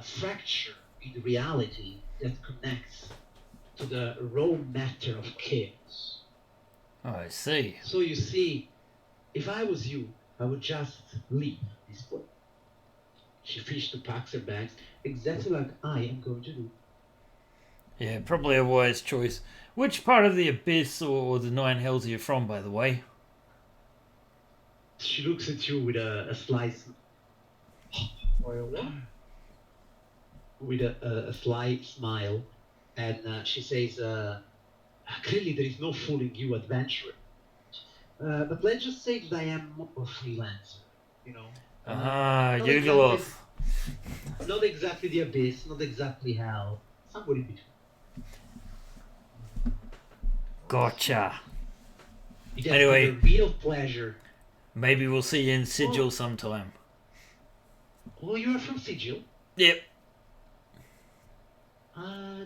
fracture in reality that connects to the raw matter of chaos.
Oh, I see.
So you see, if I was you, I would just leave this place. She finished to pack her bags, exactly like I am going to do.
Yeah, probably a wise choice. Which part of the Abyss or the Nine Hells are you from, by the way?
She looks at you with a slice. With a sly smile, and she says, clearly there is no fooling you, adventurer. But let's just say that I am more a freelancer, Not
Yugalov.
Not exactly the Abyss, not exactly hell, somewhere in between.
Gotcha.
It has
Anyway.
been a real pleasure.
Maybe we'll see you in Sigil sometime.
Oh, you are from Sigil?
Yep.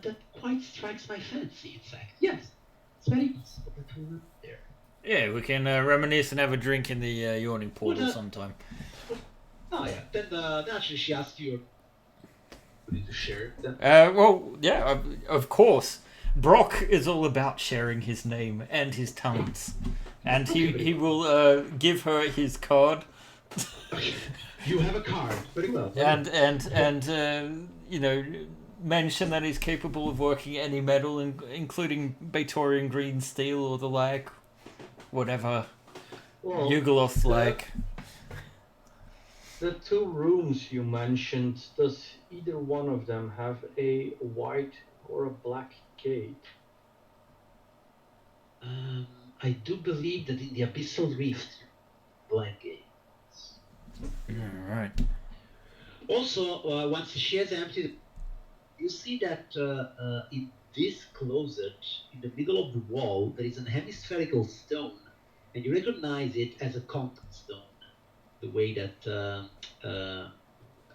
That quite strikes my fancy, in fact. Yes, it's very possible that we were there.
Yeah, we can reminisce and have a drink in the Yawning portal sometime.
Oh yeah, then naturally she asked you to share.
Well, yeah, of course. Brock is all about sharing his name and his talents. And he will give her his card.
Okay. You have a card. Very well.
And mention that he's capable of working any metal, including Batorian green steel or the like. Whatever Yugolov's like.
The two rooms you mentioned, does either one of them have a white or a black gate?
I do believe that in the Abyssal Rift, black gates.
Alright.
Also, once she has emptied, you see that in this closet, in the middle of the wall, there is an hemispherical stone, and you recognize it as a contact stone, the way that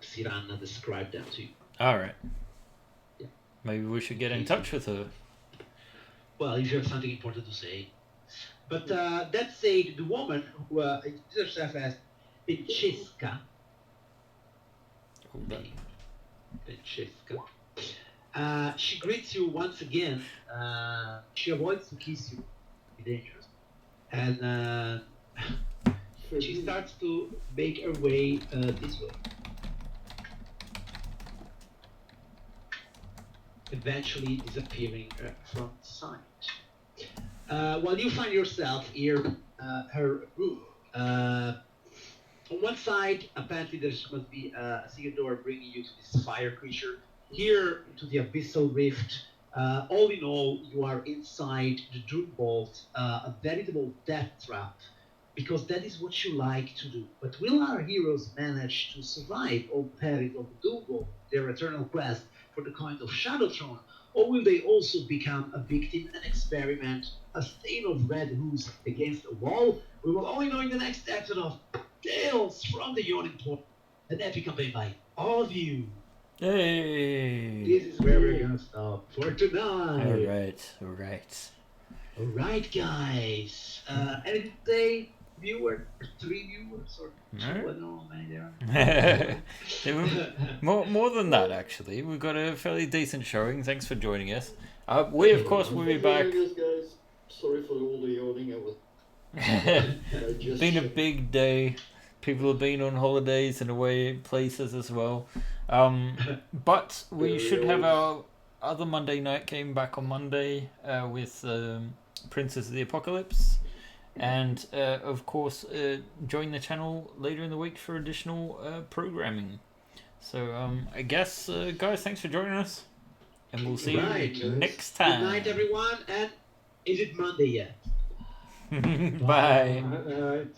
Sirana described them to you.
Alright.
Yeah.
Maybe we should get in touch with her.
Well, if you have something important to say. But that said, the woman who introduced herself as Pechiska
Hold on.
Francesca. She greets you once again. She avoids to kiss you. Dangerous. And she starts to make her way this way. Eventually disappearing from sight. While you find yourself here, her room. On one side, apparently there must be a secret door bringing you to this fire creature. Here, to the abyssal rift. All in all, you are inside the Doom Vault, a veritable death trap, because that is what you like to do. But will our heroes manage to survive all perils of the Doom Vault, their eternal quest for the coin of Shadow Throne, or will they also become a victim, an experiment, a stain of red hooves against a wall? We will only know in the next episode of Tales from the Yawning Portal, an epic campaign by all of you.
Hey.
This is where we're gonna stop for tonight.
Alright.
Alright, guys. Anything to say? Viewer, 3 viewers, or 2? I don't know how many there are.
more than that, actually. We've got a fairly decent showing. Thanks for joining us. We, of course, will be back.
Guys. Sorry for all the yawning.
It's been a big day. People have been on holidays and away places as well. But we should have our other Monday night game back on Monday with Princess of the Apocalypse. And, of course, join the channel later in the week for additional programming. So, I guess, guys, thanks for joining us. And we'll see you next time.
Good night, everyone. And is it Monday yet?
Bye.
Alright.